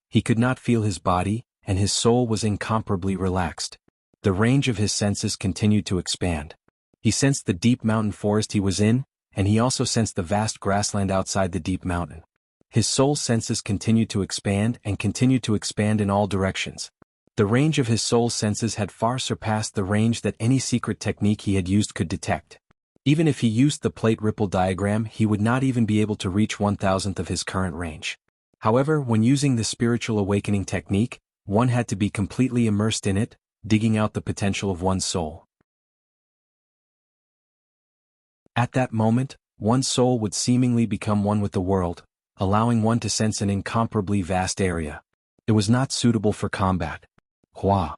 He could not feel his body, and his soul was incomparably relaxed. The range of his senses continued to expand. He sensed the deep mountain forest he was in, and he also sensed the vast grassland outside the deep mountain. His soul's senses continued to expand in all directions. The range of his soul's senses had far surpassed the range that any secret technique he had used could detect. Even if he used the plate ripple diagram, he would not even be able to reach 1,000th of his current range. However, when using the spiritual awakening technique, one had to be completely immersed in it, digging out the potential of one's soul. At that moment, one's soul would seemingly become one with the world, allowing one to sense an incomparably vast area. It was not suitable for combat. Hua.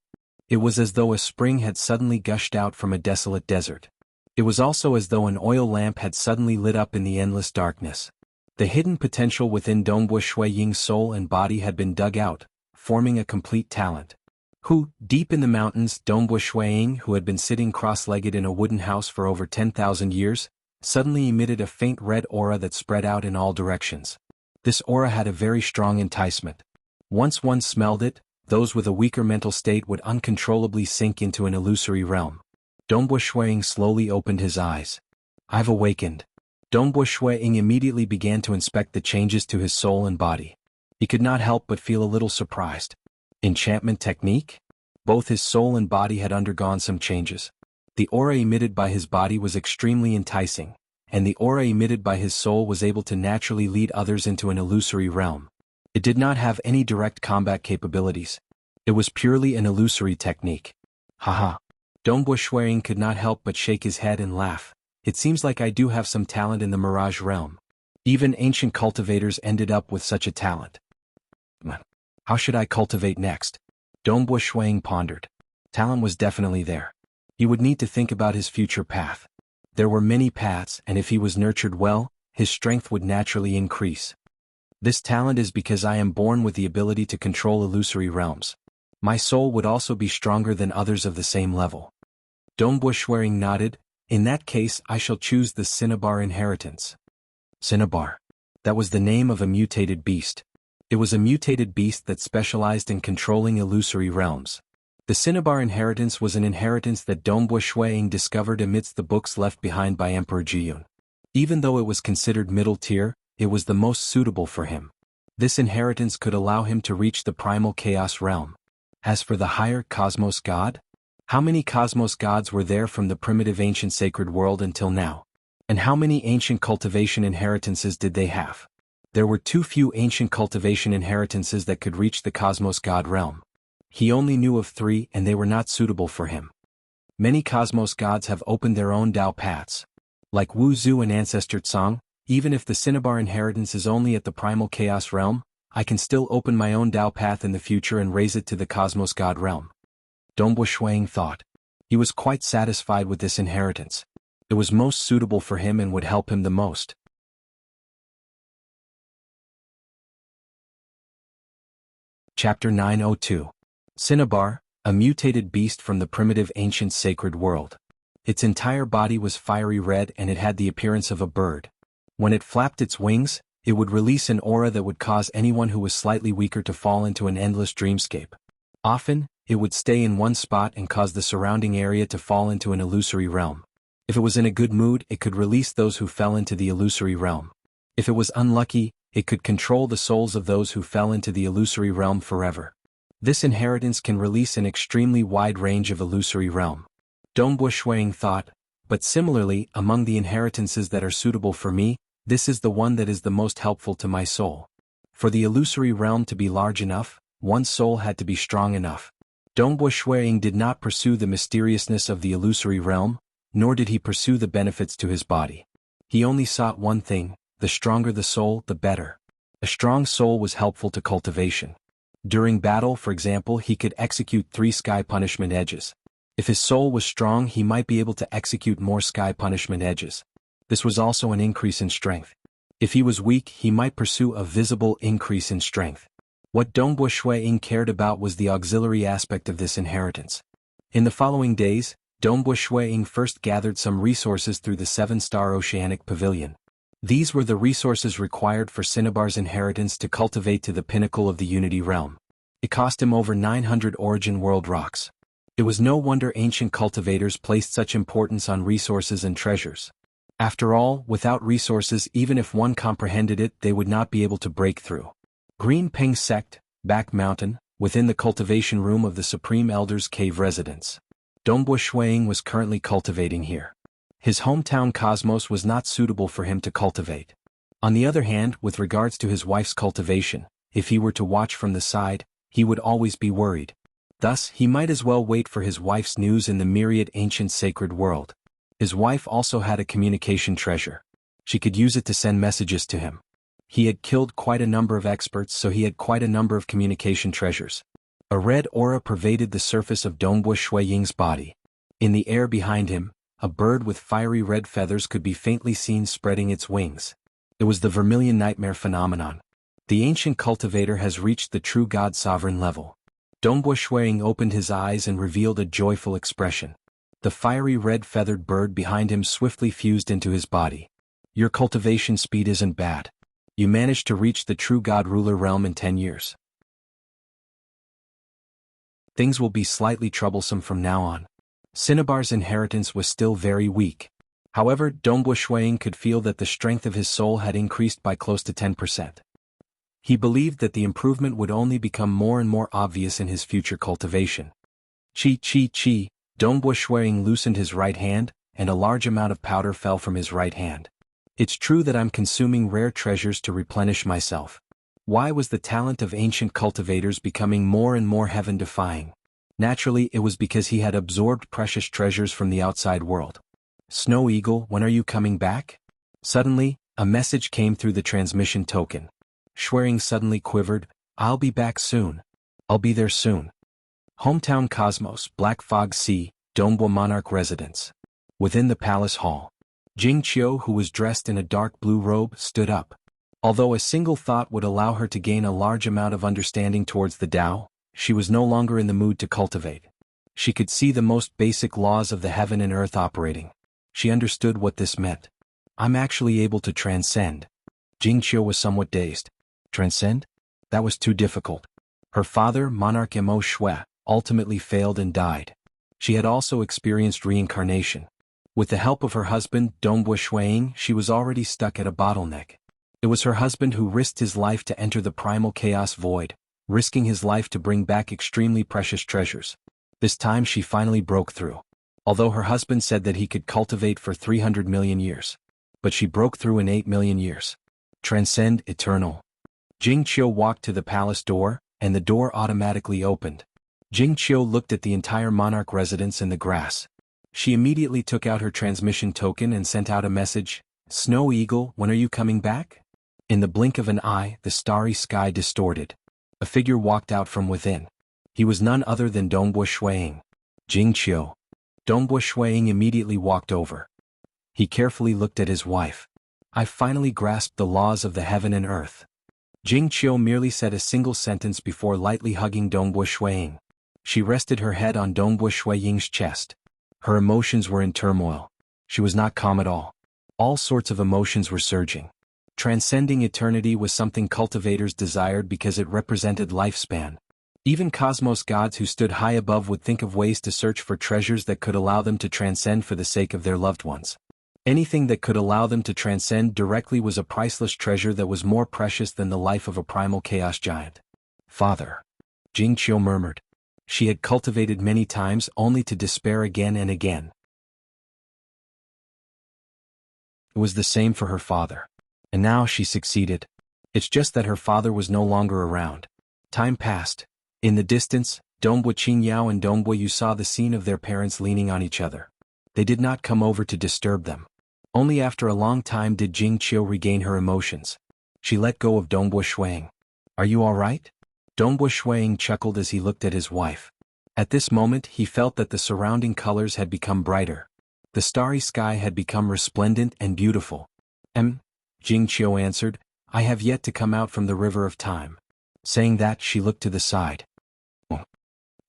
It was as though a spring had suddenly gushed out from a desolate desert. It was also as though an oil lamp had suddenly lit up in the endless darkness. The hidden potential within Dongbua Shuang's soul and body had been dug out, forming a complete talent. Deep in the mountains, Dongbua Shuang, who had been sitting cross-legged in a wooden house for over 10,000 years, suddenly emitted a faint red aura that spread out in all directions. This aura had a very strong enticement. Once one smelled it, those with a weaker mental state would uncontrollably sink into an illusory realm. Dongbua Shuang slowly opened his eyes. I've awakened. Dongbua Shuang immediately began to inspect the changes to his soul and body. He could not help but feel a little surprised. Enchantment technique? Both his soul and body had undergone some changes. The aura emitted by his body was extremely enticing, and the aura emitted by his soul was able to naturally lead others into an illusory realm. It did not have any direct combat capabilities. It was purely an illusory technique. Haha. Dongbo Shuiying could not help but shake his head and laugh. It seems like I do have some talent in the Mirage realm. Even ancient cultivators ended up with such a talent. How should I cultivate next? Dongbo Shuiying pondered. Talent was definitely there. He would need to think about his future path. There were many paths, and if he was nurtured well, his strength would naturally increase. This talent is because I am born with the ability to control illusory realms. My soul would also be stronger than others of the same level. Dongbo Shuiying nodded. In that case, I shall choose the Cinnabar inheritance. Cinnabar. That was the name of a mutated beast. It was a mutated beast that specialized in controlling illusory realms. The Cinnabar inheritance was an inheritance that Dongbo Shuiying discovered amidst the books left behind by Emperor Jiyun. Even though it was considered middle tier, it was the most suitable for him. This inheritance could allow him to reach the primal chaos realm. As for the higher cosmos god? How many cosmos gods were there from the primitive ancient sacred world until now? And how many ancient cultivation inheritances did they have? There were too few ancient cultivation inheritances that could reach the cosmos god realm. He only knew of 3 and they were not suitable for him. Many cosmos gods have opened their own Dao paths. Like Wu Zhu and Ancestor Tsang, even if the Cinnabar inheritance is only at the primal chaos realm, I can still open my own Dao path in the future and raise it to the cosmos god realm. Dongbo Shuiying thought. He was quite satisfied with this inheritance. It was most suitable for him and would help him the most. Chapter 902. Cinnabar, a mutated beast from the primitive ancient sacred world. Its entire body was fiery red and it had the appearance of a bird. When it flapped its wings, it would release an aura that would cause anyone who was slightly weaker to fall into an endless dreamscape. Often, it would stay in one spot and cause the surrounding area to fall into an illusory realm. If it was in a good mood, it could release those who fell into the illusory realm. If it was unlucky, it could control the souls of those who fell into the illusory realm forever. This inheritance can release an extremely wide range of illusory realm. Dongbo Shuiying thought, but similarly, among the inheritances that are suitable for me, this is the one that is the most helpful to my soul. For the illusory realm to be large enough, one's soul had to be strong enough. Dongbo Shuiying did not pursue the mysteriousness of the illusory realm, nor did he pursue the benefits to his body. He only sought one thing: the stronger the soul, the better. A strong soul was helpful to cultivation. During battle, for example, he could execute 3 sky punishment edges. If his soul was strong, he might be able to execute more sky punishment edges. This was also an increase in strength. If he was weak, he might pursue a visible increase in strength. What Dongbo Shuiying cared about was the auxiliary aspect of this inheritance. In the following days, Dongbo Shuiying first gathered some resources through the 7-star Oceanic Pavilion. These were the resources required for Cinnabar's inheritance to cultivate to the pinnacle of the Unity realm. It cost him over 900 Origin World rocks. It was no wonder ancient cultivators placed such importance on resources and treasures. After all, without resources, even if one comprehended it, they would not be able to break through. Green Peng Sect, Back Mountain, within the cultivation room of the Supreme Elder's cave residence. Dongbo Shuiying was currently cultivating here. His hometown cosmos was not suitable for him to cultivate. On the other hand, with regards to his wife's cultivation, if he were to watch from the side, he would always be worried. Thus, he might as well wait for his wife's news in the myriad ancient sacred world. His wife also had a communication treasure. She could use it to send messages to him. He had killed quite a number of experts, so he had quite a number of communication treasures. A red aura pervaded the surface of Dongbo Shuiying's body. In the air behind him, a bird with fiery red feathers could be faintly seen spreading its wings. It was the Vermilion Nightmare phenomenon. The ancient cultivator has reached the true God sovereign level. Dongbo Shuiying opened his eyes and revealed a joyful expression. The fiery red feathered bird behind him swiftly fused into his body. Your cultivation speed isn't bad. You managed to reach the true God ruler realm in 10 years. Things will be slightly troublesome from now on. Cinnabar's inheritance was still very weak. However, Dongbo Shuiying could feel that the strength of his soul had increased by close to 10%. He believed that the improvement would only become more and more obvious in his future cultivation. Chi. Dongbo Shuiying loosened his right hand, and a large amount of powder fell from his right hand. It's true that I'm consuming rare treasures to replenish myself. Why was the talent of ancient cultivators becoming more and more heaven-defying? Naturally, it was because he had absorbed precious treasures from the outside world. Snow Eagle, when are you coming back? Suddenly, a message came through the transmission token. Schwering suddenly quivered. I'll be back soon. I'll be there soon. Hometown Cosmos, Black Fog Sea, Dongbua Monarch Residence. Within the palace hall, Jing Qiu, who was dressed in a dark blue robe, stood up. Although a single thought would allow her to gain a large amount of understanding towards the Tao, she was no longer in the mood to cultivate. She could see the most basic laws of the heaven and earth operating. She understood what this meant. I'm actually able to transcend. Jing Qiu was somewhat dazed. Transcend? That was too difficult. Her father, Monarch Mo Shui, ultimately failed and died. She had also experienced reincarnation. With the help of her husband, Dongbua Shuiying, she was already stuck at a bottleneck. It was her husband who risked his life to enter the primal chaos void, risking his life to bring back extremely precious treasures. This time she finally broke through. Although her husband said that he could cultivate for 300 million years. But she broke through in 8 million years. Transcend, eternal. Jing Qiu walked to the palace door, and the door automatically opened. Jing Qiu looked at the entire monarch residence in the grass. She immediately took out her transmission token and sent out a message. Snow Eagle, when are you coming back? In the blink of an eye, the starry sky distorted. A figure walked out from within. He was none other than Dongbua Shuiying. Jing Qiu. Dongbua Shuiying immediately walked over. He carefully looked at his wife. I finally grasped the laws of the heaven and earth. Jing Qiu merely said a single sentence before lightly hugging Dongbua Shuiying. She rested her head on Dongbua Shuiying's chest. Her emotions were in turmoil. She was not calm at all. All sorts of emotions were surging. Transcending eternity was something cultivators desired because it represented lifespan. Even cosmos gods who stood high above would think of ways to search for treasures that could allow them to transcend for the sake of their loved ones. Anything that could allow them to transcend directly was a priceless treasure that was more precious than the life of a primal chaos giant. Father. Jing Qiu murmured. She had cultivated many times only to despair again and again. It was the same for her father. And now she succeeded. It's just that her father was no longer around. Time passed. In the distance, Dongbua Qingyao and Dongbua Yu saw the scene of their parents leaning on each other. They did not come over to disturb them. Only after a long time did Jing Qiu regain her emotions. She let go of Dongbua Shuiying. Are you all right? Dongbua Shuiying chuckled as he looked at his wife. At this moment he felt that the surrounding colors had become brighter. The starry sky had become resplendent and beautiful. Jing Qiu answered, I have yet to come out from the river of time. Saying that, she looked to the side.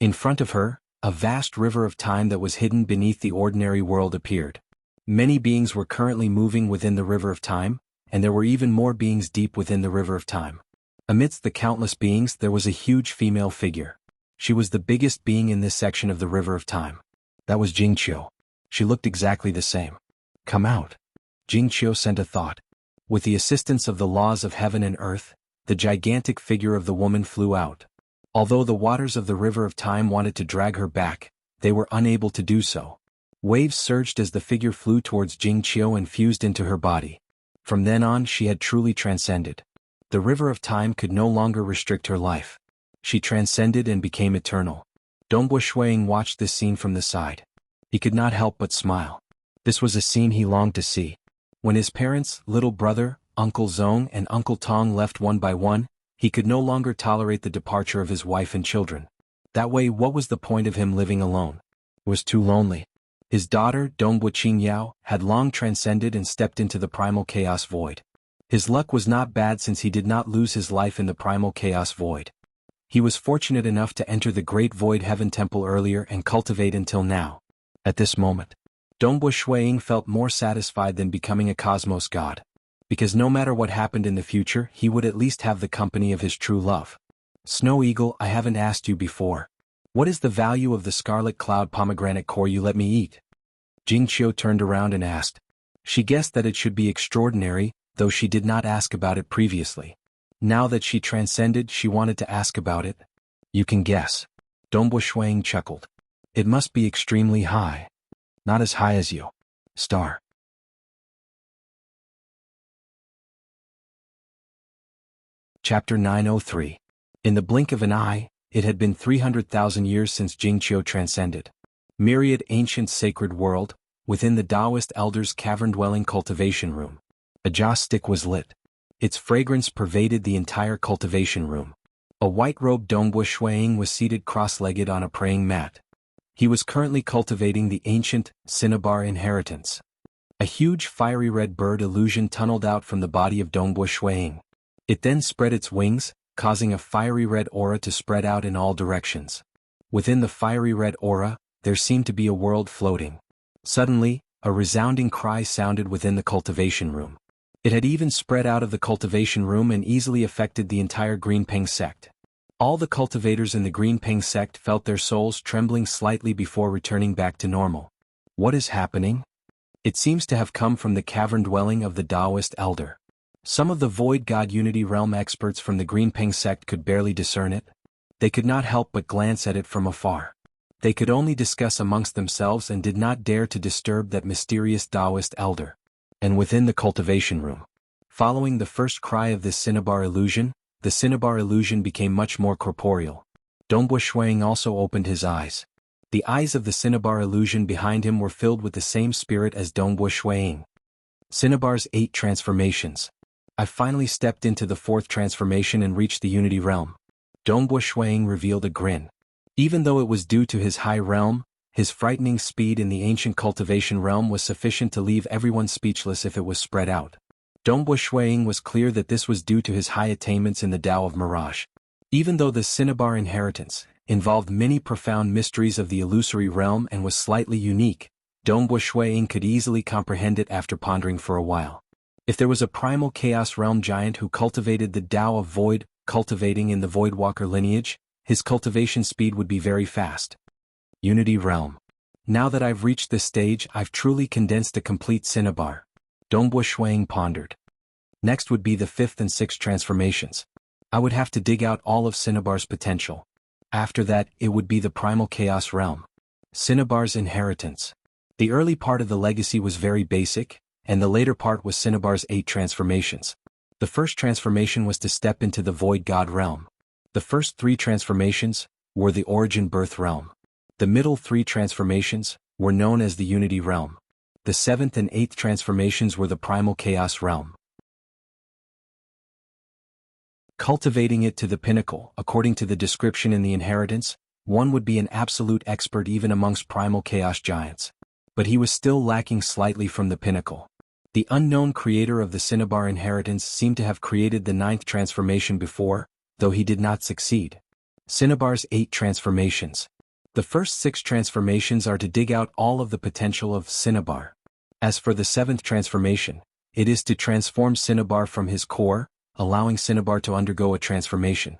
In front of her, a vast river of time that was hidden beneath the ordinary world appeared. Many beings were currently moving within the river of time, and there were even more beings deep within the river of time. Amidst the countless beings there was a huge female figure. She was the biggest being in this section of the river of time. That was Jing Qiu. She looked exactly the same. Come out. Jing Qiu sent a thought. With the assistance of the laws of heaven and earth, the gigantic figure of the woman flew out. Although the waters of the river of time wanted to drag her back, they were unable to do so. Waves surged as the figure flew towards Jing Qiu and fused into her body. From then on she had truly transcended. The river of time could no longer restrict her life. She transcended and became eternal. Dongbua Shuiying watched this scene from the side. He could not help but smile. This was a scene he longed to see. When his parents, little brother, Uncle Zong and Uncle Tong left one by one, he could no longer tolerate the departure of his wife and children. That way, what was the point of him living alone? It was too lonely. His daughter, Dongbua Qingyao, had long transcended and stepped into the primal chaos void. His luck was not bad since he did not lose his life in the primal chaos void. He was fortunate enough to enter the great void heaven temple earlier and cultivate until now. At this moment, Dongbua Shuiying felt more satisfied than becoming a cosmos god. Because no matter what happened in the future, he would at least have the company of his true love. Snow Eagle, I haven't asked you before. What is the value of the scarlet cloud pomegranate core you let me eat? Jing Qiu turned around and asked. She guessed that it should be extraordinary, though she did not ask about it previously. Now that she transcended, she wanted to ask about it. You can guess. Dongbua Shuiying chuckled. It must be extremely high. Not as high as you. Star. Chapter 903. In the blink of an eye, it had been 300,000 years since Jianghu transcended. Myriad ancient sacred world, within the Taoist elder's cavern-dwelling cultivation room. A joss stick was lit. Its fragrance pervaded the entire cultivation room. A white-robed Dongbu Shuiying was seated cross-legged on a praying mat. He was currently cultivating the ancient cinnabar inheritance. A huge fiery red bird illusion tunneled out from the body of Dongbu Shuiying. It then spread its wings, causing a fiery red aura to spread out in all directions. Within the fiery red aura, there seemed to be a world floating. Suddenly, a resounding cry sounded within the cultivation room. It had even spread out of the cultivation room and easily affected the entire Greenpeng sect. All the cultivators in the Greenpeng sect felt their souls trembling slightly before returning back to normal. What is happening? It seems to have come from the cavern dwelling of the Taoist elder. Some of the Void God Unity Realm experts from the Greenpeng sect could barely discern it. They could not help but glance at it from afar. They could only discuss amongst themselves and did not dare to disturb that mysterious Taoist elder. And within the cultivation room, following the first cry of this cinnabar illusion, the cinnabar illusion became much more corporeal. Dongbu Shuiying also opened his eyes. The eyes of the cinnabar illusion behind him were filled with the same spirit as Dongbu Shuiying. Cinnabar's 8 transformations. I finally stepped into the 4th transformation and reached the Unity Realm. Dongbu Shuiying revealed a grin. Even though it was due to his high realm, his frightening speed in the ancient cultivation realm was sufficient to leave everyone speechless if it was spread out. Dongbu Shuiying was clear that this was due to his high attainments in the Tao of Mirage. Even though the cinnabar inheritance involved many profound mysteries of the illusory realm and was slightly unique, Dongbu Shuiying could easily comprehend it after pondering for a while. If there was a primal chaos realm giant who cultivated the Tao of Void, cultivating in the Voidwalker lineage, his cultivation speed would be very fast. Unity Realm. Now that I've reached this stage, I've truly condensed a complete cinnabar. Dongbu Shuiying pondered. Next would be the 5th and 6th transformations. I would have to dig out all of cinnabar's potential. After that, it would be the primal chaos realm. Cinnabar's inheritance. The early part of the legacy was very basic, and the later part was cinnabar's 8 transformations. The first transformation was to step into the Void God realm. The first 3 transformations were the Origin Birth realm. The middle 3 transformations were known as the Unity realm. The 7th and 8th transformations were the Primal Chaos realm. Cultivating it to the pinnacle, according to the description in the inheritance, one would be an absolute expert even amongst Primal Chaos giants. But he was still lacking slightly from the pinnacle. The unknown creator of the cinnabar inheritance seemed to have created the 9th transformation before, though he did not succeed. Cinnabar's 8 transformations. The first 6 transformations are to dig out all of the potential of cinnabar. As for the 7th transformation, it is to transform cinnabar from his core, allowing cinnabar to undergo a transformation.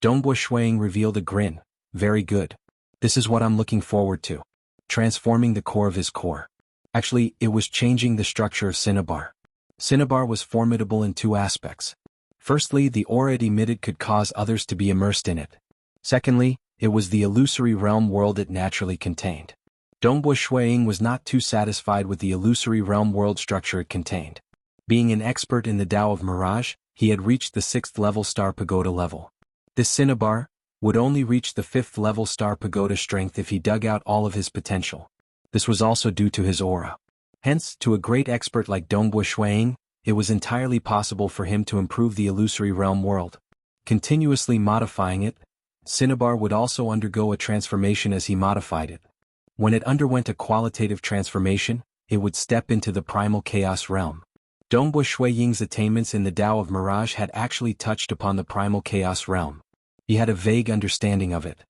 Dongbu Shuiying revealed a grin. Very good. This is what I'm looking forward to. Transforming the core of his core. Actually, it was changing the structure of cinnabar. Cinnabar was formidable in 2 aspects. Firstly, the aura it emitted could cause others to be immersed in it. Secondly, it was the illusory realm world it naturally contained. Dongbu Shuiying was not too satisfied with the illusory realm world structure it contained. Being an expert in the Tao of Mirage, he had reached the 6th level Star Pagoda level. This cinnabar would only reach the 5th level Star Pagoda strength if he dug out all of his potential. This was also due to his aura. Hence, to a great expert like Dongbu Shuiying, it was entirely possible for him to improve the illusory realm world. Continuously modifying it, cinnabar would also undergo a transformation as he modified it. When it underwent a qualitative transformation, it would step into the primal chaos realm. Dongbu Shuiying's attainments in the Tao of Mirage had actually touched upon the primal chaos realm. He had a vague understanding of it.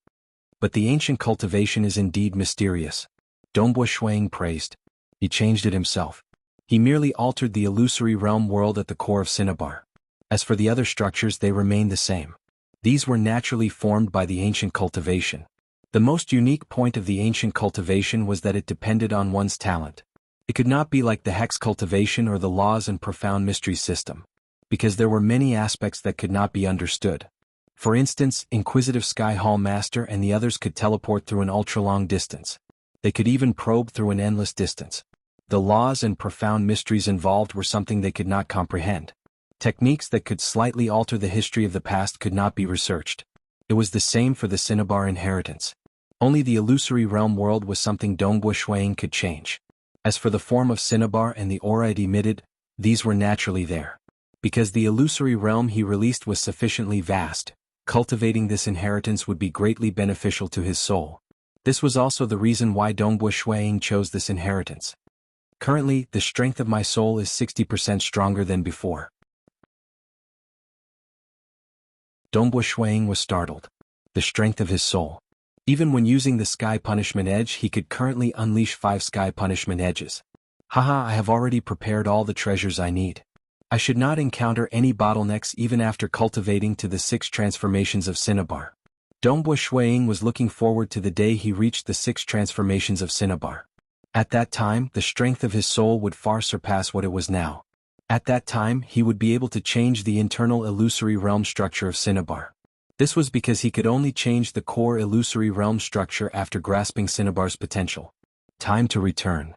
But the ancient cultivation is indeed mysterious. Dongbu Shuiying praised. He changed it himself. He merely altered the illusory realm world at the core of cinnabar. As for the other structures, they remained the same. These were naturally formed by the ancient cultivation. The most unique point of the ancient cultivation was that it depended on one's talent. It could not be like the hex cultivation or the laws and profound mystery system, because there were many aspects that could not be understood. For instance, Inquisitive Sky Hall Master and the others could teleport through an ultra-long distance. They could even probe through an endless distance. The laws and profound mysteries involved were something they could not comprehend. Techniques that could slightly alter the history of the past could not be researched. It was the same for the Cinnabar inheritance. Only the illusory realm world was something Dongbu Shuang could change. As for the form of Cinnabar and the aura it emitted, these were naturally there. Because the illusory realm he released was sufficiently vast, cultivating this inheritance would be greatly beneficial to his soul. This was also the reason why Dongbu Shuang chose this inheritance. Currently, the strength of my soul is 60% stronger than before. Dongbu Shuang was startled. The strength of his soul. Even when using the Sky Punishment Edge, he could currently unleash 5 Sky Punishment Edges. Haha, I have already prepared all the treasures I need. I should not encounter any bottlenecks even after cultivating to the 6 transformations of Cinnabar. Dongbu Shuang was looking forward to the day he reached the 6 transformations of Cinnabar. At that time, the strength of his soul would far surpass what it was now. At that time, he would be able to change the internal illusory realm structure of Cinnabar. This was because he could only change the core illusory realm structure after grasping Cinnabar's potential. Time to return.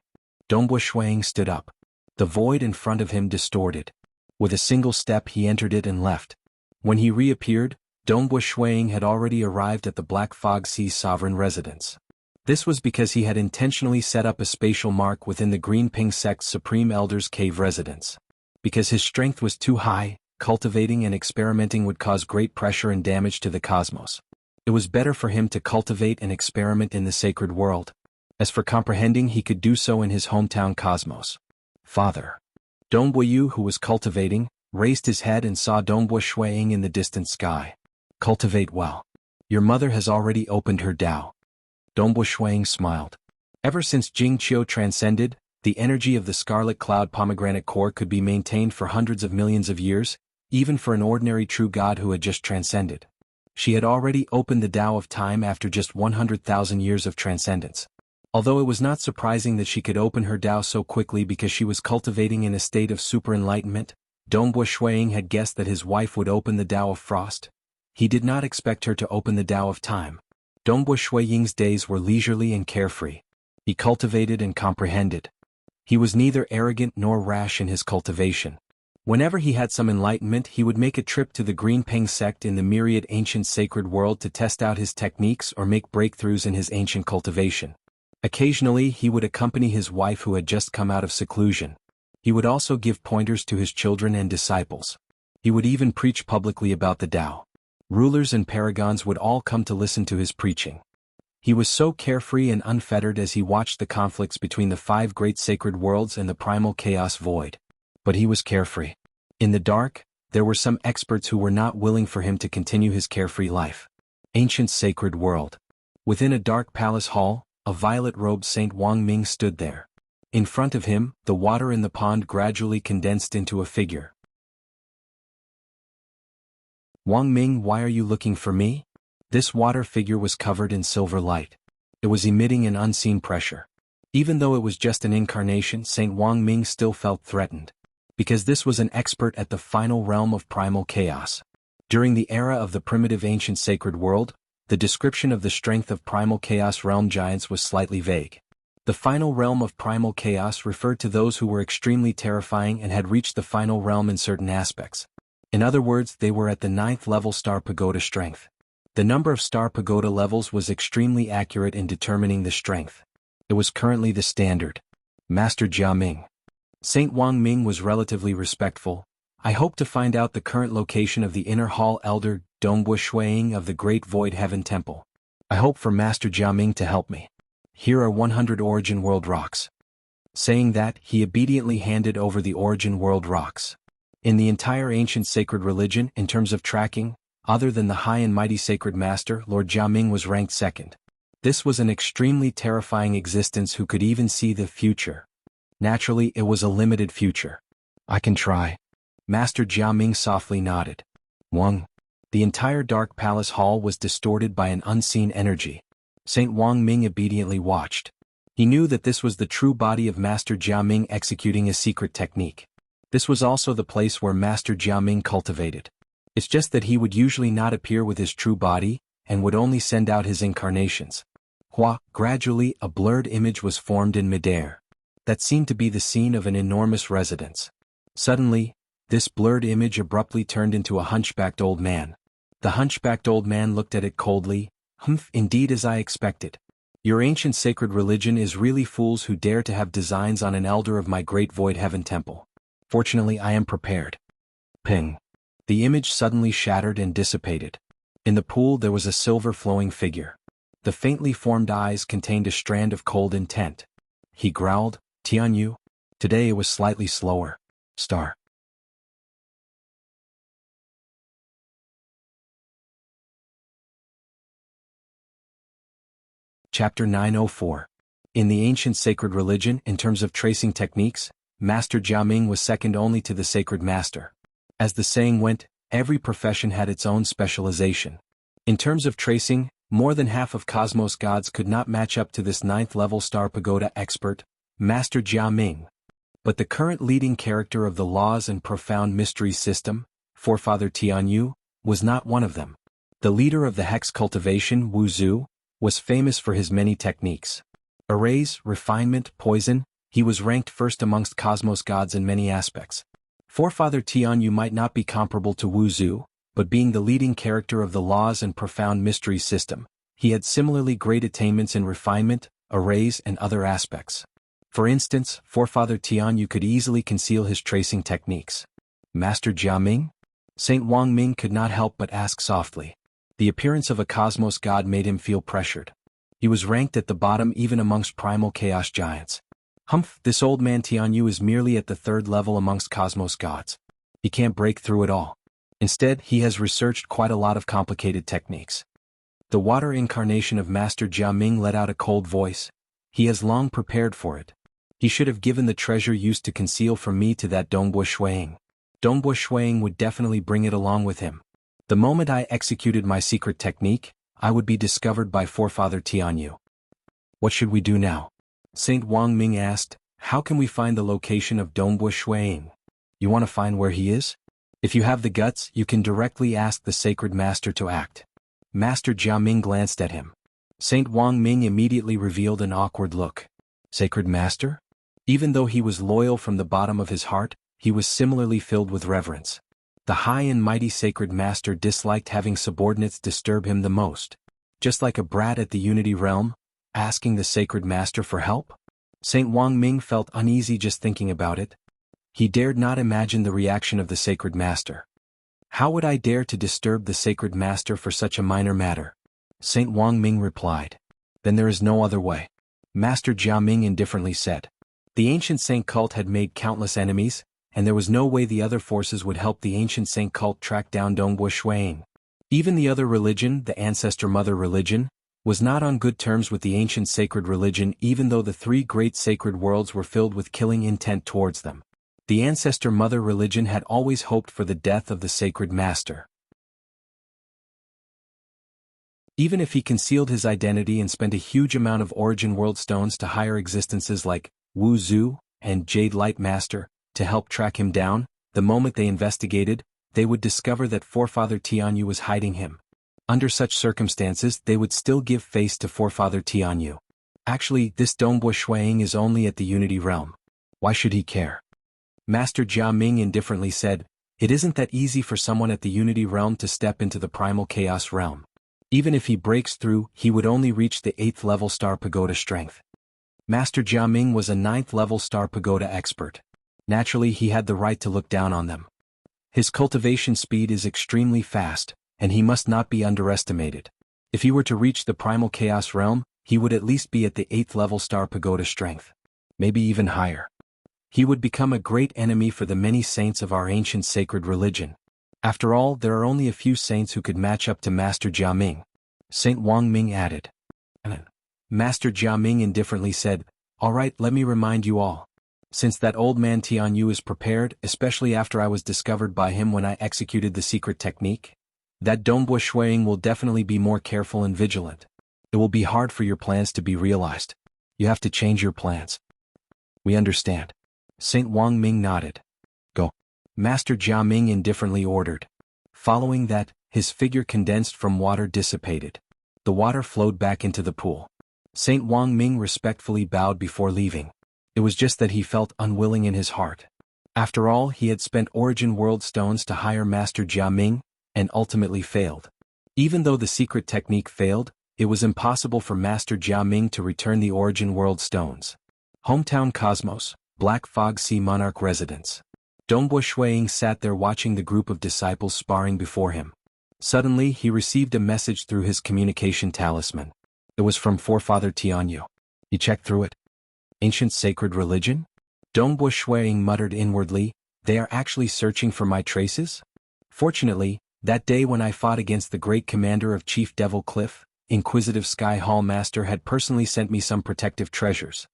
Dongbu Shuang stood up. The void in front of him distorted. With a single step he entered it and left. When he reappeared, Dongbu Shuang had already arrived at the Black Fog Sea's sovereign residence. This was because he had intentionally set up a spatial mark within the Green Ping sect's Supreme Elder's cave residence. Because his strength was too high, cultivating and experimenting would cause great pressure and damage to the cosmos. It was better for him to cultivate and experiment in the sacred world. As for comprehending, he could do so in his hometown cosmos. Father. Dongbu Yu, who was cultivating, raised his head and saw Dongbu Shuang in the distant sky. Cultivate well. Your mother has already opened her Tao. Dongbu Shuang smiled. Ever since Jingqiu transcended, the energy of the Scarlet Cloud Pomegranate Core could be maintained for hundreds of millions of years, even for an ordinary true god who had just transcended. She had already opened the Tao of Time after just 100,000 years of transcendence. Although it was not surprising that she could open her Tao so quickly because she was cultivating in a state of super enlightenment, Dongbu Shuang had guessed that his wife would open the Tao of Frost. He did not expect her to open the Tao of Time. Dongbu Shuang's days were leisurely and carefree. He cultivated and comprehended. He was neither arrogant nor rash in his cultivation. Whenever he had some enlightenment, he would make a trip to the Green Ping sect in the myriad ancient sacred world to test out his techniques or make breakthroughs in his ancient cultivation. Occasionally, he would accompany his wife who had just come out of seclusion. He would also give pointers to his children and disciples. He would even preach publicly about the Tao. Rulers and paragons would all come to listen to his preaching. He was so carefree and unfettered as he watched the conflicts between the 5 great sacred worlds and the primal chaos void. But he was carefree. In the dark, there were some experts who were not willing for him to continue his carefree life. Ancient sacred world. Within a dark palace hall, a violet-robed Saint Wang Ming stood there. In front of him, the water in the pond gradually condensed into a figure. Wang Ming, why are you looking for me? This water figure was covered in silver light. It was emitting an unseen pressure. Even though it was just an incarnation, Saint Wang Ming still felt threatened. Because this was an expert at the final realm of primal chaos. During the era of the primitive ancient sacred world, the description of the strength of primal chaos realm giants was slightly vague. The final realm of primal chaos referred to those who were extremely terrifying and had reached the final realm in certain aspects. In other words, they were at the 9th level Star Pagoda strength. The number of Star Pagoda levels was extremely accurate in determining the strength. It was currently the standard. Master Jia Ming. Saint Wang Ming was relatively respectful. I hope to find out the current location of the Inner Hall Elder Dongbu Shuang of the Great Void Heaven Temple. I hope for Master Jia Ming to help me. Here are 100 Origin World Rocks. Saying that, he obediently handed over the Origin World Rocks. In the entire ancient sacred religion, in terms of tracking, other than the high and mighty sacred master, Lord Jia Ming was ranked second. This was an extremely terrifying existence who could even see the future. Naturally, it was a limited future. I can try. Master Jia Ming softly nodded. Wang. The entire dark palace hall was distorted by an unseen energy. Saint Wang Ming obediently watched. He knew that this was the true body of Master Jia Ming executing a secret technique. This was also the place where Master Jia Ming cultivated. It's just that he would usually not appear with his true body, and would only send out his incarnations. Gradually, a blurred image was formed in midair. That seemed to be the scene of an enormous residence. Suddenly, This blurred image abruptly turned into a hunchbacked old man. The hunchbacked old man looked at it coldly. Humph, indeed as I expected. Your ancient sacred religion is really fools who dare to have designs on an elder of my great void heaven temple. Fortunately I am prepared. Ping. The image suddenly shattered and dissipated. In the pool there was a silver flowing figure. The faintly formed eyes contained a strand of cold intent. He growled, Tianyu. Today it was slightly slower. Star. Chapter 904. In the ancient sacred religion, in terms of tracing techniques, Master Jiaming was second only to the sacred master. As the saying went, every profession had its own specialization. In terms of tracing, more than half of Cosmos gods could not match up to this 9th-level star pagoda expert, Master Jiaming. But the current leading character of the laws and profound mysteries system, Forefather Tianyu, was not one of them. The leader of the hex cultivation, Wuxia, was famous for his many techniques. Arrays, refinement, poison, he was ranked first amongst Cosmos gods in many aspects. Forefather Tianyu might not be comparable to Wuxia, but being the leading character of the laws and profound mysteries system, he had similarly great attainments in refinement, arrays and other aspects. For instance, Forefather Tianyu could easily conceal his tracing techniques. Master Jiaming? Saint Wang Ming could not help but ask softly. The appearance of a Cosmos god made him feel pressured. He was ranked at the bottom even amongst primal chaos giants. Humph, this old man Tianyu is merely at the 3rd level amongst Cosmos gods. He can't break through it all. Instead, he has researched quite a lot of complicated techniques. The water incarnation of Master Jiaming let out a cold voice. He has long prepared for it. He should have given the treasure used to conceal from me to that Dongbua Shuang. Dongbua Shuang would definitely bring it along with him. The moment I executed my secret technique, I would be discovered by Forefather Tianyu. What should we do now? Saint Wang Ming asked, how can we find the location of Dongbua Shuang? You want to find where he is? If you have the guts, you can directly ask the sacred master to act. Master Jiaming glanced at him. Saint Wang Ming immediately revealed an awkward look. Sacred master? Even though he was loyal from the bottom of his heart, he was similarly filled with reverence. The high and mighty sacred master disliked having subordinates disturb him the most. Just like a brat at the Unity realm, asking the sacred master for help? Saint Wang Ming felt uneasy just thinking about it. He dared not imagine the reaction of the sacred master. How would I dare to disturb the sacred master for such a minor matter? Saint Wang Ming replied. Then there is no other way. Master Jiaming indifferently said. The ancient saint cult had made countless enemies, and there was no way the other forces would help the ancient saint cult track down Dongbua Shuang. Even the other religion, the ancestor mother religion, was not on good terms with the ancient sacred religion even though the 3 great sacred worlds were filled with killing intent towards them. The ancestor mother religion had always hoped for the death of the sacred master. Even if he concealed his identity and spent a huge amount of origin world stones to higher existences like Wuxia and Jade Light Master, to help track him down, the moment they investigated, they would discover that Forefather Tianyu was hiding him. Under such circumstances, they would still give face to Forefather Tianyu. Actually, this Dongbua Shuang is only at the Unity realm. Why should he care? Master Jiaming indifferently said, it isn't that easy for someone at the Unity realm to step into the primal chaos realm. Even if he breaks through, he would only reach the 8th level star pagoda strength. Master Jiaming was a 9th level star pagoda expert. Naturally, he had the right to look down on them. His cultivation speed is extremely fast, and he must not be underestimated. If he were to reach the primal chaos realm, he would at least be at the 8th level star pagoda strength. Maybe even higher. He would become a great enemy for the many saints of our ancient sacred religion. After all, there are only a few saints who could match up to Master Jiaming. Saint Wang Ming added. Master Jiaming indifferently said, all right, let me remind you all. Since that old man Tianyu is prepared, especially after I was discovered by him when I executed the secret technique, that Dongbua Shuang will definitely be more careful and vigilant. It will be hard for your plans to be realized. You have to change your plans. We understand. Saint Wang Ming nodded. Go. Master Jiaming indifferently ordered. Following that, his figure condensed from water dissipated. The water flowed back into the pool. Saint Wang Ming respectfully bowed before leaving. It was just that he felt unwilling in his heart. After all, he had spent Origin World Stones to hire Master Jianghu, and ultimately failed. Even though the secret technique failed, it was impossible for Master Jianghu to return the Origin World Stones. Hometown Cosmos, Black Fog Sea Monarch Residence. Dongbo Shuiying sat there watching the group of disciples sparring before him. Suddenly, he received a message through his communication talisman. It was from Forefather Tianyu. He checked through it. Ancient sacred religion? Dongbo Shuiying muttered inwardly, they are actually searching for my traces? Fortunately, that day when I fought against the great commander of Chief Devil Cliff, Inquisitive Sky Hall Master had personally sent me some protective treasures.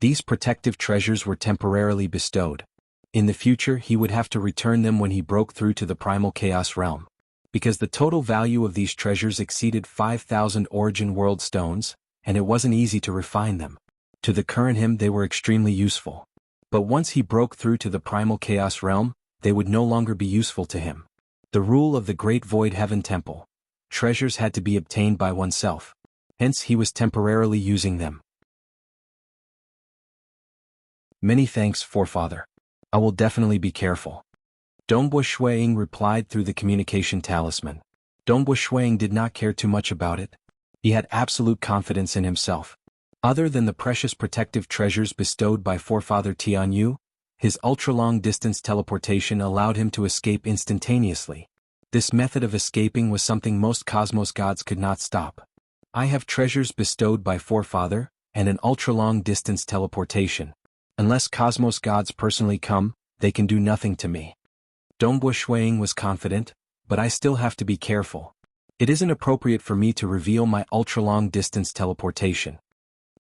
These protective treasures were temporarily bestowed. In the future he would have to return them when he broke through to the Primal Chaos Realm. Because the total value of these treasures exceeded 5,000 Origin World Stones, and it wasn't easy to refine them. To the current him they were extremely useful. But once he broke through to the Primal Chaos Realm, they would no longer be useful to him. The rule of the Great Void Heaven Temple. Treasures had to be obtained by oneself. Hence he was temporarily using them. Many thanks, Forefather. I will definitely be careful. Dongbo Shuiying replied through the communication talisman. Dongbo Shuiying did not care too much about it. He had absolute confidence in himself. Other than the precious protective treasures bestowed by Forefather Tianyu, his ultra-long-distance teleportation allowed him to escape instantaneously. This method of escaping was something most cosmos gods could not stop. I have treasures bestowed by Forefather, and an ultra-long-distance teleportation. Unless cosmos gods personally come, they can do nothing to me. Dongbo Shuiying was confident, but I still have to be careful. It isn't appropriate for me to reveal my ultra-long-distance teleportation.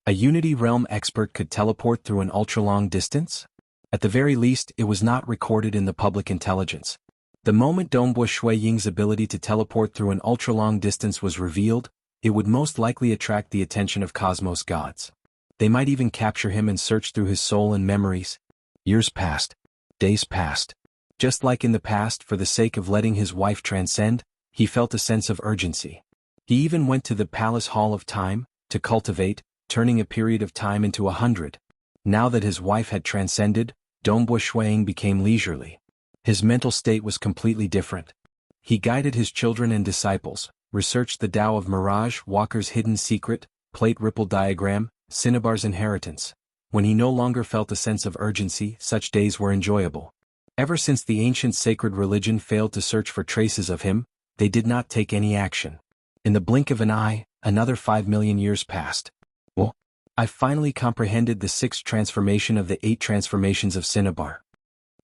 A Unity Realm expert could teleport through an ultra-long distance? At the very least, it was not recorded in the public intelligence. The moment Dongbo Shuiying's ability to teleport through an ultra-long distance was revealed, it would most likely attract the attention of cosmos gods. They might even capture him and search through his soul and memories. Years passed. Days passed. Just like in the past, for the sake of letting his wife transcend, he felt a sense of urgency. He even went to the Palace Hall of Time, to cultivate, turning a period of time into 100. Now that his wife had transcended, Dongbo Shuiying became leisurely. His mental state was completely different. He guided his children and disciples, researched the Tao of Mirage, Walker's hidden secret, plate ripple diagram, Cinnabar's inheritance. When he no longer felt a sense of urgency, such days were enjoyable. Ever since the ancient sacred religion failed to search for traces of him, they did not take any action. In the blink of an eye, another 5 million years passed. Well, I finally comprehended the 6th transformation of the 8 transformations of Cinnabar.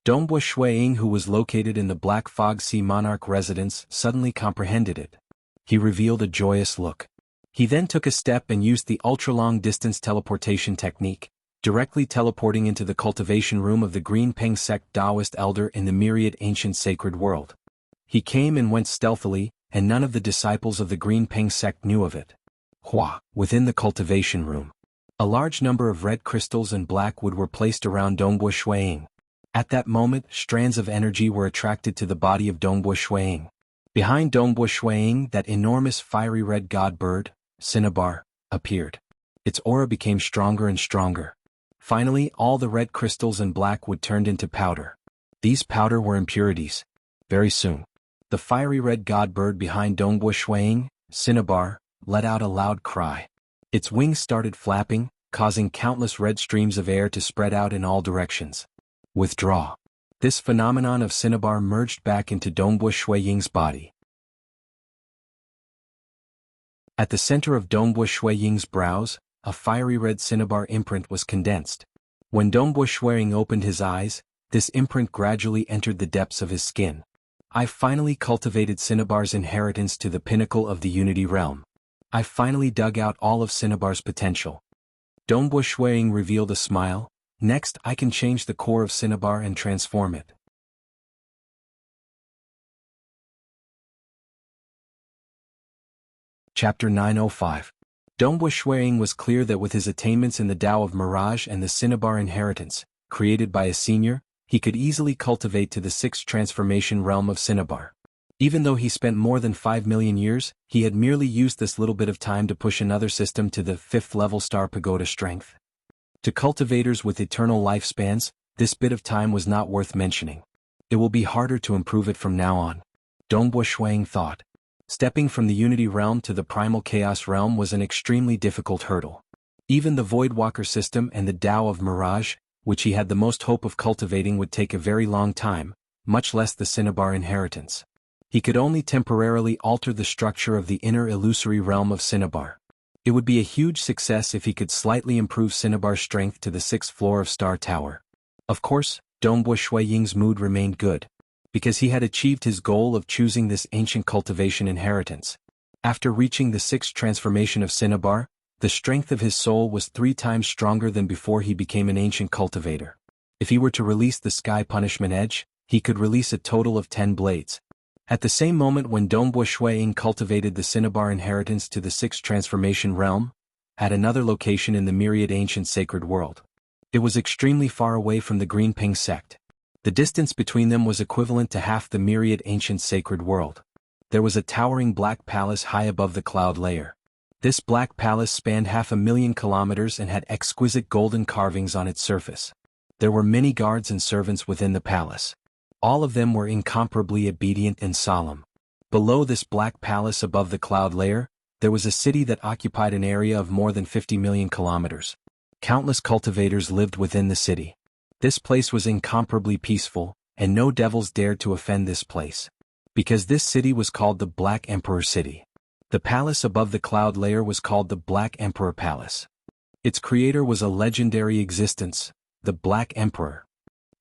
Dongbo Shuiying, who was located in the Black Fog Sea Monarch residence, suddenly comprehended it. He revealed a joyous look. He then took a step and used the ultra-long-distance teleportation technique, directly teleporting into the cultivation room of the Green Peng sect Taoist elder in the myriad ancient sacred world. He came and went stealthily, and none of the disciples of the Green Peng sect knew of it. Within the cultivation room, a large number of red crystals and black wood were placed around Dongbo Shuiying. At that moment, strands of energy were attracted to the body of Dongbo Shuiying. Behind Dongbo Shuiying, that enormous fiery red god bird, Cinnabar, appeared. Its aura became stronger and stronger. Finally, all the red crystals and black wood turned into powder. These powder were impurities. Very soon, the fiery red god bird behind Dongbo Shuiying, Cinnabar, let out a loud cry. Its wings started flapping, causing countless red streams of air to spread out in all directions. Withdraw. This phenomenon of Cinnabar merged back into Dongbo Shuiying's body. At the center of Dongbo Shuiying's brows, a fiery red Cinnabar imprint was condensed. When Dongbo Shuiying opened his eyes, this imprint gradually entered the depths of his skin. I finally cultivated Cinnabar's inheritance to the pinnacle of the Unity Realm. I finally dug out all of Cinnabar's potential. Dongbo Shuiying revealed a smile. Next, I can change the core of Cinnabar and transform it. Chapter 905. Dongbo Shuiying was clear that with his attainments in the Tao of Mirage and the Cinnabar inheritance, created by a senior, he could easily cultivate to the 6th transformation realm of Cinnabar. Even though he spent more than 5 million years, he had merely used this little bit of time to push another system to the 5th level Star Pagoda strength. To cultivators with eternal lifespans, This bit of time was not worth mentioning. It will be harder to improve it from now on. Dongbo Shuang thought. Stepping from the Unity realm to the Primal Chaos realm was an extremely difficult hurdle. Even the Voidwalker system and the Tao of Mirage, which he had the most hope of cultivating, would take a very long time, much less the Cinnabar inheritance. He could only temporarily alter the structure of the inner illusory realm of Cinnabar. It would be a huge success if he could slightly improve Cinnabar's strength to the 6th floor of Star Tower. Of course, Dongbo Shuiying's mood remained good, because he had achieved his goal of choosing this ancient cultivation inheritance. After reaching the 6th transformation of Cinnabar, the strength of his soul was 3 times stronger than before he became an ancient cultivator. If he were to release the Sky Punishment Edge, he could release a total of 10 blades. At the same moment when Dongbo Shuiying cultivated the Cinnabar inheritance to the 6th transformation realm, at another location in the myriad ancient sacred world. It was extremely far away from the Green Ping sect. The distance between them was equivalent to half the myriad ancient sacred world. There was a towering black palace high above the cloud layer. This black palace spanned 500,000 kilometers and had exquisite golden carvings on its surface. There were many guards and servants within the palace. All of them were incomparably obedient and solemn. Below this black palace above the cloud layer, there was a city that occupied an area of more than 50 million kilometers. Countless cultivators lived within the city. This place was incomparably peaceful, and no devils dared to offend this place. Because this city was called the Black Emperor City. The palace above the cloud layer was called the Black Emperor Palace. Its creator was a legendary existence, the Black Emperor.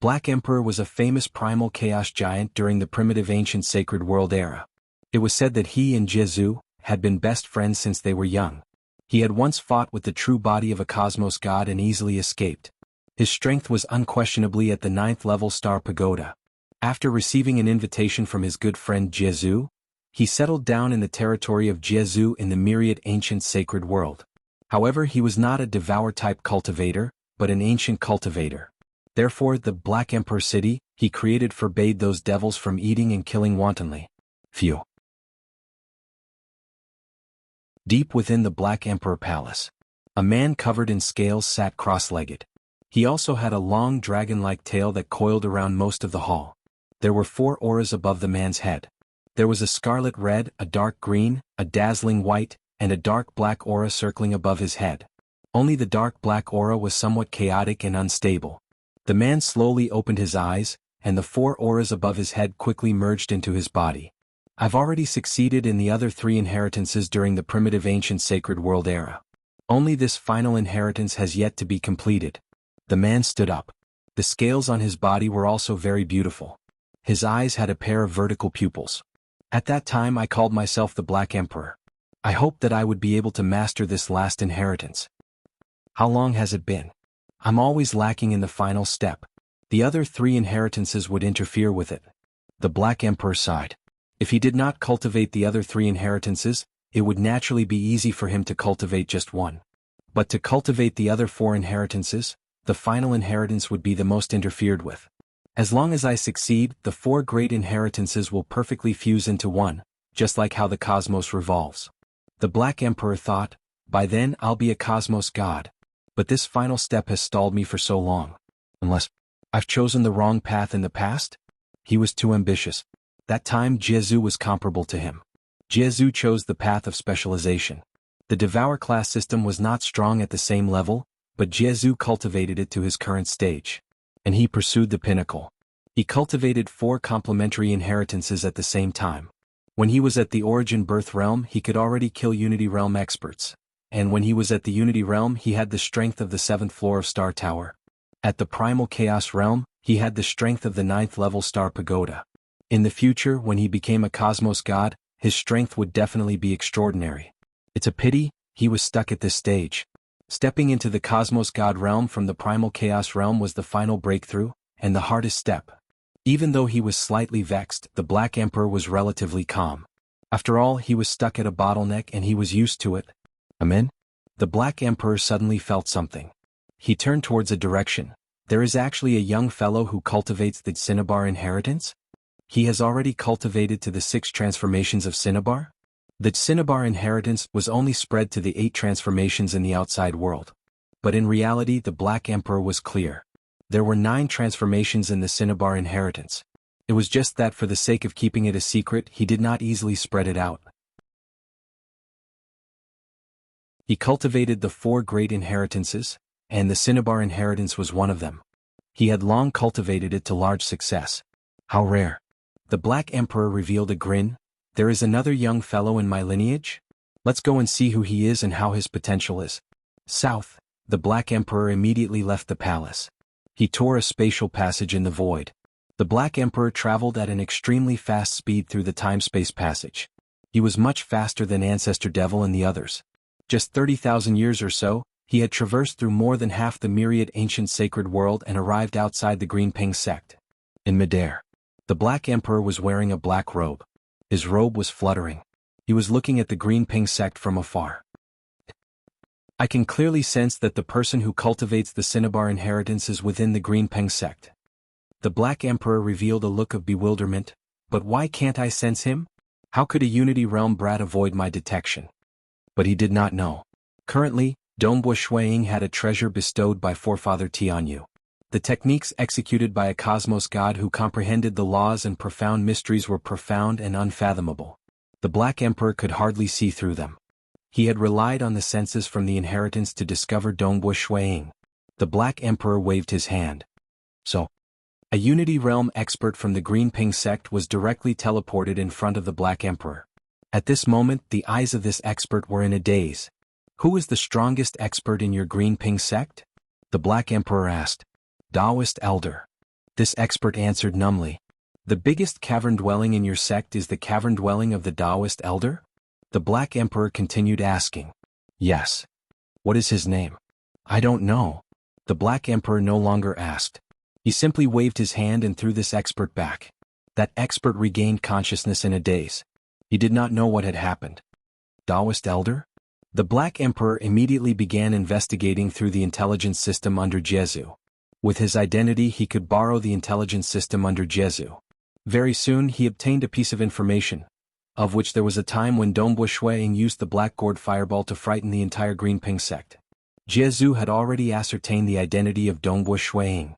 Black Emperor was a famous primal chaos giant during the primitive ancient sacred world era. It was said that he and Jianghu had been best friends since they were young. He had once fought with the true body of a cosmos god and easily escaped. His strength was unquestionably at the 9th level Star Pagoda. After receiving an invitation from his good friend Jianghu, he settled down in the territory of Jianghu in the myriad ancient sacred world. However, he was not a devour-type cultivator, but an ancient cultivator. Therefore, the Black Emperor City he created forbade those devils from eating and killing wantonly. Phew. Deep within the Black Emperor Palace, a man covered in scales sat cross-legged. He also had a long dragon-like tail that coiled around most of the hall. There were 4 auras above the man's head. There was a scarlet red, a dark green, a dazzling white, and a dark black aura circling above his head. Only the dark black aura was somewhat chaotic and unstable. The man slowly opened his eyes, and the 4 auras above his head quickly merged into his body. I've already succeeded in the other 3 inheritances during the primitive ancient sacred world era. Only this final inheritance has yet to be completed. The man stood up. The scales on his body were also very beautiful. His eyes had a pair of vertical pupils. At that time I called myself the Black Emperor. I hoped that I would be able to master this last inheritance. How long has it been? I'm always lacking in the final step. The other 3 inheritances would interfere with it. The Black Emperor sighed. If he did not cultivate the other 3 inheritances, it would naturally be easy for him to cultivate just one. But to cultivate the other 4 inheritances, the final inheritance would be the most interfered with. As long as I succeed, the 4 great inheritances will perfectly fuse into one, just like how the cosmos revolves. The Black Emperor thought, by then I'll be a cosmos god. But this final step has stalled me for so long. Unless I've chosen the wrong path in the past? He was too ambitious. That time Jianghu was comparable to him. Jianghu chose the path of specialization. The Devour class system was not strong at the same level, but Jianghu cultivated it to his current stage. And he pursued the pinnacle. He cultivated 4 complementary inheritances at the same time. When he was at the Origin Birth Realm he could already kill Unity Realm experts. And when he was at the Unity Realm he had the strength of the 7th floor of Star Tower. At the Primal Chaos Realm, he had the strength of the 9th level Star Pagoda. In the future, when he became a Cosmos God, his strength would definitely be extraordinary. It's a pity, he was stuck at this stage. Stepping into the Cosmos God realm from the Primal Chaos realm was the final breakthrough, and the hardest step. Even though he was slightly vexed, the Black Emperor was relatively calm. After all, he was stuck at a bottleneck and he was used to it. Amen? The Black Emperor suddenly felt something. He turned towards a direction. There is actually a young fellow who cultivates the Cinnabar inheritance? He has already cultivated to the 6 transformations of Cinnabar? The Cinnabar inheritance was only spread to the 8 transformations in the outside world. But in reality the Black Emperor was clear. There were 9 transformations in the Cinnabar inheritance. It was just that for the sake of keeping it a secret, he did not easily spread it out. He cultivated the 4 great inheritances, and the Cinnabar inheritance was one of them. He had long cultivated it to large success. How rare. The Black Emperor revealed a grin. There is another young fellow in my lineage? Let's go and see who he is and how his potential is. South, the Black Emperor immediately left the palace. He tore a spatial passage in the void. The Black Emperor traveled at an extremely fast speed through the time-space passage. He was much faster than Ancestor Devil and the others. Just 30,000 years or so, he had traversed through more than half the myriad ancient sacred world and arrived outside the Green Ping sect. In midair, the Black Emperor was wearing a black robe. His robe was fluttering. He was looking at the Green Ping sect from afar. I can clearly sense that the person who cultivates the Cinnabar inheritance is within the Green Ping sect. The Black Emperor revealed a look of bewilderment. But why can't I sense him? How could a Unity Realm brat avoid my detection? But he did not know. Currently, Dongbua Shuiying had a treasure bestowed by Forefather Tianyu. The techniques executed by a cosmos god who comprehended the laws and profound mysteries were profound and unfathomable. The Black Emperor could hardly see through them. He had relied on the senses from the inheritance to discover Dongbua Shuiying. The Black Emperor waved his hand. So, a Unity Realm expert from the Green Ping sect was directly teleported in front of the Black Emperor. At this moment, the eyes of this expert were in a daze. Who is the strongest expert in your Green Ping sect? The Black Emperor asked. Taoist Elder. This expert answered numbly. The biggest cavern dwelling in your sect is the cavern dwelling of the Taoist Elder? The Black Emperor continued asking. Yes. What is his name? I don't know. The Black Emperor no longer asked. He simply waved his hand and threw this expert back. That expert regained consciousness in a daze. He did not know what had happened. Taoist Elder? The Black Emperor immediately began investigating through the intelligence system under Jianghu. With his identity he could borrow the intelligence system under Jianghu. Very soon he obtained a piece of information, of which there was a time when Dongbua Shuiying used the Black Gourd Fireball to frighten the entire Green Ping sect. Jianghu had already ascertained the identity of Dongbua Shuiying.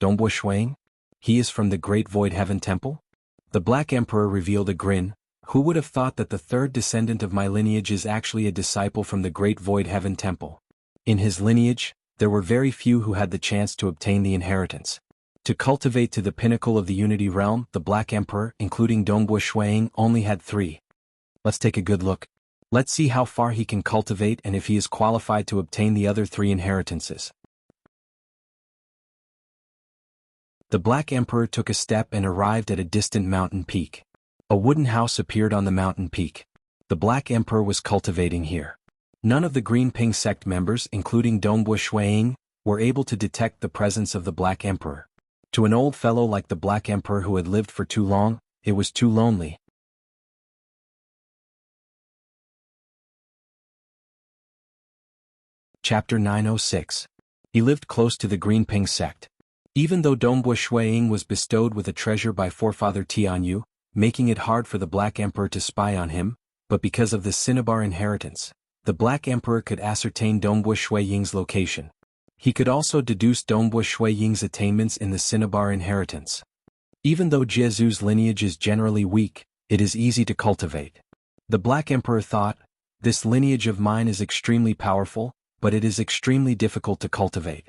Dongbua Shuiying? He is from the Great Void Heaven Temple? The Black Emperor revealed a grin. Who would have thought that the third descendant of my lineage is actually a disciple from the Great Void Heaven Temple? In his lineage, there were very few who had the chance to obtain the inheritance. To cultivate to the pinnacle of the Unity Realm, the Black Emperor, including Dongbua Shuiying, only had 3. Let's take a good look. Let's see how far he can cultivate and if he is qualified to obtain the other 3 inheritances. The Black Emperor took a step and arrived at a distant mountain peak. A wooden house appeared on the mountain peak. The Black Emperor was cultivating here. None of the Green Ping sect members, including Dongbua Shuiying, were able to detect the presence of the Black Emperor. To an old fellow like the Black Emperor who had lived for too long, it was too lonely. Chapter 906. He lived close to the Green Ping sect. Even though Dongbua Shuiying was bestowed with a treasure by Forefather Tianyu, making it hard for the Black Emperor to spy on him, but because of the Cinnabar inheritance, the Black Emperor could ascertain Dongbua Shuiying's location. He could also deduce Dongbua Shuiying's attainments in the Cinnabar inheritance. Even though Jianghu's lineage is generally weak, it is easy to cultivate. The Black Emperor thought, this lineage of mine is extremely powerful, but it is extremely difficult to cultivate.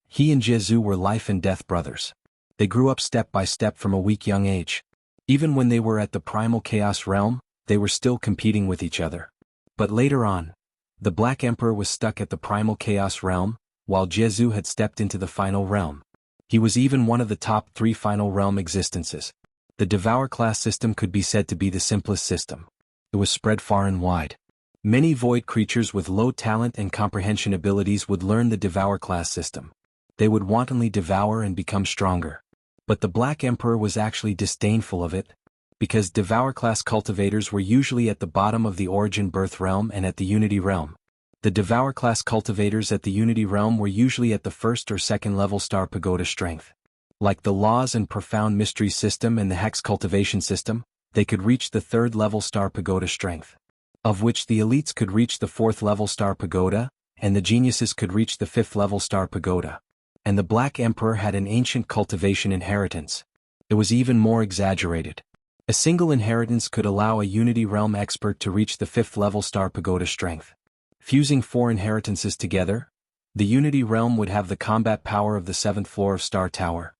He and Jianghu were life and death brothers. They grew up step by step from a weak young age. Even when they were at the primal chaos realm, they were still competing with each other. But later on, the Black Emperor was stuck at the primal chaos realm, while Jianghu had stepped into the final realm. He was even one of the top 3 final realm existences. The Devour class system could be said to be the simplest system. It was spread far and wide. Many void creatures with low talent and comprehension abilities would learn the Devour class system. They would wantonly devour and become stronger. But the Black Emperor was actually disdainful of it, because Devour class cultivators were usually at the bottom of the Origin Birth realm and at the Unity realm. The Devour class cultivators at the Unity realm were usually at the 1st or 2nd level Star Pagoda strength. Like the Laws and Profound Mysteries system and the Hex Cultivation system, they could reach the 3rd level Star Pagoda strength, of which the elites could reach the 4th level Star Pagoda, and the geniuses could reach the 5th level Star Pagoda. And the Black Emperor had an ancient cultivation inheritance. It was even more exaggerated. A single inheritance could allow a Unity Realm expert to reach the 5th level Star Pagoda strength. Fusing 4 inheritances together, the Unity Realm would have the combat power of the 7th floor of Star Tower.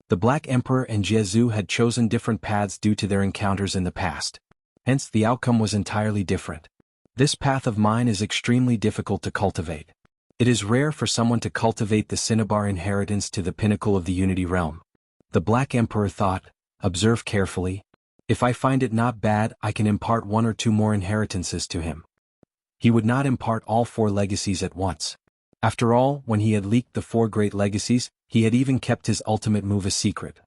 The Black Emperor and Jianghu had chosen different paths due to their encounters in the past. Hence, the outcome was entirely different. This path of mine is extremely difficult to cultivate. It is rare for someone to cultivate the Cinnabar inheritance to the pinnacle of the Unity Realm. The Black Emperor thought, observe carefully. If I find it not bad, I can impart 1 or 2 more inheritances to him. He would not impart all 4 legacies at once. After all, when he had leaked the 4 great legacies, he had even kept his ultimate move a secret.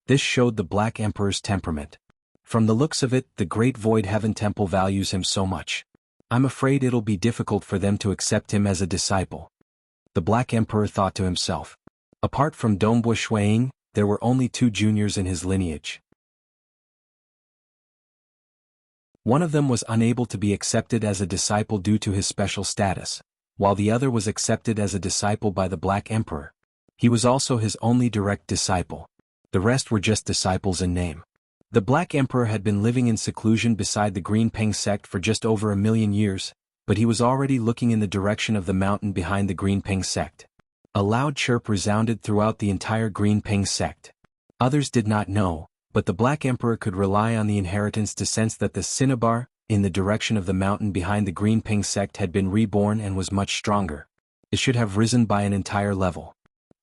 This showed the Black Emperor's temperament. From the looks of it, the Great Void Heaven Temple values him so much. I'm afraid it'll be difficult for them to accept him as a disciple. The Black Emperor thought to himself. Apart from Dongbo Shuiying, there were only 2 juniors in his lineage. One of them was unable to be accepted as a disciple due to his special status, while the other was accepted as a disciple by the Black Emperor. He was also his only direct disciple. The rest were just disciples in name. The Black Emperor had been living in seclusion beside the Green Peng sect for just over 1,000,000 years, but he was already looking in the direction of the mountain behind the Green Peng sect. A loud chirp resounded throughout the entire Green Peng sect. Others did not know, but the Black Emperor could rely on the inheritance to sense that the Cinnabar, in the direction of the mountain behind the Green Peng sect, had been reborn and was much stronger. It should have risen by an entire level.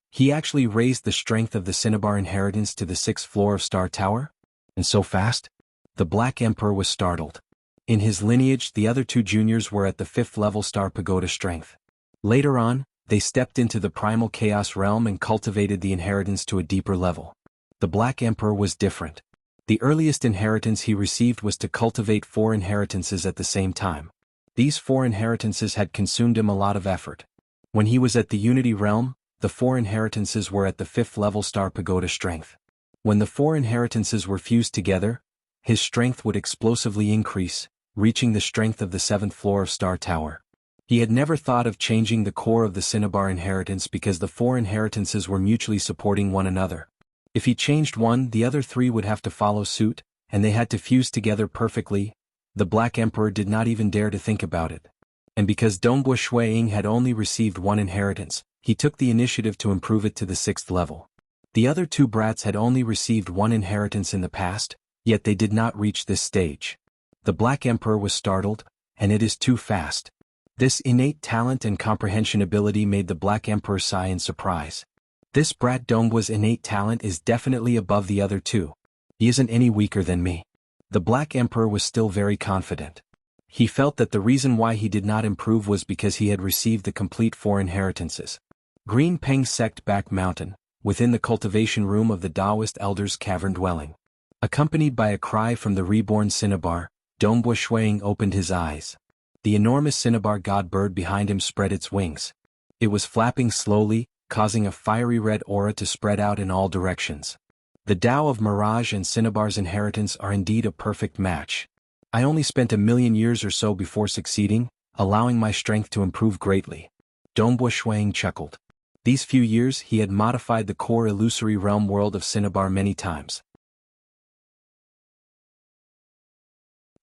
He actually raised the strength of the Cinnabar inheritance to the 6th floor of Star Tower? And so fast? The Black Emperor was startled. In his lineage, the other 2 juniors were at the 5th level Star Pagoda strength. Later on, they stepped into the Primal Chaos realm and cultivated the inheritance to a deeper level. The Black Emperor was different. The earliest inheritance he received was to cultivate 4 inheritances at the same time. These 4 inheritances had consumed him a lot of effort. When he was at the Unity realm, the 4 inheritances were at the 5th level Star Pagoda strength. When the 4 inheritances were fused together, his strength would explosively increase, reaching the strength of the 7th floor of Star Tower. He had never thought of changing the core of the Cinnabar inheritance because the 4 inheritances were mutually supporting one another. If he changed one, the other 3 would have to follow suit, and they had to fuse together perfectly. The Black Emperor did not even dare to think about it. And because Dongbo Shuiying had only received 1 inheritance, he took the initiative to improve it to the 6th level. The other 2 brats had only received 1 inheritance in the past, yet they did not reach this stage. The Black Emperor was startled, and it is too fast. This innate talent and comprehension ability made the Black Emperor sigh in surprise. This brat Dongbo's innate talent is definitely above the other 2. He isn't any weaker than me. The Black Emperor was still very confident. He felt that the reason why he did not improve was because he had received the complete 4 inheritances. Green Peng Sect Back Mountain, within the cultivation room of the Taoist Elder's cavern dwelling. Accompanied by a cry from the reborn Cinnabar, Dongbo Shuiying opened his eyes. The enormous Cinnabar god bird behind him spread its wings. It was flapping slowly, causing a fiery red aura to spread out in all directions. The Tao of Mirage and Cinnabar's inheritance are indeed a perfect match. I only spent 1,000,000 years or so before succeeding, allowing my strength to improve greatly. Dongbo Shuiying chuckled. These few years he had modified the core illusory realm world of Cinnabar many times.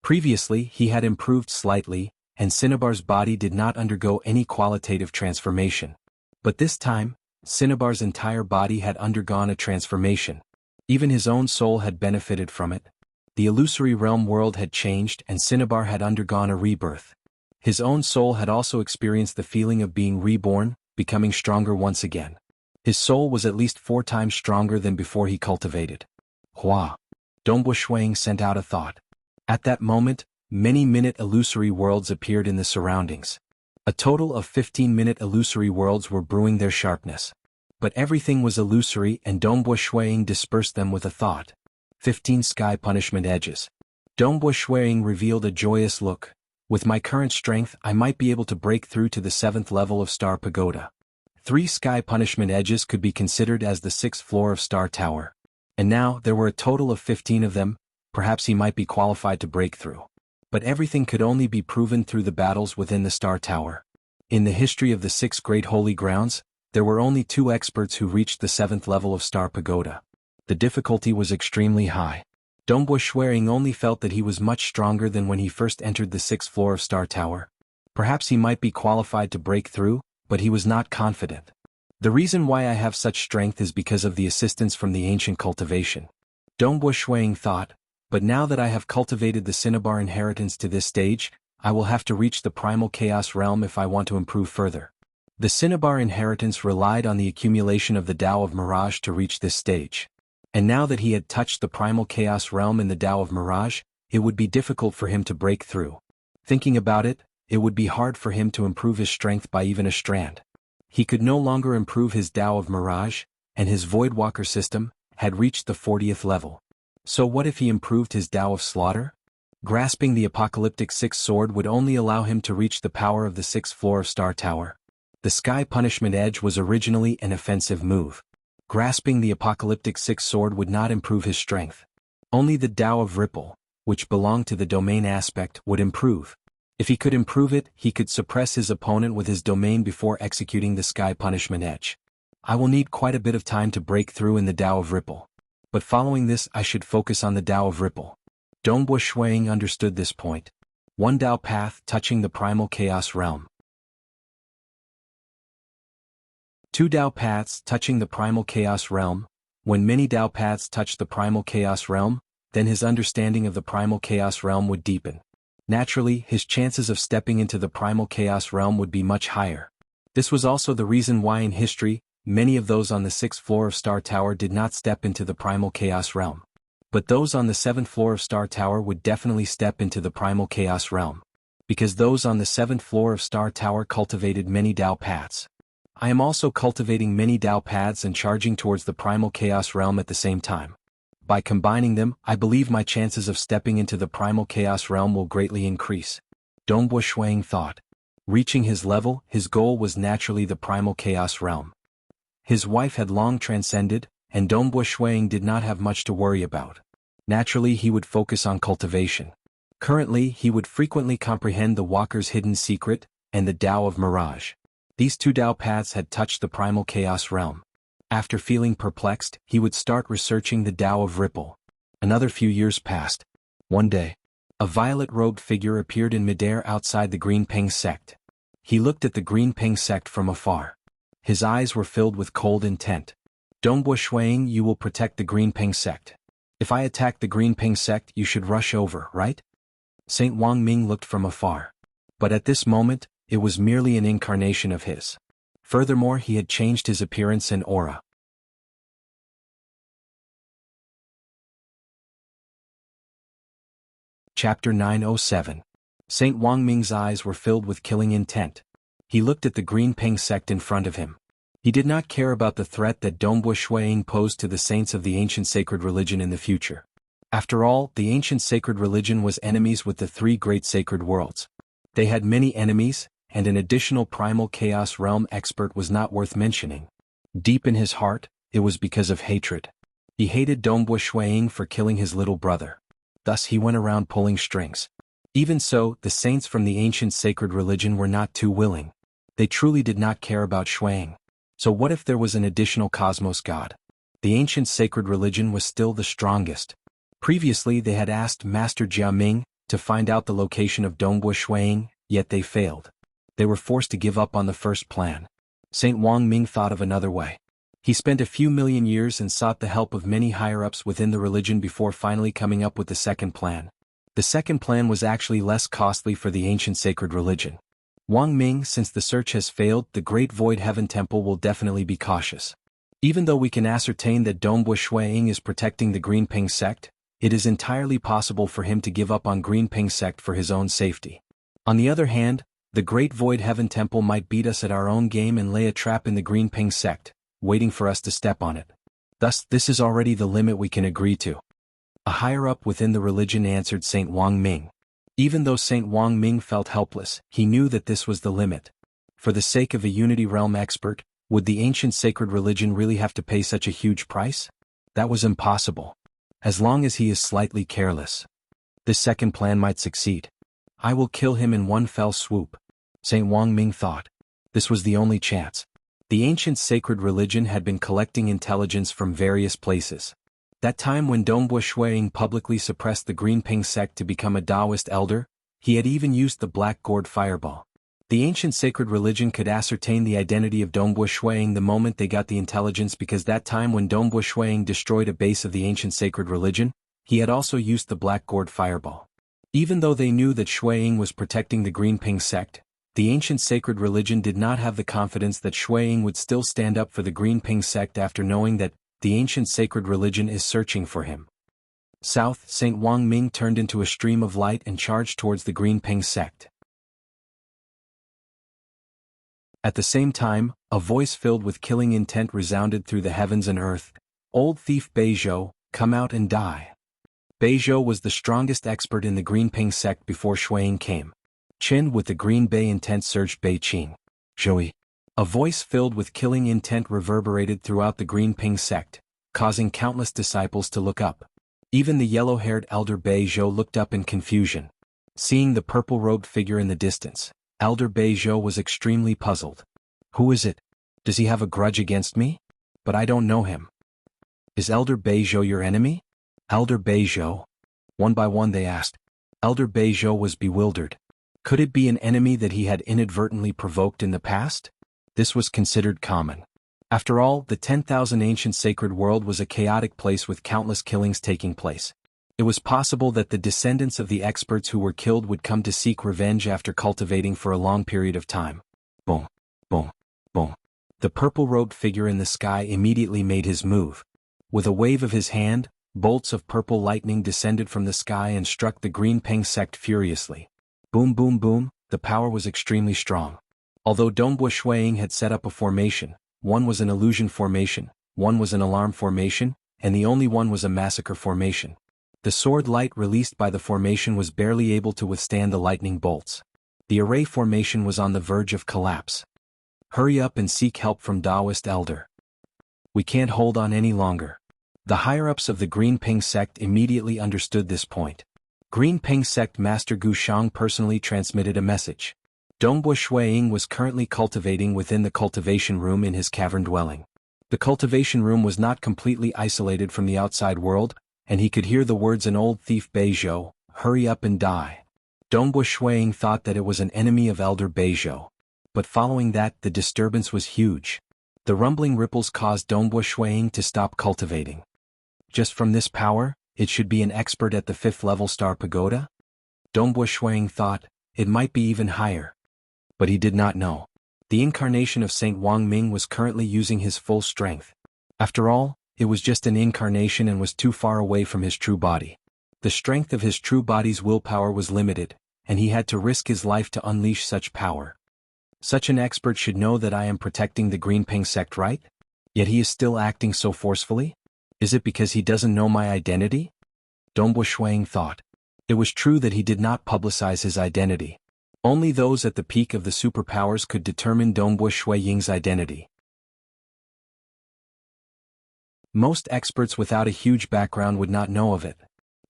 Previously he had improved slightly, and Cinnabar's body did not undergo any qualitative transformation. But this time, Cinnabar's entire body had undergone a transformation. Even his own soul had benefited from it. The illusory realm world had changed and Cinnabar had undergone a rebirth. His own soul had also experienced the feeling of being reborn, becoming stronger once again. His soul was at least 4 times stronger than before he cultivated. Hua! Dongbo Shuiying sent out a thought. At that moment, many minute illusory worlds appeared in the surroundings. A total of 15-minute illusory worlds were brewing their sharpness. But everything was illusory and Dongbo Shuiying dispersed them with a thought. 15 sky punishment edges. Dongbo Shuiying revealed a joyous look. With my current strength, I might be able to break through to the 7th level of Star Pagoda. 3 sky punishment edges could be considered as the 6th floor of Star Tower. And now, there were a total of 15 of them. Perhaps he might be qualified to break through. But everything could only be proven through the battles within the Star Tower. In the history of the 6 great holy grounds, There were only 2 experts who reached the 7th level of Star Pagoda. The difficulty was extremely high. Dongbo Shuiying only felt that he was much stronger than when he first entered the 6th floor of Star Tower. Perhaps he might be qualified to break through, but he was not confident. The reason why I have such strength is because of the assistance from the ancient cultivation. Dongbo Shuiying thought, but now that I have cultivated the Cinnabar inheritance to this stage, I will have to reach the primal chaos realm if I want to improve further. The Cinnabar inheritance relied on the accumulation of the Tao of Mirage to reach this stage. And now that he had touched the primal chaos realm in the Tao of Mirage, it would be difficult for him to break through. Thinking about it, it would be hard for him to improve his strength by even a strand. He could no longer improve his Tao of Mirage, and his Voidwalker system had reached the 40th level. So what if he improved his Tao of Slaughter? Grasping the apocalyptic 6th sword would only allow him to reach the power of the 6th floor of Star Tower. The Sky Punishment Edge was originally an offensive move. Grasping the apocalyptic 6th sword would not improve his strength. Only the Tao of Ripple, which belonged to the domain aspect, would improve. If he could improve it, he could suppress his opponent with his domain before executing the Sky Punishment Edge. I will need quite a bit of time to break through in the Tao of Ripple. But following this, I should focus on the Tao of Ripple. Dongbo Shuiying understood this point. 1 Tao path touching the primal chaos realm. 2 Tao paths touching the primal chaos realm. When many Tao paths touch the primal chaos realm, then his understanding of the primal chaos realm would deepen. Naturally, his chances of stepping into the primal chaos realm would be much higher. This was also the reason why in history, many of those on the 6th floor of Star Tower did not step into the primal chaos realm. But those on the 7th floor of Star Tower would definitely step into the primal chaos realm. Because those on the 7th floor of Star Tower cultivated many Tao paths. I am also cultivating many Tao paths and charging towards the primal chaos realm at the same time. By combining them, I believe my chances of stepping into the primal chaos realm will greatly increase. Dongbo Shuiying thought. Reaching his level, his goal was naturally the primal chaos realm. His wife had long transcended, and Dongbo Shuiying did not have much to worry about. Naturally, he would focus on cultivation. Currently, he would frequently comprehend the Walker's hidden secret, and the Tao of Mirage. These 2 Tao paths had touched the primal chaos realm. After feeling perplexed, he would start researching the Tao of Ripple. Another few years passed. One day, a violet-robed figure appeared in midair outside the Green Peng sect. He looked at the Green Peng sect from afar. His eyes were filled with cold intent. Dongbo Shuiying, you will protect the Green Peng sect. If I attack the Green Peng sect, you should rush over, right? Saint Wang Ming looked from afar. But at this moment, it was merely an incarnation of his. Furthermore, he had changed his appearance and aura. Chapter 907. Saint Wang Ming's eyes were filled with killing intent. He looked at the Green Peng sect in front of him. He did not care about the threat that Dongbo Shuiying posed to the saints of the ancient sacred religion in the future. After all, the ancient sacred religion was enemies with the 3 great sacred worlds. They had many enemies, and an additional primal chaos realm expert was not worth mentioning. Deep in his heart, it was because of hatred. He hated Dongbo Shuiying for killing his little brother. Thus he went around pulling strings. Even so, the saints from the ancient sacred religion were not too willing. They truly did not care about Shuiying. So what if there was an additional cosmos god? The ancient sacred religion was still the strongest. Previously they had asked Master Jia Ming to find out the location of Dongbo Shuiying, yet they failed. They were forced to give up on the first plan. Saint Wang Ming thought of another way. He spent a few million years and sought the help of many higher-ups within the religion before finally coming up with the second plan. The second plan was actually less costly for the ancient sacred religion. Wang Ming, since the search has failed, the Great Void Heaven Temple will definitely be cautious. Even though we can ascertain that Dongbo Shuiying is protecting the Green Peng sect, it is entirely possible for him to give up on Green Peng sect for his own safety. On the other hand, the Great Void Heaven Temple might beat us at our own game and lay a trap in the Green Peng sect, waiting for us to step on it. Thus, this is already the limit we can agree to. A higher-up within the religion answered Saint Wang Ming. Even though Saint Wang Ming felt helpless, he knew that this was the limit. For the sake of a Unity Realm expert, would the ancient sacred religion really have to pay such a huge price? That was impossible. As long as he is slightly careless. This second plan might succeed. I will kill him in one fell swoop. Saint Wang Ming thought. This was the only chance. The ancient sacred religion had been collecting intelligence from various places. That time when Dongbo Shuiying publicly suppressed the Greenping sect to become a Taoist elder, he had even used the black gourd fireball. The ancient sacred religion could ascertain the identity of Dongbo Shuiying the moment they got the intelligence, because that time when Dongbo Shuiying destroyed a base of the ancient sacred religion, he had also used the black gourd fireball. Even though they knew that Shuiying was protecting the Greenping sect, the ancient sacred religion did not have the confidence that Shuiying would still stand up for the Greenping sect after knowing that the ancient sacred religion is searching for him. South, St. Wang Ming turned into a stream of light and charged towards the Greenping sect. At the same time, a voice filled with killing intent resounded through the heavens and earth. "Old thief Beizhou, come out and die." Beizhou was the strongest expert in the Greenping sect before Shuiying came. Qin with the Green Bay intent surged Bei Qing. "Zhouyi." A voice filled with killing intent reverberated throughout the Greenping sect, causing countless disciples to look up. Even the yellow-haired elder Beizhou looked up in confusion. Seeing the purple-robed figure in the distance, Elder Beizhou was extremely puzzled. "Who is it? Does he have a grudge against me? But I don't know him. Is Elder Beizhou your enemy? Elder Beizhou?" One by one they asked. Elder Beizhou was bewildered. Could it be an enemy that he had inadvertently provoked in the past? This was considered common. After all, the 10,000 ancient sacred world was a chaotic place with countless killings taking place. It was possible that the descendants of the experts who were killed would come to seek revenge after cultivating for a long period of time. Boom, boom, boom. The purple-robed figure in the sky immediately made his move. With a wave of his hand, bolts of purple lightning descended from the sky and struck the Greenping sect furiously. Boom boom boom, the power was extremely strong. Although Dongbo Shuiying had set up a formation, one was an illusion formation, one was an alarm formation, and the only one was a massacre formation. The sword light released by the formation was barely able to withstand the lightning bolts. The array formation was on the verge of collapse. "Hurry up and seek help from Taoist elder. We can't hold on any longer." The higher-ups of the Greenping sect immediately understood this point. Greenping sect Master Gu Shang personally transmitted a message. Dongbo Shuiying was currently cultivating within the cultivation room in his cavern dwelling. The cultivation room was not completely isolated from the outside world, and he could hear the words "an old thief Beizhou, hurry up and die." Dongbo Shuiying thought that it was an enemy of Elder Beizhou. But following that, the disturbance was huge. The rumbling ripples caused Dongbo Shuiying to stop cultivating. Just from this power, it should be an expert at the 5th level Star Pagoda? Dongbo Shuiying thought, it might be even higher. But he did not know. The incarnation of St. Wang Ming was currently using his full strength. After all, it was just an incarnation and was too far away from his true body. The strength of his true body's willpower was limited, and he had to risk his life to unleash such power. Such an expert should know that I am protecting the Greenping sect, right? Yet he is still acting so forcefully? Is it because he doesn't know my identity? Dongbo Shuiying thought. It was true that he did not publicize his identity. Only those at the peak of the superpowers could determine Dongbo Shuiying's identity. Most experts without a huge background would not know of it.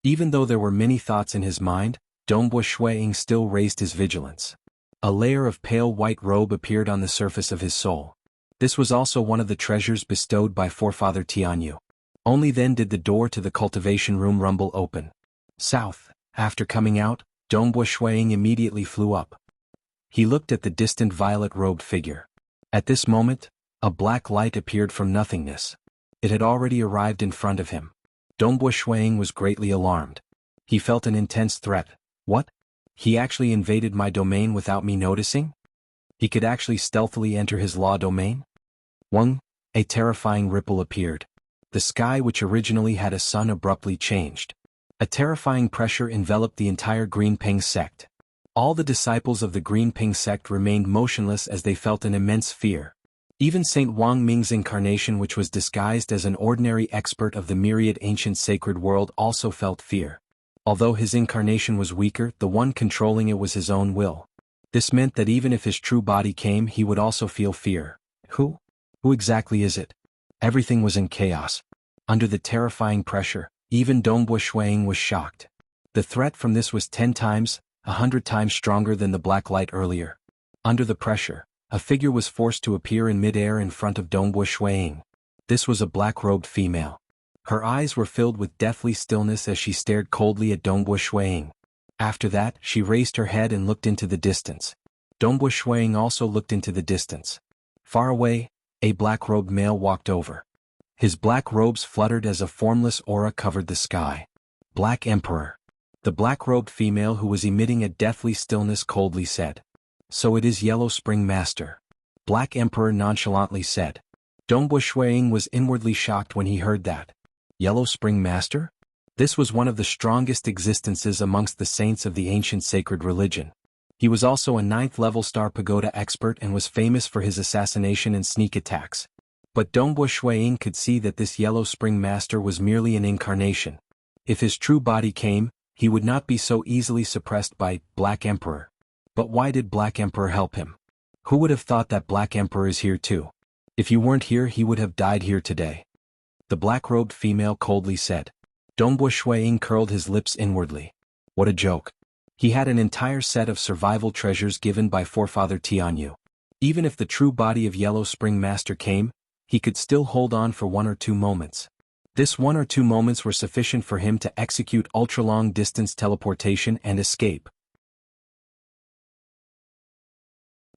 Even though there were many thoughts in his mind, Dongbo Shuiying still raised his vigilance. A layer of pale white robe appeared on the surface of his soul. This was also one of the treasures bestowed by forefather Tianyu. Only then did the door to the cultivation room rumble open. South, after coming out, Dongbo Shuiying immediately flew up. He looked at the distant violet-robed figure. At this moment, a black light appeared from nothingness. It had already arrived in front of him. Dongbo Shuiying was greatly alarmed. He felt an intense threat. What? He actually invaded my domain without me noticing? He could actually stealthily enter his law domain? One, a terrifying ripple appeared. The sky, which originally had a sun, abruptly changed. A terrifying pressure enveloped the entire Greenping sect. All the disciples of the Greenping sect remained motionless as they felt an immense fear. Even St. Wang Ming's incarnation, which was disguised as an ordinary expert of the myriad ancient sacred world, also felt fear. Although his incarnation was weaker, the one controlling it was his own will. This meant that even if his true body came, he would also feel fear. Who? Who exactly is it? Everything was in chaos. Under the terrifying pressure, even Dongbo Shuiying was shocked. The threat from this was 10 times, 100 times stronger than the black light earlier. Under the pressure, A figure was forced to appear in midair in front of Dongbo Shuiying. This was a black-robed female. Her eyes were filled with deathly stillness as she stared coldly at Dongbo Shuiying. After that, she raised her head and looked into the distance. Dongbo Shuiying also looked into the distance. Far away, a black-robed male walked over. His black robes fluttered as a formless aura covered the sky. Black Emperor. The black-robed female who was emitting a deathly stillness coldly said. So it is Yellow Spring Master. Black Emperor nonchalantly said. Dongbo Shuiying was inwardly shocked when he heard that. Yellow Spring Master? This was one of the strongest existences amongst the saints of the ancient sacred religion. He was also a 9th-level Star Pagoda expert and was famous for his assassination and sneak attacks. But Dongbo Shuiying could see that this Yellow Spring Master was merely an incarnation. If his true body came, he would not be so easily suppressed by Black Emperor. But why did Black Emperor help him? Who would have thought that Black Emperor is here too? If you weren't here, he would have died here today. The black-robed female coldly said. Dongbo Shuiying curled his lips inwardly. What a joke. He had an entire set of survival treasures given by forefather Tianyu. Even if the true body of Yellow Spring Master came, he could still hold on for 1 or 2 moments. This 1 or 2 moments were sufficient for him to execute ultra-long distance teleportation and escape.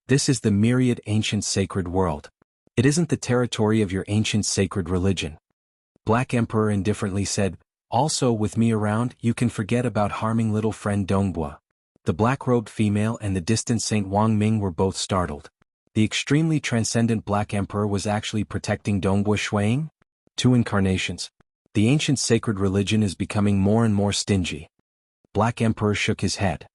This is the myriad ancient sacred world. It isn't the territory of your ancient sacred religion. Black Emperor indifferently said, also with me around, you can forget about harming little friend Dongbua. The black-robed female and the distant Saint Wang Ming were both startled. The extremely transcendent Black Emperor was actually protecting Dongbua Shuiying? 2 incarnations. The ancient sacred religion is becoming more and more stingy. Black Emperor shook his head.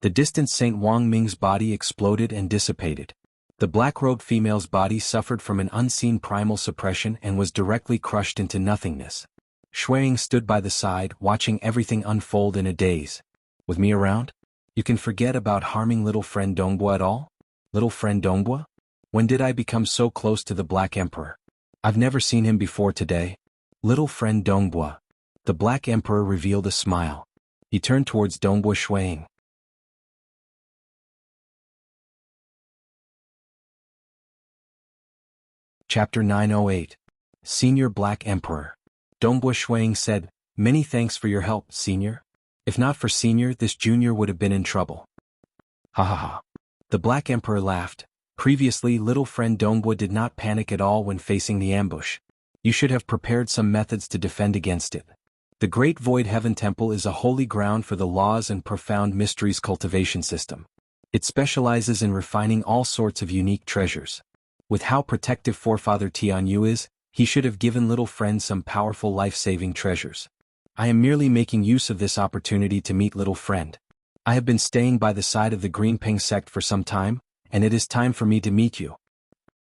The distant Saint Wang Ming's body exploded and dissipated. The black-robed female's body suffered from an unseen primal suppression and was directly crushed into nothingness. Shuiying stood by the side, watching everything unfold in a daze. With me around? You can forget about harming little friend Dongbua at all? Little friend Dongbua? When did I become so close to the Black Emperor? I've never seen him before today. Little friend Dongbua. The Black Emperor revealed a smile. He turned towards Dongbua Shuiying. Chapter 908. Senior Black Emperor. Dongbua Shuiying said, many thanks for your help, Senior. If not for Senior, this Junior would have been in trouble. Ha ha ha. The Black Emperor laughed. Previously, little friend Dongbua did not panic at all when facing the ambush. You should have prepared some methods to defend against it. The Great Void Heaven Temple is a holy ground for the laws and profound mysteries cultivation system. It specializes in refining all sorts of unique treasures. With how protective forefather Tianyu is, he should have given little friend some powerful life-saving treasures. I am merely making use of this opportunity to meet little friend. I have been staying by the side of the Greenping sect for some time, and it is time for me to meet you.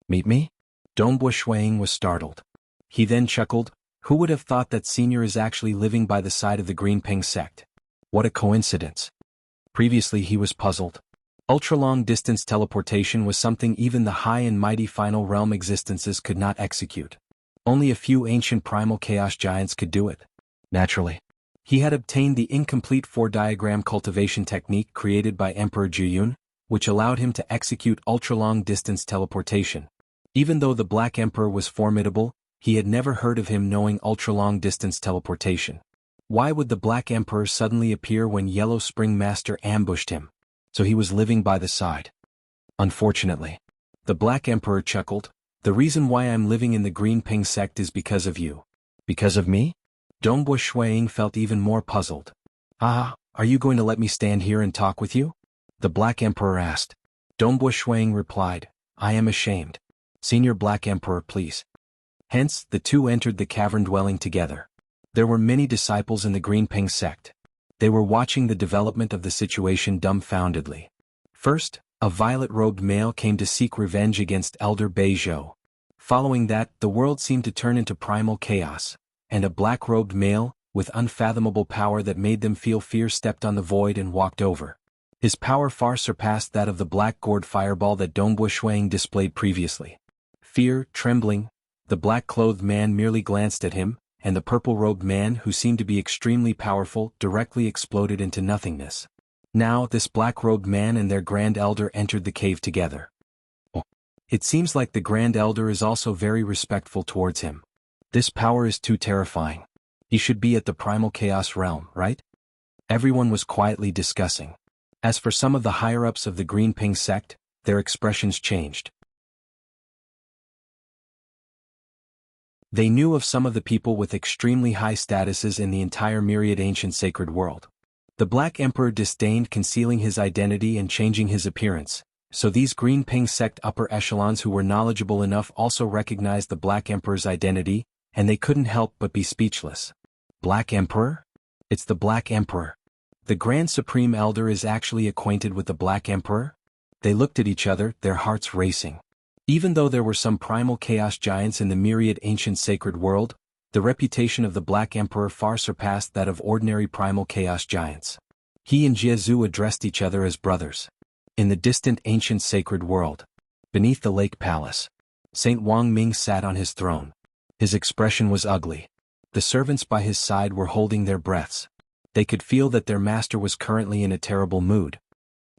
Meet me? Dongbua Shuiying was startled. He then chuckled, who would have thought that Senior is actually living by the side of the Greenping sect? What a coincidence. Previously he was puzzled. Ultra-long distance teleportation was something even the high and mighty final realm existences could not execute. Only a few ancient primal chaos giants could do it. Naturally. He had obtained the incomplete 4-diagram cultivation technique created by Emperor Juyun, which allowed him to execute ultra-long distance teleportation. Even though the Black Emperor was formidable, he had never heard of him knowing ultra-long distance teleportation. Why would the Black Emperor suddenly appear when Yellow Spring Master ambushed him? So he was living by the side. Unfortunately. The Black Emperor chuckled, the reason why I'm living in the Greenping sect is because of you. Because of me? Dongbua Shuiying felt even more puzzled. Ah, are you going to let me stand here and talk with you? The Black Emperor asked. Dongbua Shuiying replied, I am ashamed. Senior Black Emperor, please. Hence, the two entered the cavern dwelling together. There were many disciples in the Greenping sect. They were watching the development of the situation dumbfoundedly. First, a violet-robed male came to seek revenge against Elder Beizhou. Following that, the world seemed to turn into primal chaos, and a black-robed male, with unfathomable power that made them feel fear, stepped on the void and walked over. His power far surpassed that of the black-gourd fireball that Dongbua Shuiying displayed previously. Fear, trembling, the black-clothed man merely glanced at him, and the purple-robed man, who seemed to be extremely powerful, directly exploded into nothingness. Now, this black-robed man and their Grand Elder entered the cave together. It seems like the Grand Elder is also very respectful towards him. This power is too terrifying. He should be at the primal chaos realm, right? Everyone was quietly discussing. As for some of the higher-ups of the Green Ping sect, their expressions changed. They knew of some of the people with extremely high statuses in the entire myriad ancient sacred world. The Black Emperor disdained concealing his identity and changing his appearance, so these Green Ping sect upper echelons who were knowledgeable enough also recognized the Black Emperor's identity, and they couldn't help but be speechless. Black Emperor? It's the Black Emperor. The Grand Supreme Elder is actually acquainted with the Black Emperor? They looked at each other, their hearts racing. Even though there were some primal chaos giants in the myriad ancient sacred world, the reputation of the Black Emperor far surpassed that of ordinary primal chaos giants. He and Jianghu addressed each other as brothers. In the distant ancient sacred world, beneath the lake palace, Saint Wang Ming sat on his throne. His expression was ugly. The servants by his side were holding their breaths. They could feel that their master was currently in a terrible mood.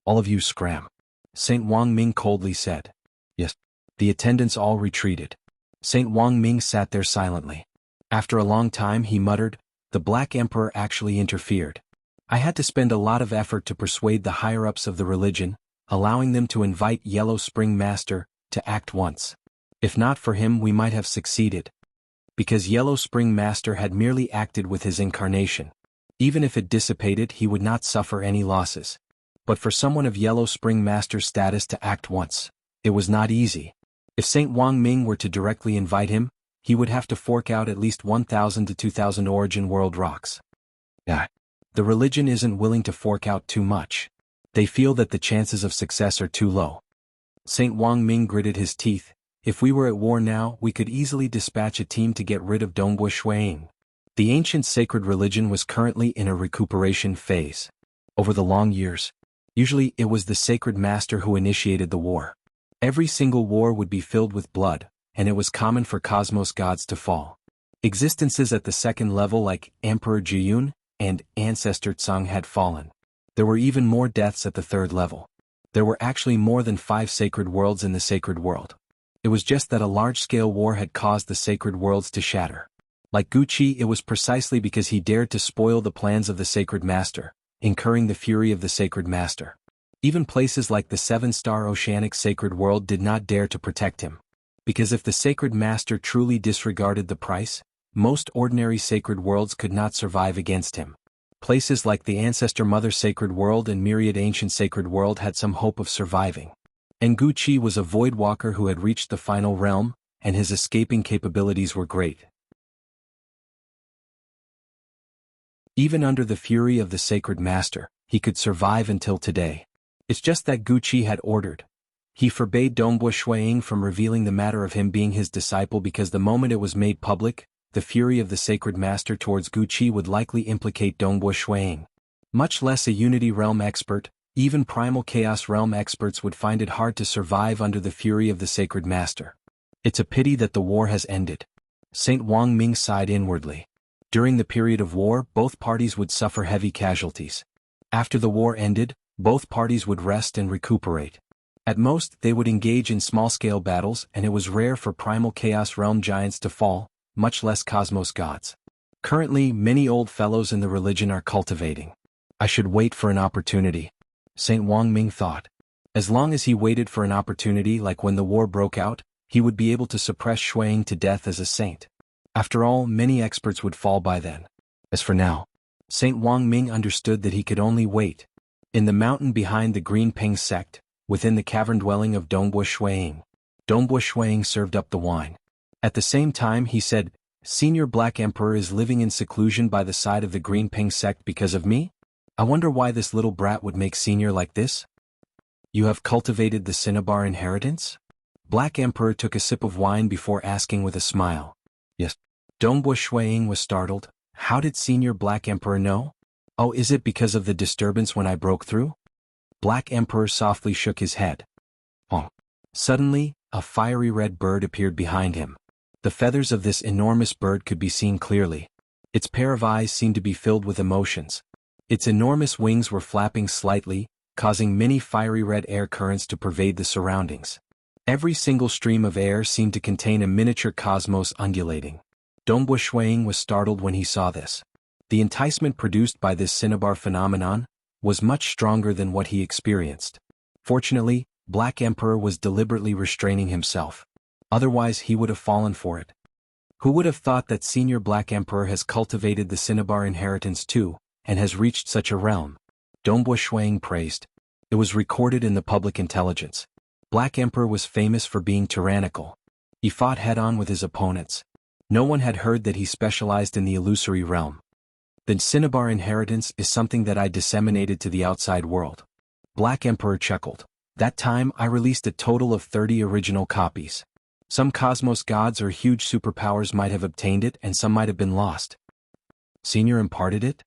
All of you scram. Saint Wang Ming coldly said. Yes. The attendants all retreated. Saint Wang Ming sat there silently. After a long time he muttered, the Black Emperor actually interfered. I had to spend a lot of effort to persuade the higher-ups of the religion, allowing them to invite Yellow Spring Master to act once. If not for him we might have succeeded. Because Yellow Spring Master had merely acted with his incarnation. Even if it dissipated he would not suffer any losses. But for someone of Yellow Spring Master's status to act once, it was not easy. If Saint Wang Ming were to directly invite him, he would have to fork out at least 1,000 to 2,000 Origin World rocks. The religion isn't willing to fork out too much. They feel that the chances of success are too low. Saint Wang Ming gritted his teeth. If we were at war now, we could easily dispatch a team to get rid of Dongbo Shuiying. The ancient sacred religion was currently in a recuperation phase. Over the long years, usually it was the sacred master who initiated the war. Every single war would be filled with blood, and it was common for cosmos gods to fall. Existences at the second level like Emperor Jiyun and Ancestor Tsang had fallen. There were even more deaths at the third level. There were actually more than 5 sacred worlds in the sacred world. It was just that a large-scale war had caused the sacred worlds to shatter. Like Guqi, it was precisely because he dared to spoil the plans of the sacred master, incurring the fury of the sacred master. Even places like the 7-star oceanic sacred world did not dare to protect him. Because if the sacred master truly disregarded the price, most ordinary sacred worlds could not survive against him. Places like the Ancestor Mother Sacred World and Myriad Ancient Sacred World had some hope of surviving. And Guqi was a void walker who had reached the final realm, and his escaping capabilities were great. Even under the fury of the sacred master, he could survive until today. It's just that Guqi had ordered. He forbade Dongbo Shuiying from revealing the matter of him being his disciple because the moment it was made public, the fury of the sacred master towards Guqi would likely implicate Dongbo Shuiying. Much less a Unity Realm expert, even Primal Chaos Realm experts would find it hard to survive under the fury of the sacred master. It's a pity that the war has ended. Saint Wang Ming sighed inwardly. During the period of war, both parties would suffer heavy casualties. After the war ended, both parties would rest and recuperate. At most, they would engage in small-scale battles, and it was rare for Primal Chaos Realm giants to fall, much less cosmos gods. Currently, many old fellows in the religion are cultivating. I should wait for an opportunity, Saint Wang Ming thought. As long as he waited for an opportunity like when the war broke out, he would be able to suppress Shuiying to death as a saint. After all, many experts would fall by then. As for now, Saint Wang Ming understood that he could only wait. In the mountain behind the Green Ping sect, within the cavern dwelling of Dongbo Shuiying served up the wine. At the same time he said, Senior Black Emperor is living in seclusion by the side of the Green Ping sect because of me? I wonder why this little brat would make Senior like this? You have cultivated the Cinnabar inheritance? Black Emperor took a sip of wine before asking with a smile. Yes. Dongbo Shuiying was startled. How did Senior Black Emperor know? Oh, is it because of the disturbance when I broke through? Black Emperor softly shook his head. Oh. Suddenly, a fiery red bird appeared behind him. The feathers of this enormous bird could be seen clearly. Its pair of eyes seemed to be filled with emotions. Its enormous wings were flapping slightly, causing many fiery red air currents to pervade the surroundings. Every single stream of air seemed to contain a miniature cosmos undulating. Dongbu Shuang was startled when he saw this. The enticement produced by this cinnabar phenomenon was much stronger than what he experienced. Fortunately, Black Emperor was deliberately restraining himself. Otherwise he would have fallen for it. Who would have thought that Senior Black Emperor has cultivated the cinnabar inheritance too, and has reached such a realm? Dongbu Shuang praised. It was recorded in the public intelligence. Black Emperor was famous for being tyrannical. He fought head-on with his opponents. No one had heard that he specialized in the illusory realm. The cinnabar inheritance is something that I disseminated to the outside world. Black Emperor chuckled. That time I released a total of 30 original copies. Some cosmos gods or huge superpowers might have obtained it and some might have been lost. Senior imparted it?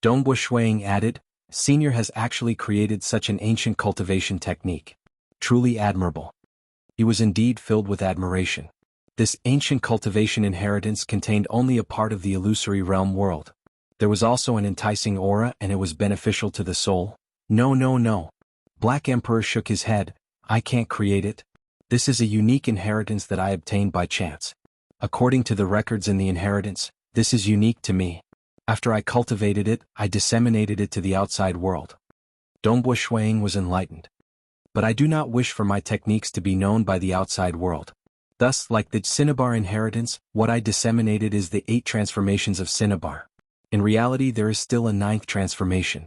Dongbu Shuang added, Senior has actually created such an ancient cultivation technique. Truly admirable. He was indeed filled with admiration. This ancient cultivation inheritance contained only a part of the illusory realm world. There was also an enticing aura and it was beneficial to the soul. No. Black Emperor shook his head. I can't create it. This is a unique inheritance that I obtained by chance. According to the records in the inheritance, this is unique to me. After I cultivated it, I disseminated it to the outside world. Dongbu Shuang was enlightened. But I do not wish for my techniques to be known by the outside world. Thus, like the cinnabar inheritance, what I disseminated is the 8 transformations of cinnabar. In reality there is still a 9th transformation.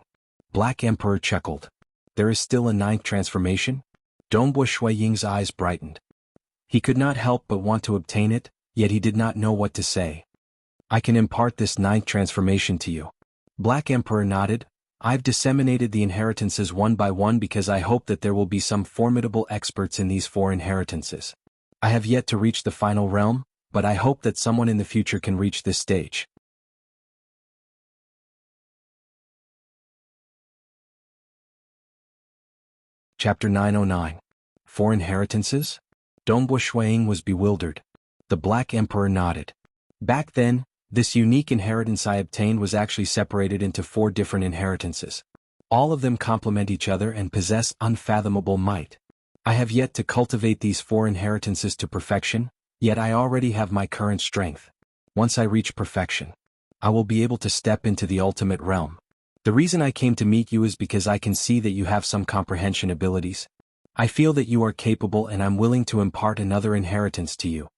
Black Emperor chuckled. There is still a 9th transformation? Dongbu Shuaying's eyes brightened. He could not help but want to obtain it, yet he did not know what to say. I can impart this 9th transformation to you. Black Emperor nodded. I've disseminated the inheritances one by one because I hope that there will be some formidable experts in these 4 inheritances. I have yet to reach the final realm, but I hope that someone in the future can reach this stage. Chapter 909. 4 inheritances? Dongbu Shuang was bewildered. The Black Emperor nodded. Back then, this unique inheritance I obtained was actually separated into 4 different inheritances. All of them complement each other and possess unfathomable might. I have yet to cultivate these 4 inheritances to perfection, yet I already have my current strength. Once I reach perfection, I will be able to step into the ultimate realm. The reason I came to meet you is because I can see that you have some comprehension abilities. I feel that you are capable and I'm willing to impart another inheritance to you.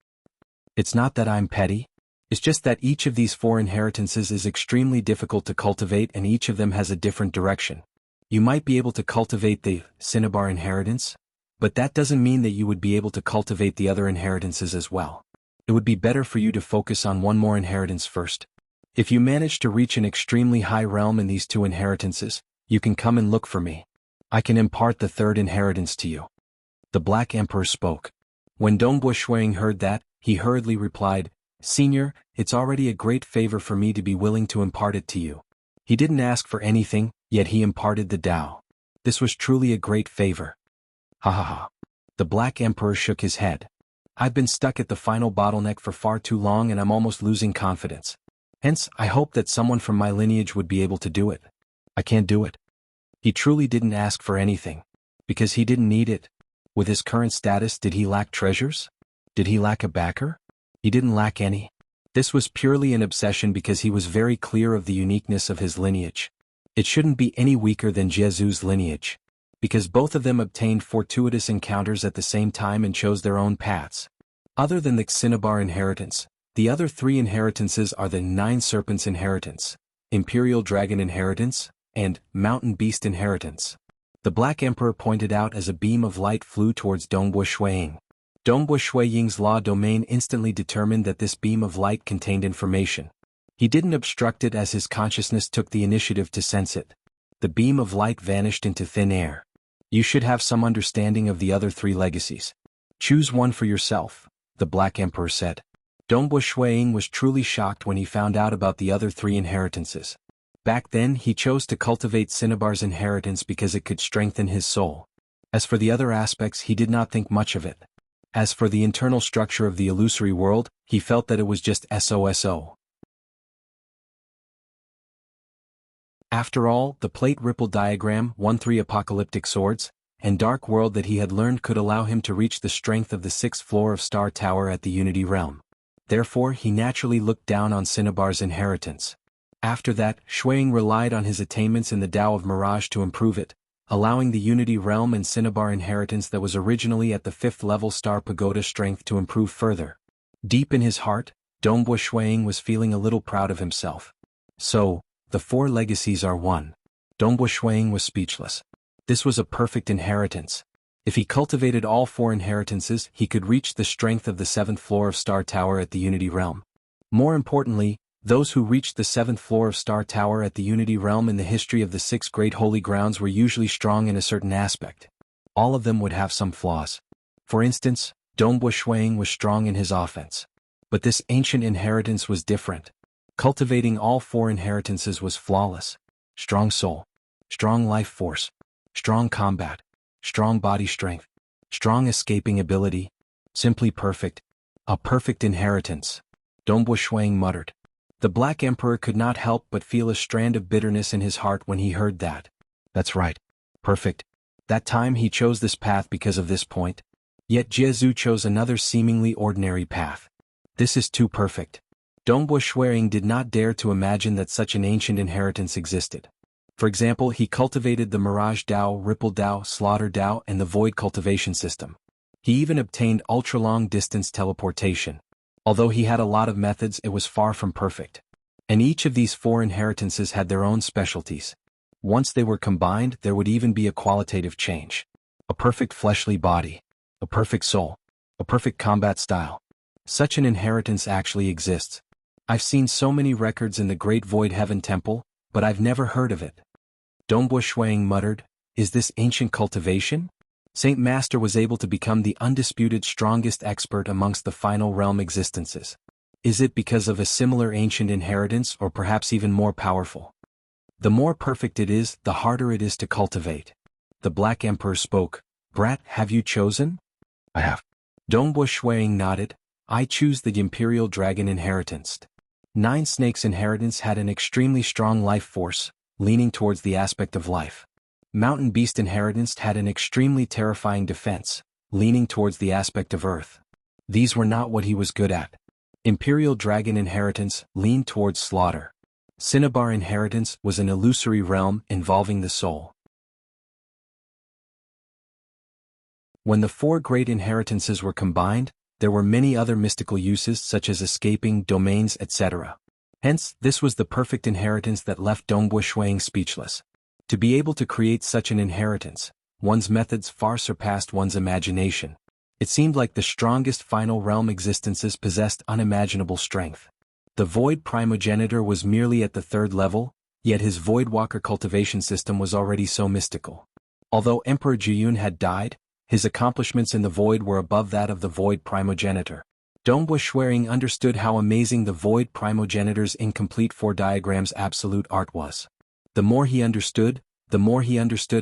It's not that I'm petty. It's just that each of these 4 inheritances is extremely difficult to cultivate and each of them has a different direction. You might be able to cultivate the cinnabar inheritance, but that doesn't mean that you would be able to cultivate the other inheritances as well. It would be better for you to focus on one more inheritance first. If you manage to reach an extremely high realm in these 2 inheritances, you can come and look for me. I can impart the 3rd inheritance to you. The Black Emperor spoke. When Dongbu Shuang heard that, he hurriedly replied, Senior, it's already a great favor for me to be willing to impart it to you. He didn't ask for anything, yet he imparted the Tao. This was truly a great favor. Ha ha ha. The Black Emperor shook his head. I've been stuck at the final bottleneck for far too long and I'm almost losing confidence. Hence, I hope that someone from my lineage would be able to do it. I can't do it. He truly didn't ask for anything. Because he didn't need it. With his current status, did he lack treasures? Did he lack a backer? He didn't lack any. This was purely an obsession because he was very clear of the uniqueness of his lineage. It shouldn't be any weaker than Jezu's lineage. Because both of them obtained fortuitous encounters at the same time and chose their own paths. Other than the cinnabar inheritance, the other 3 inheritances are the 9 Serpents inheritance, Imperial Dragon inheritance, and Mountain Beast inheritance. The Black Emperor pointed out as a beam of light flew towards Dongbu Shuang. Dongbu Shuaying's law domain instantly determined that this beam of light contained information. He didn't obstruct it as his consciousness took the initiative to sense it. The beam of light vanished into thin air. You should have some understanding of the other 3 legacies. Choose one for yourself, the Black Emperor said. Dongbu Shuang was truly shocked when he found out about the other 3 inheritances. Back then he chose to cultivate Cinnabar's inheritance because it could strengthen his soul. As for the other aspects he did not think much of it. As for the internal structure of the illusory world, he felt that it was just SOSO. After all, the plate ripple diagram won 3 apocalyptic swords, and dark world that he had learned could allow him to reach the strength of the 6th floor of Star Tower at the Unity Realm. Therefore he naturally looked down on Cinnabar's inheritance. After that, Shuang relied on his attainments in the Tao of Mirage to improve it, allowing the Unity Realm and Cinnabar inheritance that was originally at the 5th level Star Pagoda strength to improve further. Deep in his heart, Dongbua Shuang was feeling a little proud of himself. So, the 4 legacies are one. Dongbua Shuang was speechless. This was a perfect inheritance. If he cultivated all 4 inheritances, he could reach the strength of the 7th floor of Star Tower at the Unity Realm. More importantly, those who reached the 7th floor of Star Tower at the Unity Realm in the history of the 6 great holy grounds were usually strong in a certain aspect. All of them would have some flaws. For instance, Dongbua Shuang was strong in his offense. But this ancient inheritance was different. Cultivating all 4 inheritances was flawless. Strong soul, strong life force, strong combat, strong body strength, strong escaping ability, simply perfect. A perfect inheritance. Dongbua Shuang muttered. The Black Emperor could not help but feel a strand of bitterness in his heart when he heard that. That's right. Perfect. That time he chose this path because of this point. Yet Jiezu chose another seemingly ordinary path. This is too perfect. Dongbua Shuang did not dare to imagine that such an ancient inheritance existed. For example, he cultivated the Mirage Dao, Ripple Dao, Slaughter Dao, and the Void Cultivation system. He even obtained ultra-long distance teleportation. Although he had a lot of methods, it was far from perfect. And each of these 4 inheritances had their own specialties. Once they were combined, there would even be a qualitative change. A perfect fleshly body. A perfect soul. A perfect combat style. Such an inheritance actually exists. I've seen so many records in the Great Void Heaven Temple, but I've never heard of it. Dongbua Shuang muttered, is this ancient cultivation? Saint Master was able to become the undisputed strongest expert amongst the final realm existences. Is it because of a similar ancient inheritance or perhaps even more powerful? The more perfect it is, the harder it is to cultivate. The Black Emperor spoke. Brat, have you chosen? I have. Dongbua Shuang nodded. I choose the Imperial Dragon inheritance. 9 Snakes inheritance had an extremely strong life force, leaning towards the aspect of life. Mountain Beast inheritance had an extremely terrifying defense, leaning towards the aspect of earth. These were not what he was good at. Imperial Dragon inheritance leaned towards slaughter. Cinnabar inheritance was an illusory realm involving the soul. When the 4 great inheritances were combined, there were many other mystical uses such as escaping, domains, etc. Hence, this was the perfect inheritance that left Dongbua Shuang speechless. To be able to create such an inheritance, one's methods far surpassed one's imagination. It seemed like the strongest final realm existences possessed unimaginable strength. The Void Primogenitor was merely at the 3rd level, yet his Voidwalker cultivation system was already so mystical. Although Emperor Jiyun had died, his accomplishments in the Void were above that of the Void Primogenitor. Dongbua Shuang understood how amazing the Void Primogenitor's incomplete 4 diagrams absolute art was. The more he understood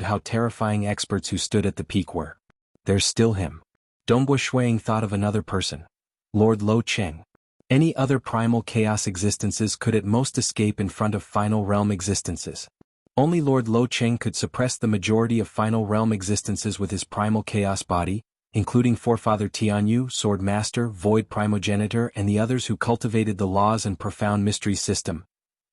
how terrifying experts who stood at the peak were. There's still him. Dongbua Shuang thought of another person. Lord Lo Cheng. Any other primal chaos existences could at most escape in front of final realm existences. Only Lord Lo Cheng could suppress the majority of final realm existences with his primal chaos body, including Forefather Tianyu, Sword Master, Void Primogenitor, and the others who cultivated the laws and profound mystery system.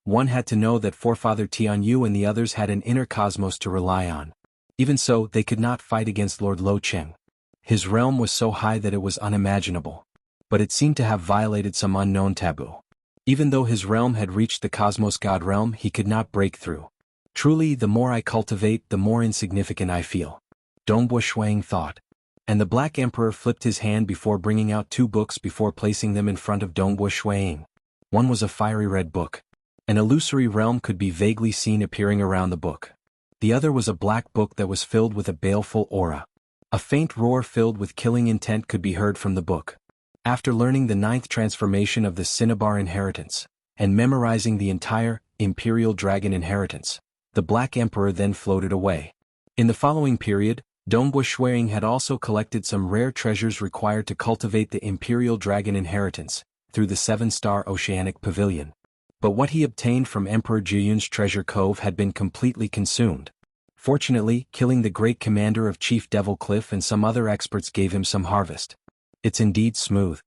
One had to know that Forefather Tianyu and the others had an inner cosmos to rely on. Even so, they could not fight against Lord Lo Cheng. His realm was so high that it was unimaginable. But it seemed to have violated some unknown taboo. Even though his realm had reached the cosmos god realm, he could not break through. Truly, the more I cultivate, the more insignificant I feel. Dongbua Shuang thought. And the Black Emperor flipped his hand before bringing out 2 books before placing them in front of Dongbua Shuang. One was a fiery red book. An illusory realm could be vaguely seen appearing around the book. The other was a black book that was filled with a baleful aura. A faint roar filled with killing intent could be heard from the book. After learning the 9th transformation of the Cinnabar inheritance, and memorizing the entire Imperial Dragon inheritance, the Black Emperor then floated away. In the following period, Dongbua Shuang had also collected some rare treasures required to cultivate the Imperial Dragon inheritance, through the 7-star Oceanic Pavilion. But what he obtained from Emperor Jiyun's treasure cove had been completely consumed. Fortunately, killing the great commander of Chief Devil Cliff and some other experts gave him some harvest. It's indeed smooth.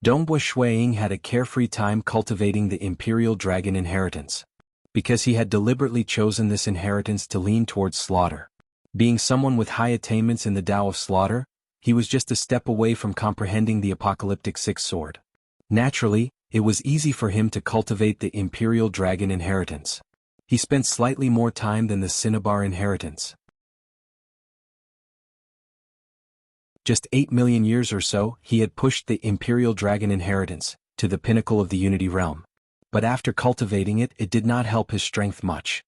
Dongbua Shuiying had a carefree time cultivating the Imperial Dragon inheritance. Because he had deliberately chosen this inheritance to lean towards slaughter. Being someone with high attainments in the Tao of slaughter, he was just a step away from comprehending the apocalyptic sixth sword. Naturally, it was easy for him to cultivate the Imperial Dragon inheritance. He spent slightly more time than the Cinnabar inheritance. Just 8 million years or so, he had pushed the Imperial Dragon inheritance to the pinnacle of the Unity realm. But after cultivating it, it did not help his strength much.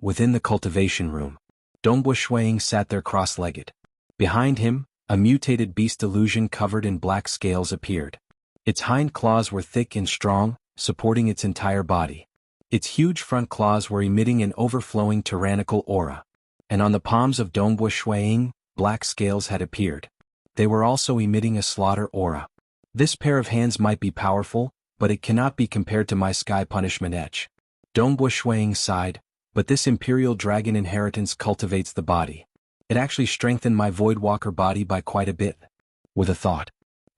Within the cultivation room, Dongbua Shuiying sat there cross-legged. Behind him, a mutated beast illusion covered in black scales appeared. Its hind claws were thick and strong, supporting its entire body. Its huge front claws were emitting an overflowing tyrannical aura. And on the palms of Dongbua Shuiying, black scales had appeared. They were also emitting a slaughter aura. This pair of hands might be powerful, but it cannot be compared to my sky punishment etch. Dongbua Shuiying sighed, but this Imperial Dragon inheritance cultivates the body. It actually strengthened my Voidwalker body by quite a bit. With a thought.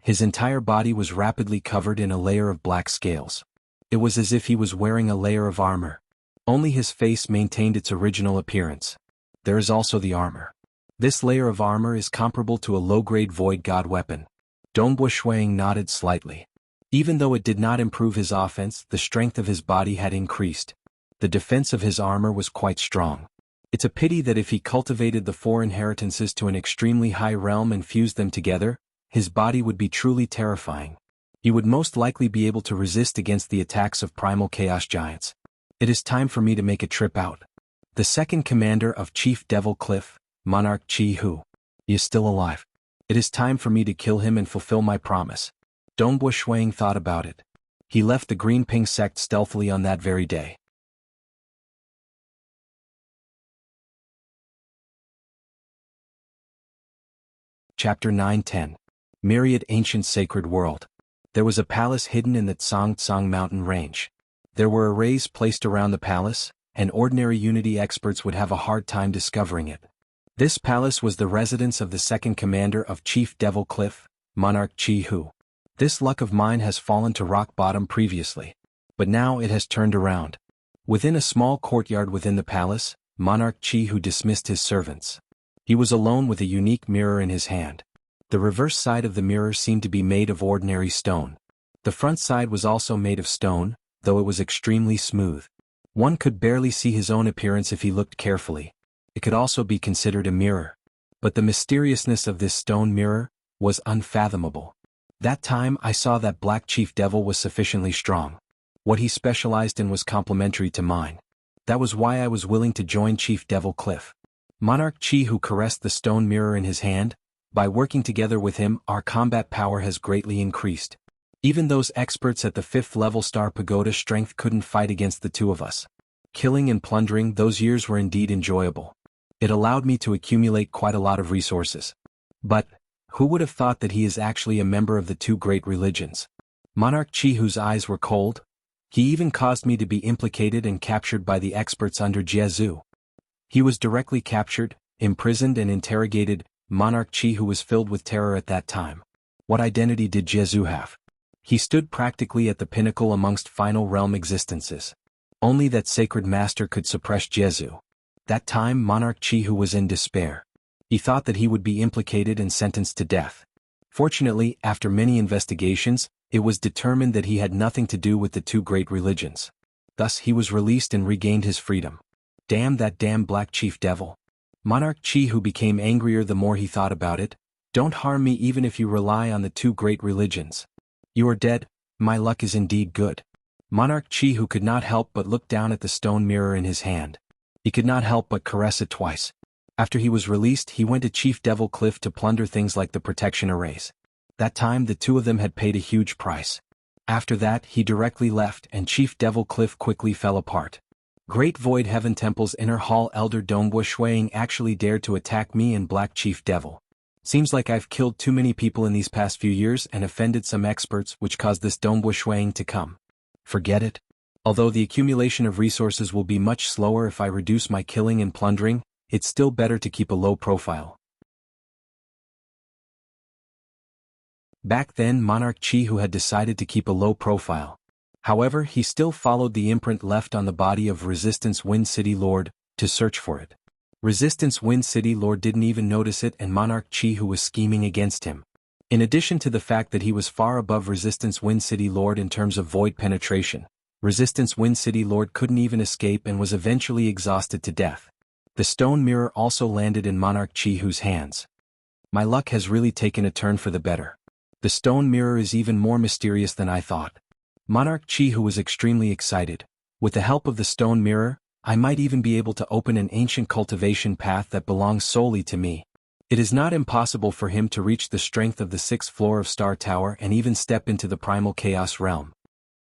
His entire body was rapidly covered in a layer of black scales. It was as if he was wearing a layer of armor. Only his face maintained its original appearance. There is also the armor. This layer of armor is comparable to a low-grade Void God weapon. Dongbua Shuiying nodded slightly. Even though it did not improve his offense, the strength of his body had increased. The defense of his armor was quite strong. It's a pity that if he cultivated the 4 inheritances to an extremely high realm and fused them together, his body would be truly terrifying. He would most likely be able to resist against the attacks of primal chaos giants. It is time for me to make a trip out. The second commander of Chief Devil Cliff, Monarch Jianghu, is still alive. It is time for me to kill him and fulfill my promise. Dongbua Shuiying thought about it. He left the Green Ping sect stealthily on that very day. Chapter 9-10. Myriad Ancient Sacred World. There was a palace hidden in the Tsang mountain range. There were arrays placed around the palace, and ordinary Unity experts would have a hard time discovering it. This palace was the residence of the second commander of Chief Devil Cliff, Monarch Jianghu. This luck of mine has fallen to rock bottom previously. But now it has turned around. Within a small courtyard within the palace, Monarch Jianghu dismissed his servants. He was alone with a unique mirror in his hand. The reverse side of the mirror seemed to be made of ordinary stone. The front side was also made of stone, though it was extremely smooth. One could barely see his own appearance if he looked carefully. It could also be considered a mirror. But the mysteriousness of this stone mirror was unfathomable. That time I saw that Black Chief Devil was sufficiently strong. What he specialized in was complementary to mine. That was why I was willing to join Chief Devil Cliff. Monarch Jianghu caressed the stone mirror in his hand. By working together with him, our combat power has greatly increased. Even those experts at the 5th level Star Pagoda strength couldn't fight against the two of us. Killing and plundering, those years were indeed enjoyable. It allowed me to accumulate quite a lot of resources. But, who would have thought that he is actually a member of the 2 great religions? Monarch Jianghu's eyes were cold. He even caused me to be implicated and captured by the experts under Jianghu. He was directly captured, imprisoned and interrogated. Monarch Jianghu was filled with terror at that time. What identity did Jianghu have? He stood practically at the pinnacle amongst final realm existences. Only that sacred master could suppress Jianghu. That time Monarch Jianghu was in despair. He thought that he would be implicated and sentenced to death. Fortunately, after many investigations, it was determined that he had nothing to do with the 2 great religions. Thus he was released and regained his freedom. Damn that damn Black Chief Devil. Monarch Jianghu became angrier the more he thought about it. Don't harm me even if you rely on the 2 great religions. You are dead, my luck is indeed good. Monarch Jianghu could not help but look down at the stone mirror in his hand. He could not help but caress it twice. After he was released, he went to Chief Devil Cliff to plunder things like the protection arrays. That time the 2 of them had paid a huge price. After that he directly left and Chief Devil Cliff quickly fell apart. Great Void Heaven Temple's inner hall elder Dongbua Shuiying actually dared to attack me and Black Chief Devil. Seems like I've killed too many people in these past few years and offended some experts which caused this Dongbua Shuiying to come. Forget it. Although the accumulation of resources will be much slower if I reduce my killing and plundering, it's still better to keep a low profile. Back then Monarch Chihu had decided to keep a low profile. However, he still followed the imprint left on the body of Resistance Wind City Lord, to search for it. Resistance Wind City Lord didn't even notice it, and Monarch Chihu was scheming against him. In addition to the fact that he was far above Resistance Wind City Lord in terms of void penetration, Resistance Wind City Lord couldn't even escape and was eventually exhausted to death. The stone mirror also landed in Monarch Chihu's hands. My luck has really taken a turn for the better. The stone mirror is even more mysterious than I thought. Monarch Chihu was extremely excited. With the help of the stone mirror, I might even be able to open an ancient cultivation path that belongs solely to me. It is not impossible for him to reach the strength of the 6th floor of Star Tower and even step into the primal chaos realm.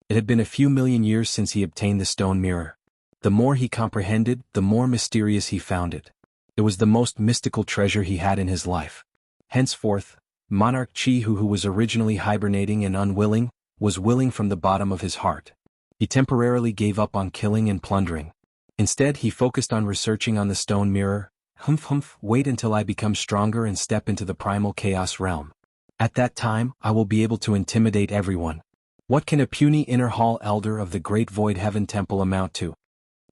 It had been a few million years since he obtained the stone mirror. The more he comprehended, the more mysterious he found it. It was the most mystical treasure he had in his life. Henceforth, Monarch Chihu, who was originally hibernating and unwilling, was willing from the bottom of his heart. He temporarily gave up on killing and plundering. Instead, he focused on researching on the stone mirror. Wait until I become stronger and step into the primal chaos realm. At that time, I will be able to intimidate everyone. What can a puny inner hall elder of the Great Void Heaven Temple amount to?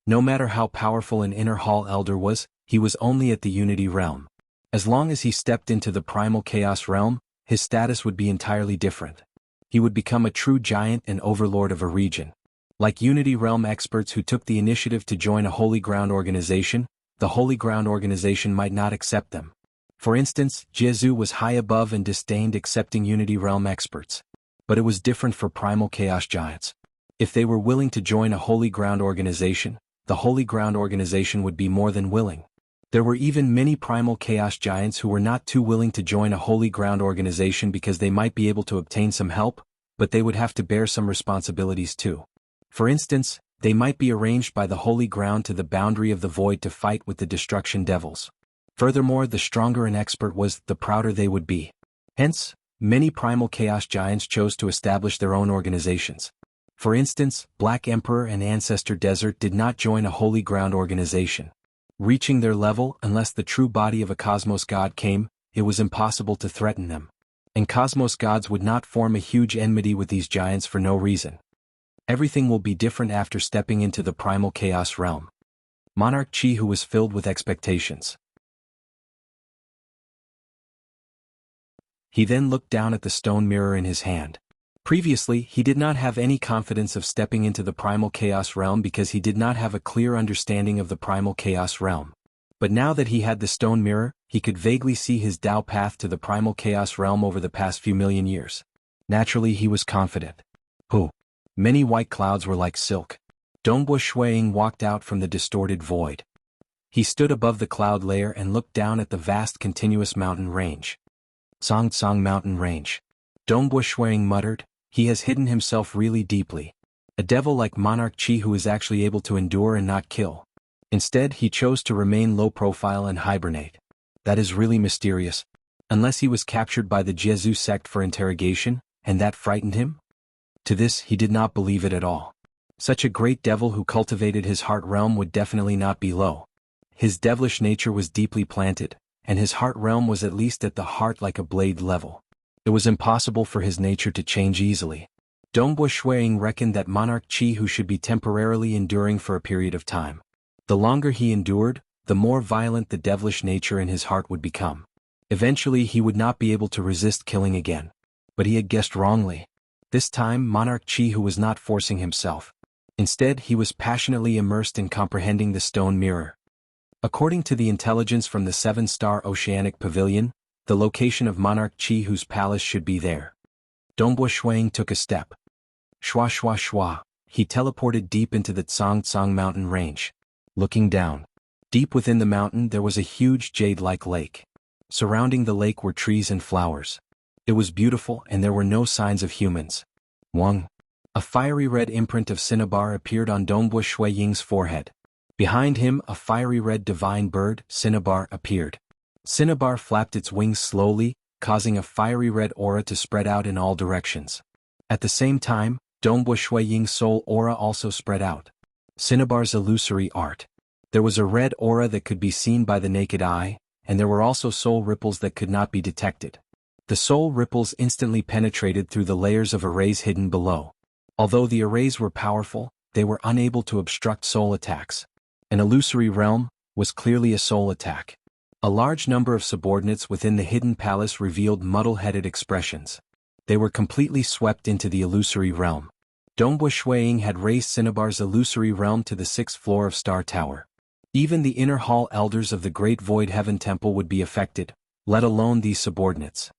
No matter how powerful an inner hall elder was, he was only at the Unity realm. As long as he stepped into the primal chaos realm, his status would be entirely different. He would become a true giant and overlord of a region. Like Unity realm experts who took the initiative to join a Holy Ground organization, the Holy Ground organization might not accept them. For instance, Jianghu was high above and disdained accepting Unity realm experts. But it was different for primal chaos giants. If they were willing to join a Holy Ground organization, the Holy Ground organization would be more than willing. There were even many primal chaos giants who were not too willing to join a Holy Ground organization because they might be able to obtain some help, but they would have to bear some responsibilities too. For instance, they might be arranged by the Holy Ground to the boundary of the void to fight with the destruction devils. Furthermore, the stronger an expert was, the prouder they would be. Hence, many primal chaos giants chose to establish their own organizations. For instance, Black Emperor and Ancestor Desert did not join a Holy Ground organization. Reaching their level, unless the true body of a cosmos god came, it was impossible to threaten them. And cosmos gods would not form a huge enmity with these giants for no reason. Everything will be different after stepping into the primal chaos realm. Monarch Chihu was filled with expectations. He then looked down at the stone mirror in his hand. Previously, he did not have any confidence of stepping into the primal chaos realm because he did not have a clear understanding of the primal chaos realm. But now that he had the stone mirror, he could vaguely see his Tao path to the primal chaos realm over the past few million years. Naturally, he was confident. Many white clouds were like silk. Dongbo Shuiying walked out from the distorted void. He stood above the cloud layer and looked down at the vast continuous mountain range. Songtsong Mountain Range. Dongbo Shuiying muttered, he has hidden himself really deeply. A devil like Monarch Chihu is actually able to endure and not kill. Instead, he chose to remain low profile and hibernate. That is really mysterious. Unless he was captured by the Jianghu sect for interrogation, and that frightened him? To this, he did not believe it at all. Such a great devil who cultivated his heart realm would definitely not be low. His devilish nature was deeply planted, and his heart realm was at least at the heart like a blade level. It was impossible for his nature to change easily. Dongbo Shuiying reckoned that Monarch Chihu should be temporarily enduring for a period of time. The longer he endured, the more violent the devilish nature in his heart would become. Eventually he would not be able to resist killing again. But he had guessed wrongly. This time Monarch Chihu was not forcing himself. Instead, he was passionately immersed in comprehending the stone mirror. According to the intelligence from the 7-star Oceanic Pavilion, the location of Monarch Chihu's palace should be there. Dongbo Shuiying took a step. Shwa shwa shwa, he teleported deep into the Songtsong mountain range. Looking down. Deep within the mountain there was a huge jade-like lake. Surrounding the lake were trees and flowers. It was beautiful and there were no signs of humans. Wang. A fiery red imprint of Cinnabar appeared on Dongbo Shuiying's forehead. Behind him, a fiery red divine bird, Cinnabar, appeared. Cinnabar flapped its wings slowly, causing a fiery red aura to spread out in all directions. At the same time, Dongbu Shuiying's soul aura also spread out. Cinnabar's illusory art. There was a red aura that could be seen by the naked eye, and there were also soul ripples that could not be detected. The soul ripples instantly penetrated through the layers of arrays hidden below. Although the arrays were powerful, they were unable to obstruct soul attacks. An illusory realm was clearly a soul attack. A large number of subordinates within the hidden palace revealed muddle-headed expressions. They were completely swept into the illusory realm. Dongbu Shuiying had raised Cinnabar's illusory realm to the 6th floor of Star Tower. Even the inner hall elders of the Great Void Heaven Temple would be affected, let alone these subordinates.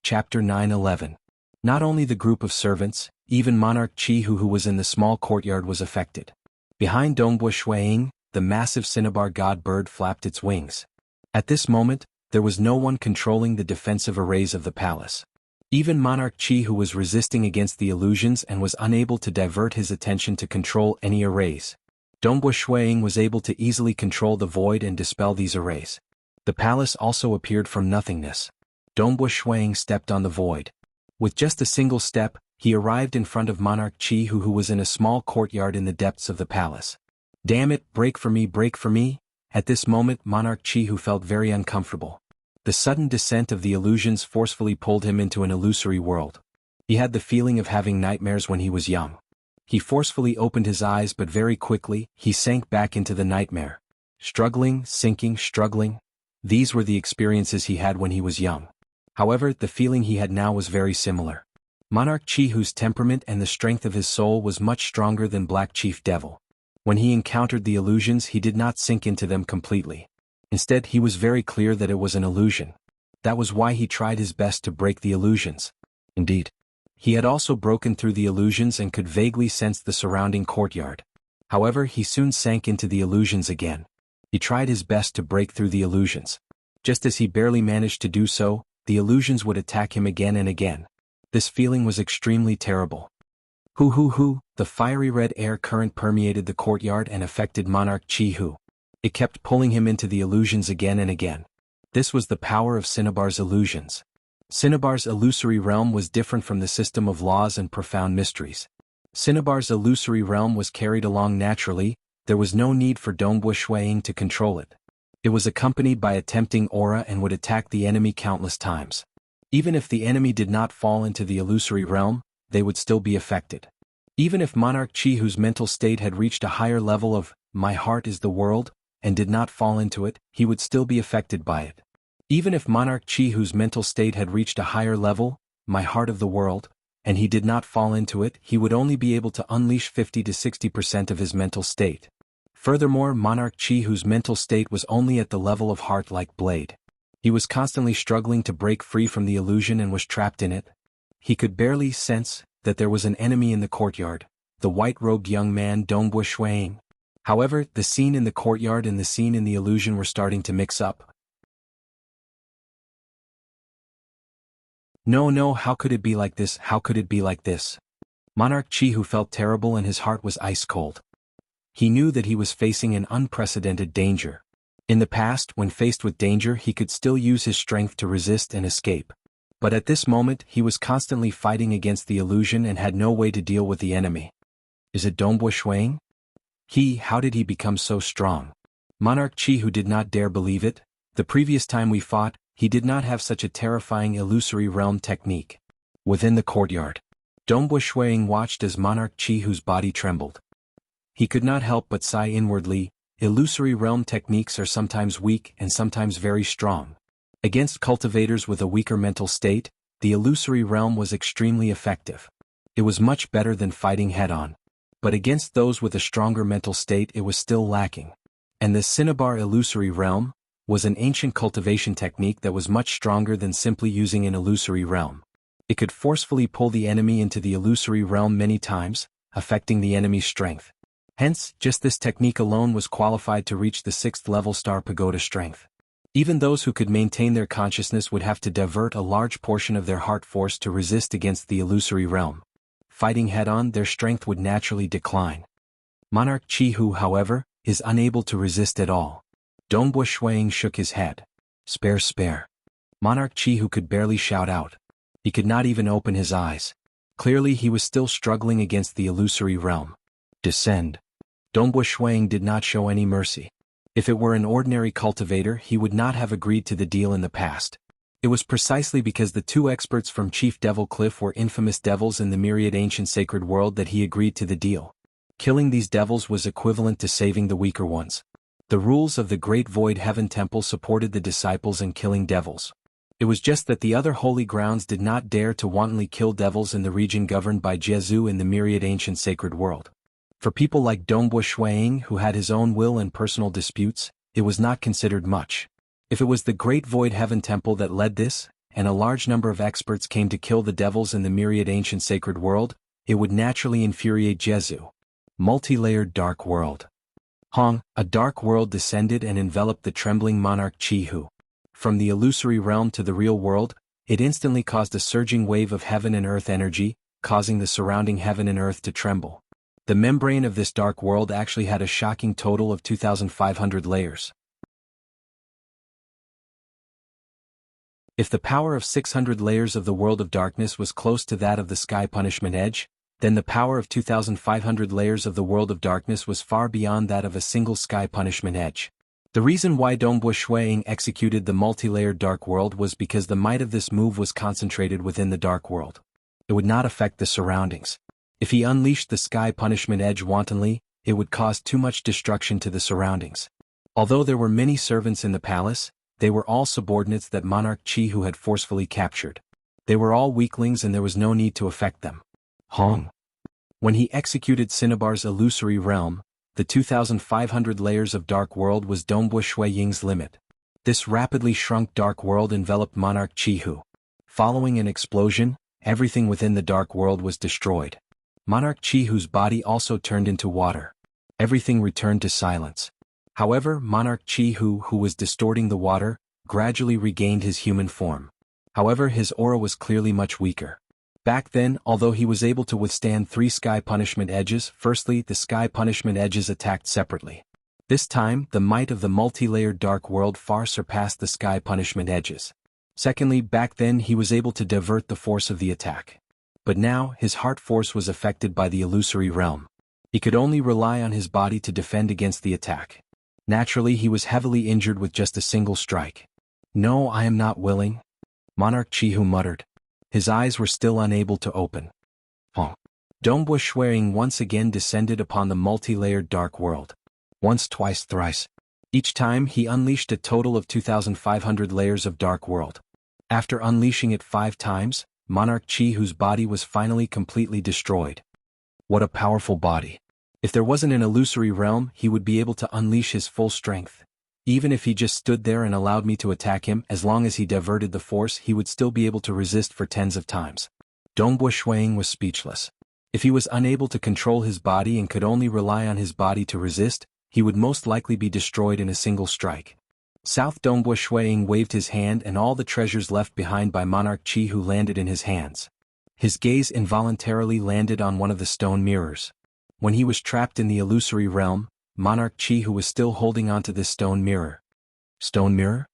Chapter 9:11. Not only the group of servants, even Monarch Jianghu who was in the small courtyard was affected. Behind Dongbu Shuiying, the massive Cinnabar god bird flapped its wings. At this moment, there was no one controlling the defensive arrays of the palace. Even Monarch Jianghu was resisting against the illusions and was unable to divert his attention to control any arrays. Dongbu Shuiying was able to easily control the void and dispel these arrays. The palace also appeared from nothingness. Dongbu Shuiying stepped on the void. With just a single step, he arrived in front of Monarch Jianghu who was in a small courtyard in the depths of the palace. Damn it, break for me, break for me! At this moment Monarch Jianghu felt very uncomfortable. The sudden descent of the illusions forcefully pulled him into an illusory world. He had the feeling of having nightmares when he was young. He forcefully opened his eyes but very quickly, he sank back into the nightmare. Struggling, sinking, struggling. These were the experiences he had when he was young. However, the feeling he had now was very similar. Monarch Jianghu's temperament and the strength of his soul was much stronger than Black Chief Devil. When he encountered the illusions he did not sink into them completely. Instead he was very clear that it was an illusion. That was why he tried his best to break the illusions. Indeed, he had also broken through the illusions and could vaguely sense the surrounding courtyard. However, he soon sank into the illusions again. He tried his best to break through the illusions. Just as he barely managed to do so, the illusions would attack him again and again. This feeling was extremely terrible. Hoo, the fiery red air current permeated the courtyard and affected Monarch Jianghu. It kept pulling him into the illusions again and again. This was the power of Cinnabar's illusions. Cinnabar's illusory realm was different from the system of laws and profound mysteries. Cinnabar's illusory realm was carried along naturally, there was no need for Dongbu Shuiying to control it. It was accompanied by a tempting aura and would attack the enemy countless times. Even if the enemy did not fall into the illusory realm, they would still be affected. Even if Monarch Jianghu's mental state had reached a higher level of, "My heart is the world," and did not fall into it, he would still be affected by it. Even if Monarch Jianghu's mental state had reached a higher level, "My heart of the world," and he did not fall into it, he would only be able to unleash 50 to 60% of his mental state. Furthermore, Monarch Jianghu's mental state was only at the level of heart like blade. He was constantly struggling to break free from the illusion and was trapped in it. He could barely sense that there was an enemy in the courtyard, the white-robed young man Dongbu Shuiying. However, the scene in the courtyard and the scene in the illusion were starting to mix up. No, how could it be like this? How could it be like this? Monarch Jianghu felt terrible and his heart was ice cold. He knew that he was facing an unprecedented danger. In the past, when faced with danger, he could still use his strength to resist and escape. But at this moment, he was constantly fighting against the illusion and had no way to deal with the enemy. Is it Dongbu Shuiying? How did he become so strong? Monarch Jianghu did not dare believe it. The previous time we fought, he did not have such a terrifying illusory realm technique. Within the courtyard, Dongbu Shuiying watched as Monarch Jianghu's body trembled. He could not help but sigh inwardly. Illusory realm techniques are sometimes weak and sometimes very strong. Against cultivators with a weaker mental state, the illusory realm was extremely effective. It was much better than fighting head-on. But against those with a stronger mental state it was still lacking. And the Cinnabar illusory realm was an ancient cultivation technique that was much stronger than simply using an illusory realm. It could forcefully pull the enemy into the illusory realm many times, affecting the enemy's strength. Hence, just this technique alone was qualified to reach the 6th level Star Pagoda strength. Even those who could maintain their consciousness would have to divert a large portion of their heart force to resist against the illusory realm. Fighting head-on, their strength would naturally decline. Monarch Jianghu, however, is unable to resist at all. Dongbu Shuiying shook his head. Spare, spare. Monarch Chihu could barely shout out. He could not even open his eyes. Clearly he was still struggling against the illusory realm. Descend. Dongbo Shuang did not show any mercy. If it were an ordinary cultivator, he would not have agreed to the deal in the past. It was precisely because the two experts from Chief Devil Cliff were infamous devils in the myriad ancient sacred world that he agreed to the deal. Killing these devils was equivalent to saving the weaker ones. The rules of the Great Void Heaven Temple supported the disciples in killing devils. It was just that the other holy grounds did not dare to wantonly kill devils in the region governed by Jianghu in the myriad ancient sacred world. For people like Dongbo Shuang, who had his own will and personal disputes, it was not considered much. If it was the Great Void Heaven Temple that led this, and a large number of experts came to kill the devils in the myriad ancient sacred world, it would naturally infuriate Jianghu. Multi-layered dark world. Hong, a dark world descended and enveloped the trembling monarch Chihu. From the illusory realm to the real world, it instantly caused a surging wave of heaven and earth energy, causing the surrounding heaven and earth to tremble. The membrane of this dark world actually had a shocking total of 2,500 layers. If the power of 600 layers of the world of darkness was close to that of the sky punishment edge, then the power of 2,500 layers of the world of darkness was far beyond that of a single sky punishment edge. The reason why Dongbo Shuang executed the multi-layered dark world was because the might of this move was concentrated within the dark world. It would not affect the surroundings. If he unleashed the sky punishment edge wantonly, it would cause too much destruction to the surroundings. Although there were many servants in the palace, they were all subordinates that Monarch Chihu had forcefully captured. They were all weaklings and there was no need to affect them. Hong. When he executed Cinnabar's illusory realm, the 2,500 layers of dark world was Dongbo Shuang's limit. This rapidly shrunk dark world enveloped Monarch Chihu. Following an explosion, everything within the dark world was destroyed. Monarch Chihu's body also turned into water. Everything returned to silence. However, Monarch Chihu, who was distorting the water, gradually regained his human form. However, his aura was clearly much weaker. Back then, although he was able to withstand 3 sky punishment edges, firstly, the sky punishment edges attacked separately. This time, the might of the multi-layered dark world far surpassed the sky punishment edges. Secondly, back then he was able to divert the force of the attack. But now, his heart force was affected by the illusory realm. He could only rely on his body to defend against the attack. Naturally, he was heavily injured with just a single strike. "No, I am not willing," Monarch Chihu muttered. His eyes were still unable to open. Dongbo Shuang once again descended upon the multi-layered dark world. Once, twice, thrice. Each time he unleashed a total of 2,500 layers of dark world. After unleashing it 5 times, Monarch Chihu's body was finally completely destroyed. What a powerful body. If there wasn't an illusory realm, he would be able to unleash his full strength. Even if he just stood there and allowed me to attack him, as long as he diverted the force, he would still be able to resist for tens of times. Dongbo Shuang was speechless. If he was unable to control his body and could only rely on his body to resist, he would most likely be destroyed in a single strike. South Dongbo Shuang waved his hand and all the treasures left behind by Monarch Chihu landed in his hands. His gaze involuntarily landed on one of the stone mirrors. When he was trapped in the illusory realm, Monarch Chihu was still holding onto this stone mirror. Stone mirror?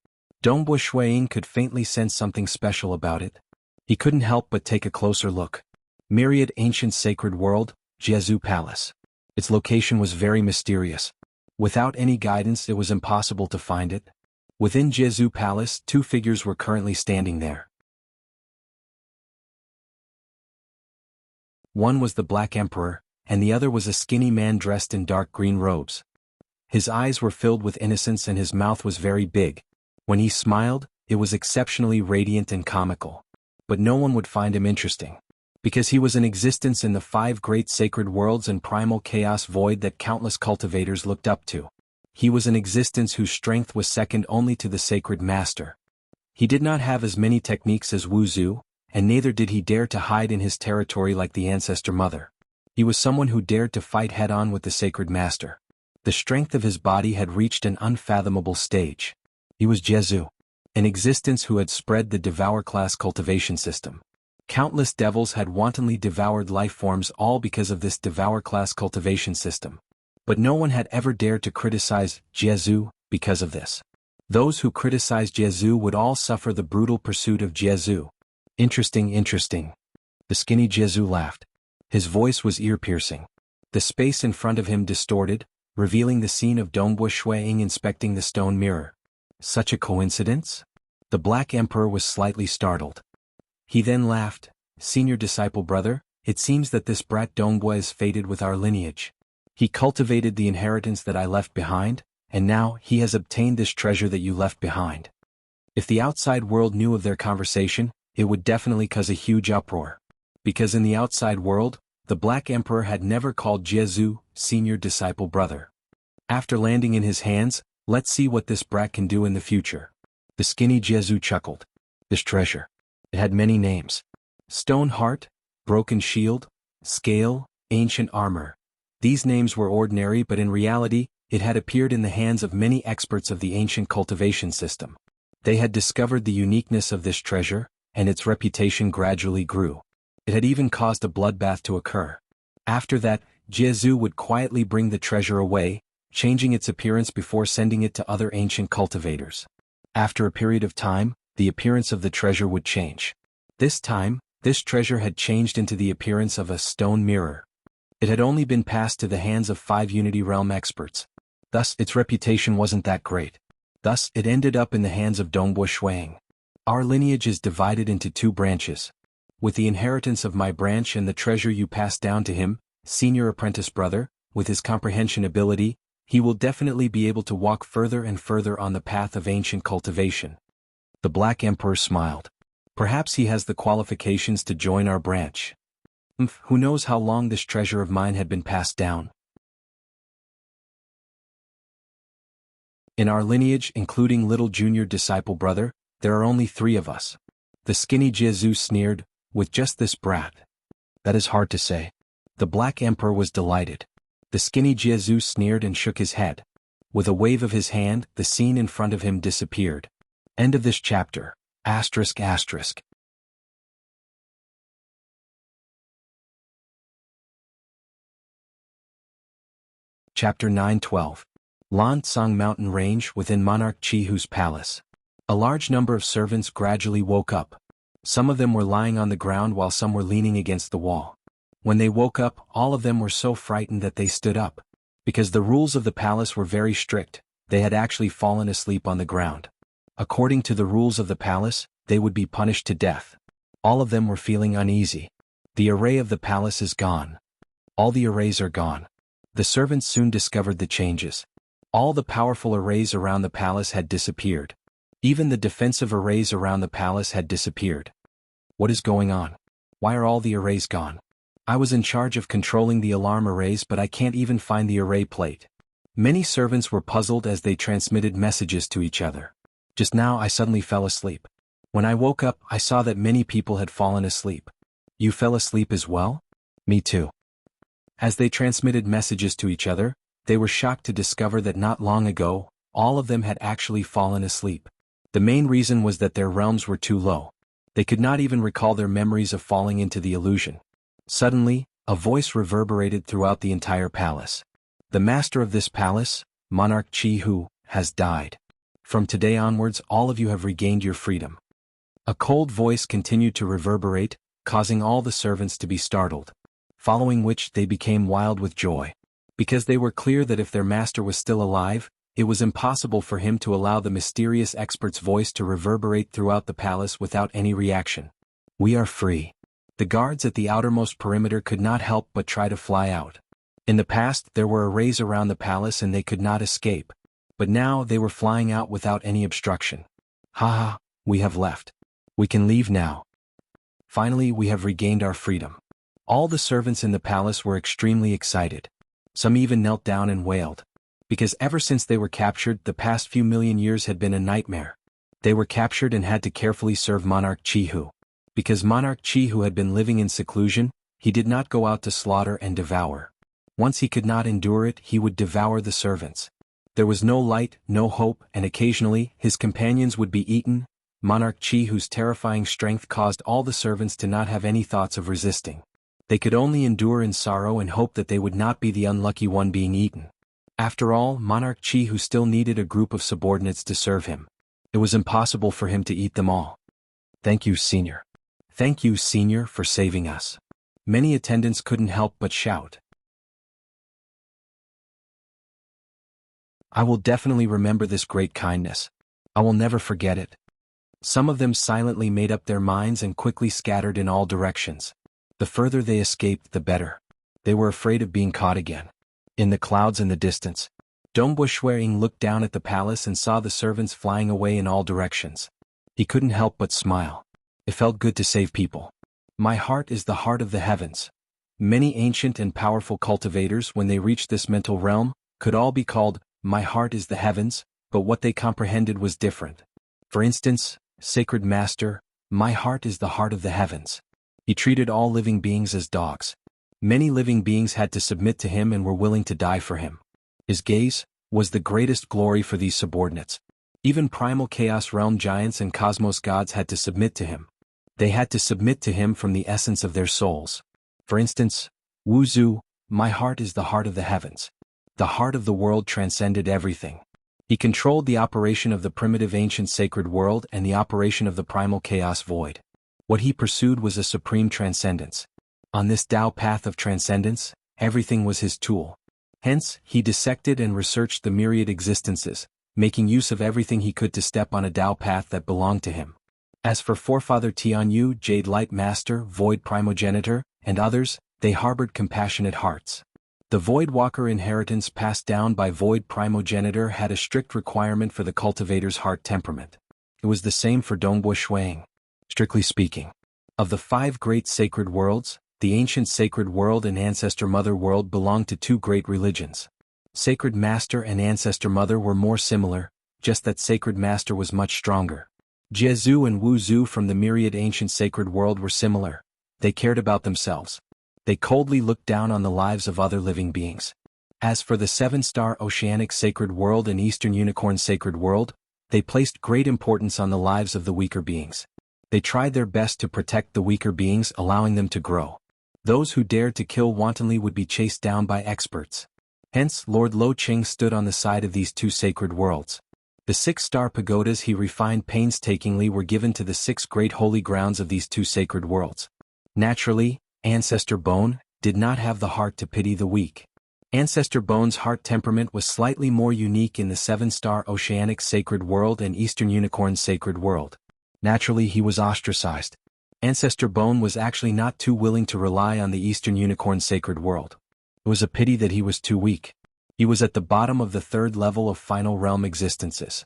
Dongbo Shuang could faintly sense something special about it. He couldn't help but take a closer look. Myriad ancient sacred world, Jianghu Palace. Its location was very mysterious. Without any guidance, it was impossible to find it. Within Jianghu Palace, 2 figures were currently standing there. One was the Black Emperor, and the other was a skinny man dressed in dark green robes. His eyes were filled with innocence and his mouth was very big. When he smiled, it was exceptionally radiant and comical. But no one would find him interesting. Because he was in existence in the 5 great sacred worlds and primal chaos void that countless cultivators looked up to. He was an existence whose strength was second only to the sacred master. He did not have as many techniques as Wuxia, and neither did he dare to hide in his territory like the ancestor mother. He was someone who dared to fight head-on with the sacred master. The strength of his body had reached an unfathomable stage. He was Jianghu, an existence who had spread the Devour-class cultivation system. Countless devils had wantonly devoured life forms all because of this Devour-class cultivation system. But no one had ever dared to criticize Jianghu because of this. Those who criticized Jianghu would all suffer the brutal pursuit of Jianghu. Interesting, interesting. The skinny Jianghu laughed. His voice was ear-piercing. The space in front of him distorted, revealing the scene of Dongbo Shuiying inspecting the stone mirror. Such a coincidence? The Black Emperor was slightly startled. He then laughed. Senior disciple brother, it seems that this brat Dongbo is fated with our lineage. He cultivated the inheritance that I left behind, and now he has obtained this treasure that you left behind. If the outside world knew of their conversation, it would definitely cause a huge uproar. Because in the outside world, the Black Emperor had never called Jianghu senior disciple brother. After landing in his hands, let's see what this brat can do in the future. The skinny Jianghu chuckled. This treasure. It had many names. Stone Heart, Broken Shield, Scale, Ancient Armor. These names were ordinary, but in reality, it had appeared in the hands of many experts of the ancient cultivation system. They had discovered the uniqueness of this treasure, and its reputation gradually grew. It had even caused a bloodbath to occur. After that, Jianghu would quietly bring the treasure away, changing its appearance before sending it to other ancient cultivators. After a period of time, the appearance of the treasure would change. This time, this treasure had changed into the appearance of a stone mirror. It had only been passed to the hands of 5 Unity Realm experts. Thus, its reputation wasn't that great. Thus, it ended up in the hands of Dongbo Shuiying. Our lineage is divided into 2 branches. With the inheritance of my branch and the treasure you passed down to him, senior apprentice brother, with his comprehension ability, he will definitely be able to walk further and further on the path of ancient cultivation. The Black Emperor smiled. Perhaps he has the qualifications to join our branch. Who knows how long this treasure of mine had been passed down? In our lineage, including little junior disciple brother, there are only 3 of us. The skinny Jianghu sneered, with just this brat. That is hard to say. The Black Emperor was delighted. The skinny Jianghu sneered and shook his head. With a wave of his hand, the scene in front of him disappeared. End of this chapter. Asterisk asterisk. Chapter 9:12. Lan Tsang Mountain Range within Monarch Chihu's palace. A large number of servants gradually woke up. Some of them were lying on the ground while some were leaning against the wall. When they woke up, all of them were so frightened that they stood up. Because the rules of the palace were very strict, they had actually fallen asleep on the ground. According to the rules of the palace, they would be punished to death. All of them were feeling uneasy. The array of the palace is gone. All the arrays are gone. The servants soon discovered the changes. All the powerful arrays around the palace had disappeared. Even the defensive arrays around the palace had disappeared. What is going on? Why are all the arrays gone? I was in charge of controlling the alarm arrays, but I can't even find the array plate. Many servants were puzzled as they transmitted messages to each other. Just now I suddenly fell asleep. When I woke up, I saw that many people had fallen asleep. You fell asleep as well? Me too. As they transmitted messages to each other, they were shocked to discover that not long ago, all of them had actually fallen asleep. The main reason was that their realms were too low. They could not even recall their memories of falling into the illusion. Suddenly, a voice reverberated throughout the entire palace. The master of this palace, Monarch Chihu, has died. From today onwards, all of you have regained your freedom. A cold voice continued to reverberate, causing all the servants to be startled. Following which they became wild with joy. Because they were clear that if their master was still alive, it was impossible for him to allow the mysterious expert's voice to reverberate throughout the palace without any reaction. We are free. The guards at the outermost perimeter could not help but try to fly out. In the past, there were arrays around the palace and they could not escape. But now they were flying out without any obstruction. Haha, we have left. We can leave now. Finally, we have regained our freedom. All the servants in the palace were extremely excited. Some even knelt down and wailed. Because ever since they were captured, the past few million years had been a nightmare. They were captured and had to carefully serve Monarch Chihu. Because Monarch Chihu had been living in seclusion, he did not go out to slaughter and devour. Once he could not endure it, he would devour the servants. There was no light, no hope, and occasionally, his companions would be eaten. Monarch Chihu's terrifying strength caused all the servants to not have any thoughts of resisting. They could only endure in sorrow and hope that they would not be the unlucky one being eaten. After all, Monarch Qi who still needed a group of subordinates to serve him. It was impossible for him to eat them all. Thank you, Senior. Thank you, Senior, for saving us. Many attendants couldn't help but shout. I will definitely remember this great kindness. I will never forget it. Some of them silently made up their minds and quickly scattered in all directions. The further they escaped, the better. They were afraid of being caught again. In the clouds in the distance, Dongbu Shuiying looked down at the palace and saw the servants flying away in all directions. He couldn't help but smile. It felt good to save people. My heart is the heart of the heavens. Many ancient and powerful cultivators, when they reached this mental realm, could all be called, my heart is the heavens, but what they comprehended was different. For instance, Sacred Master, my heart is the heart of the heavens. He treated all living beings as dogs. Many living beings had to submit to him and were willing to die for him. His gaze was the greatest glory for these subordinates. Even primal chaos realm giants and cosmos gods had to submit to him. They had to submit to him from the essence of their souls. For instance, Wuxia, my heart is the heart of the heavens. The heart of the world transcended everything. He controlled the operation of the primitive ancient sacred world and the operation of the primal chaos void. What he pursued was a supreme transcendence. On this Tao path of transcendence, everything was his tool. Hence, he dissected and researched the myriad existences, making use of everything he could to step on a Tao path that belonged to him. As for Forefather Tianyu, Jade Light Master, Void Primogenitor, and others, they harbored compassionate hearts. The Void Walker inheritance passed down by Void Primogenitor had a strict requirement for the cultivator's heart temperament. It was the same for Dongbu Shuiying. Strictly speaking, of the 5 great sacred worlds, the ancient sacred world and ancestor mother world belonged to 2 great religions. Sacred Master and Ancestor Mother were more similar, just that Sacred Master was much stronger. Jianghu and Wuxia from the myriad ancient sacred world were similar. They cared about themselves. They coldly looked down on the lives of other living beings. As for the 7-star Oceanic Sacred World and Eastern Unicorn Sacred World, they placed great importance on the lives of the weaker beings. They tried their best to protect the weaker beings, allowing them to grow. Those who dared to kill wantonly would be chased down by experts. Hence, Lord Lo Qing stood on the side of these 2 sacred worlds. The 6-star pagodas he refined painstakingly were given to the 6 great holy grounds of these 2 sacred worlds. Naturally, Ancestor Bone did not have the heart to pity the weak. Ancestor Bone's heart temperament was slightly more unique in the 7-star Oceanic Sacred World and Eastern Unicorn Sacred World. Naturally, he was ostracized. Ancestor Bone was actually not too willing to rely on the Eastern Unicorn Sacred World. It was a pity that he was too weak. He was at the bottom of the 3rd level of final realm existences.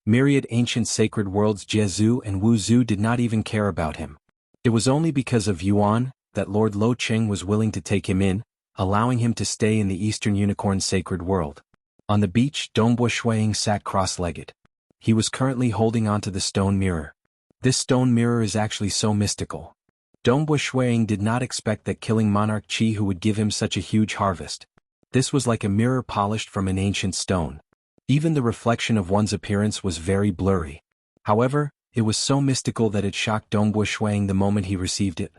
Myriad ancient sacred worlds Jianghu and Wuxia did not even care about him. It was only because of Yuan that Lord Lo Qing was willing to take him in, allowing him to stay in the Eastern Unicorn Sacred World. On the beach, Dongbu Shuiying sat cross-legged. He was currently holding onto the stone mirror. This stone mirror is actually so mystical. Dongbu Shuiying did not expect that killing Monarch Qi who would give him such a huge harvest. This was like a mirror polished from an ancient stone. Even the reflection of one's appearance was very blurry. However, it was so mystical that it shocked Dongbu Shuiying the moment he received it.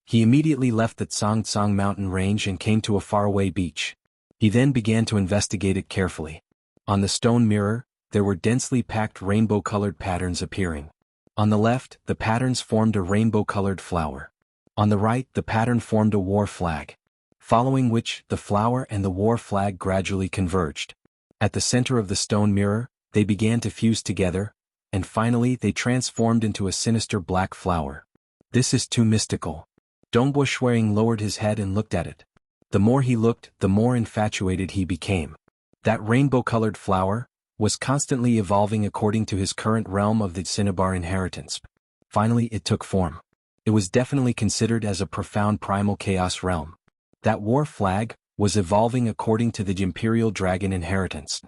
He immediately left the Tsangtsang mountain range and came to a faraway beach. He then began to investigate it carefully. On the stone mirror, there were densely packed rainbow-colored patterns appearing. On the left, the patterns formed a rainbow-colored flower. On the right, the pattern formed a war flag. Following which, the flower and the war flag gradually converged. At the center of the stone mirror, they began to fuse together, and finally they transformed into a sinister black flower. This is too mystical. Dongbu Shuiying lowered his head and looked at it. The more he looked, the more infatuated he became. That rainbow-colored flower was constantly evolving according to his current realm of the Cinnabar inheritance. Finally it took form. It was definitely considered as a profound primal chaos realm. That war flag was evolving according to the Imperial Dragon inheritance.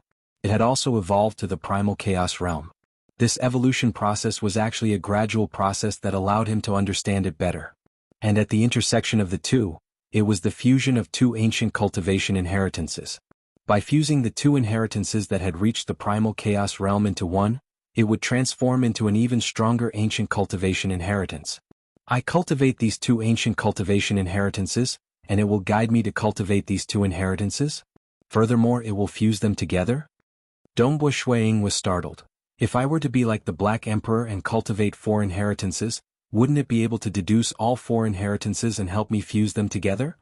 It had also evolved to the primal chaos realm. This evolution process was actually a gradual process that allowed him to understand it better. And at the intersection of the two, it was the fusion of 2 ancient cultivation inheritances. By fusing the 2 inheritances that had reached the primal chaos realm into one, it would transform into an even stronger ancient cultivation inheritance. I cultivate these 2 ancient cultivation inheritances, and it will guide me to cultivate these two inheritances? Furthermore, it will fuse them together? Dongbo Shuiying was startled. If I were to be like the Black Emperor and cultivate 4 inheritances, wouldn't it be able to deduce all 4 inheritances and help me fuse them together?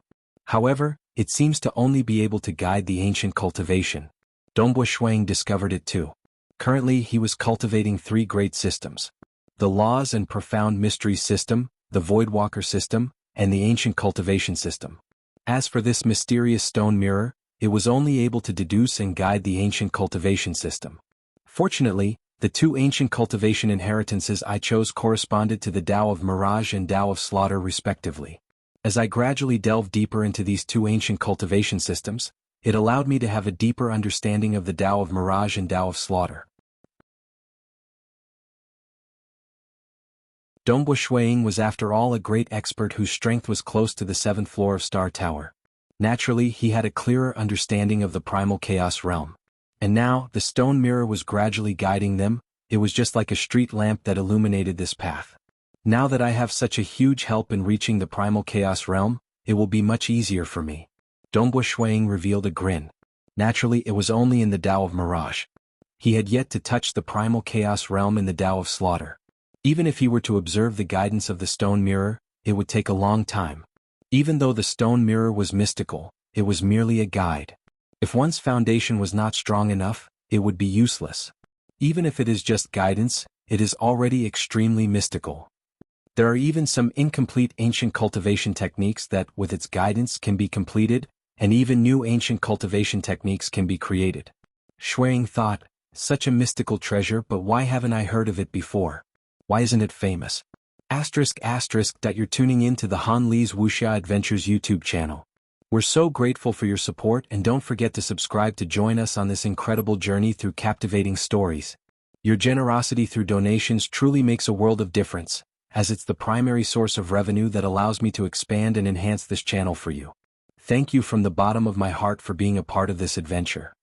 However, it seems to only be able to guide the ancient cultivation. Dongbo Shuiying discovered it too. Currently he was cultivating 3 great systems: the Laws and Profound Mysteries system, the Voidwalker system, and the Ancient Cultivation system. As for this mysterious stone mirror, it was only able to deduce and guide the Ancient Cultivation system. Fortunately, the 2 ancient cultivation inheritances I chose corresponded to the Tao of Mirage and Tao of Slaughter respectively. As I gradually delved deeper into these 2 ancient cultivation systems, it allowed me to have a deeper understanding of the Tao of Mirage and Tao of Slaughter. Dongbo Shuiying was after all a great expert whose strength was close to the 7th floor of Star Tower. Naturally, he had a clearer understanding of the primal chaos realm. And now, the stone mirror was gradually guiding them. It was just like a street lamp that illuminated this path. Now that I have such a huge help in reaching the primal chaos realm, it will be much easier for me. Dongbo Shuiying revealed a grin. Naturally, it was only in the Tao of Mirage. He had yet to touch the primal chaos realm in the Tao of Slaughter. Even if he were to observe the guidance of the stone mirror, it would take a long time. Even though the stone mirror was mystical, it was merely a guide. If one's foundation was not strong enough, it would be useless. Even if it is just guidance, it is already extremely mystical. There are even some incomplete ancient cultivation techniques that, with its guidance, can be completed, and even new ancient cultivation techniques can be created. Shuiying thought, such a mystical treasure, but why haven't I heard of it before? Why isn't it famous? ***that you're tuning in to the Han Li's Wuxia Adventures YouTube channel. We're so grateful for your support, and don't forget to subscribe to join us on this incredible journey through captivating stories. Your generosity through donations truly makes a world of difference, as it's the primary source of revenue that allows me to expand and enhance this channel for you. Thank you from the bottom of my heart for being a part of this adventure.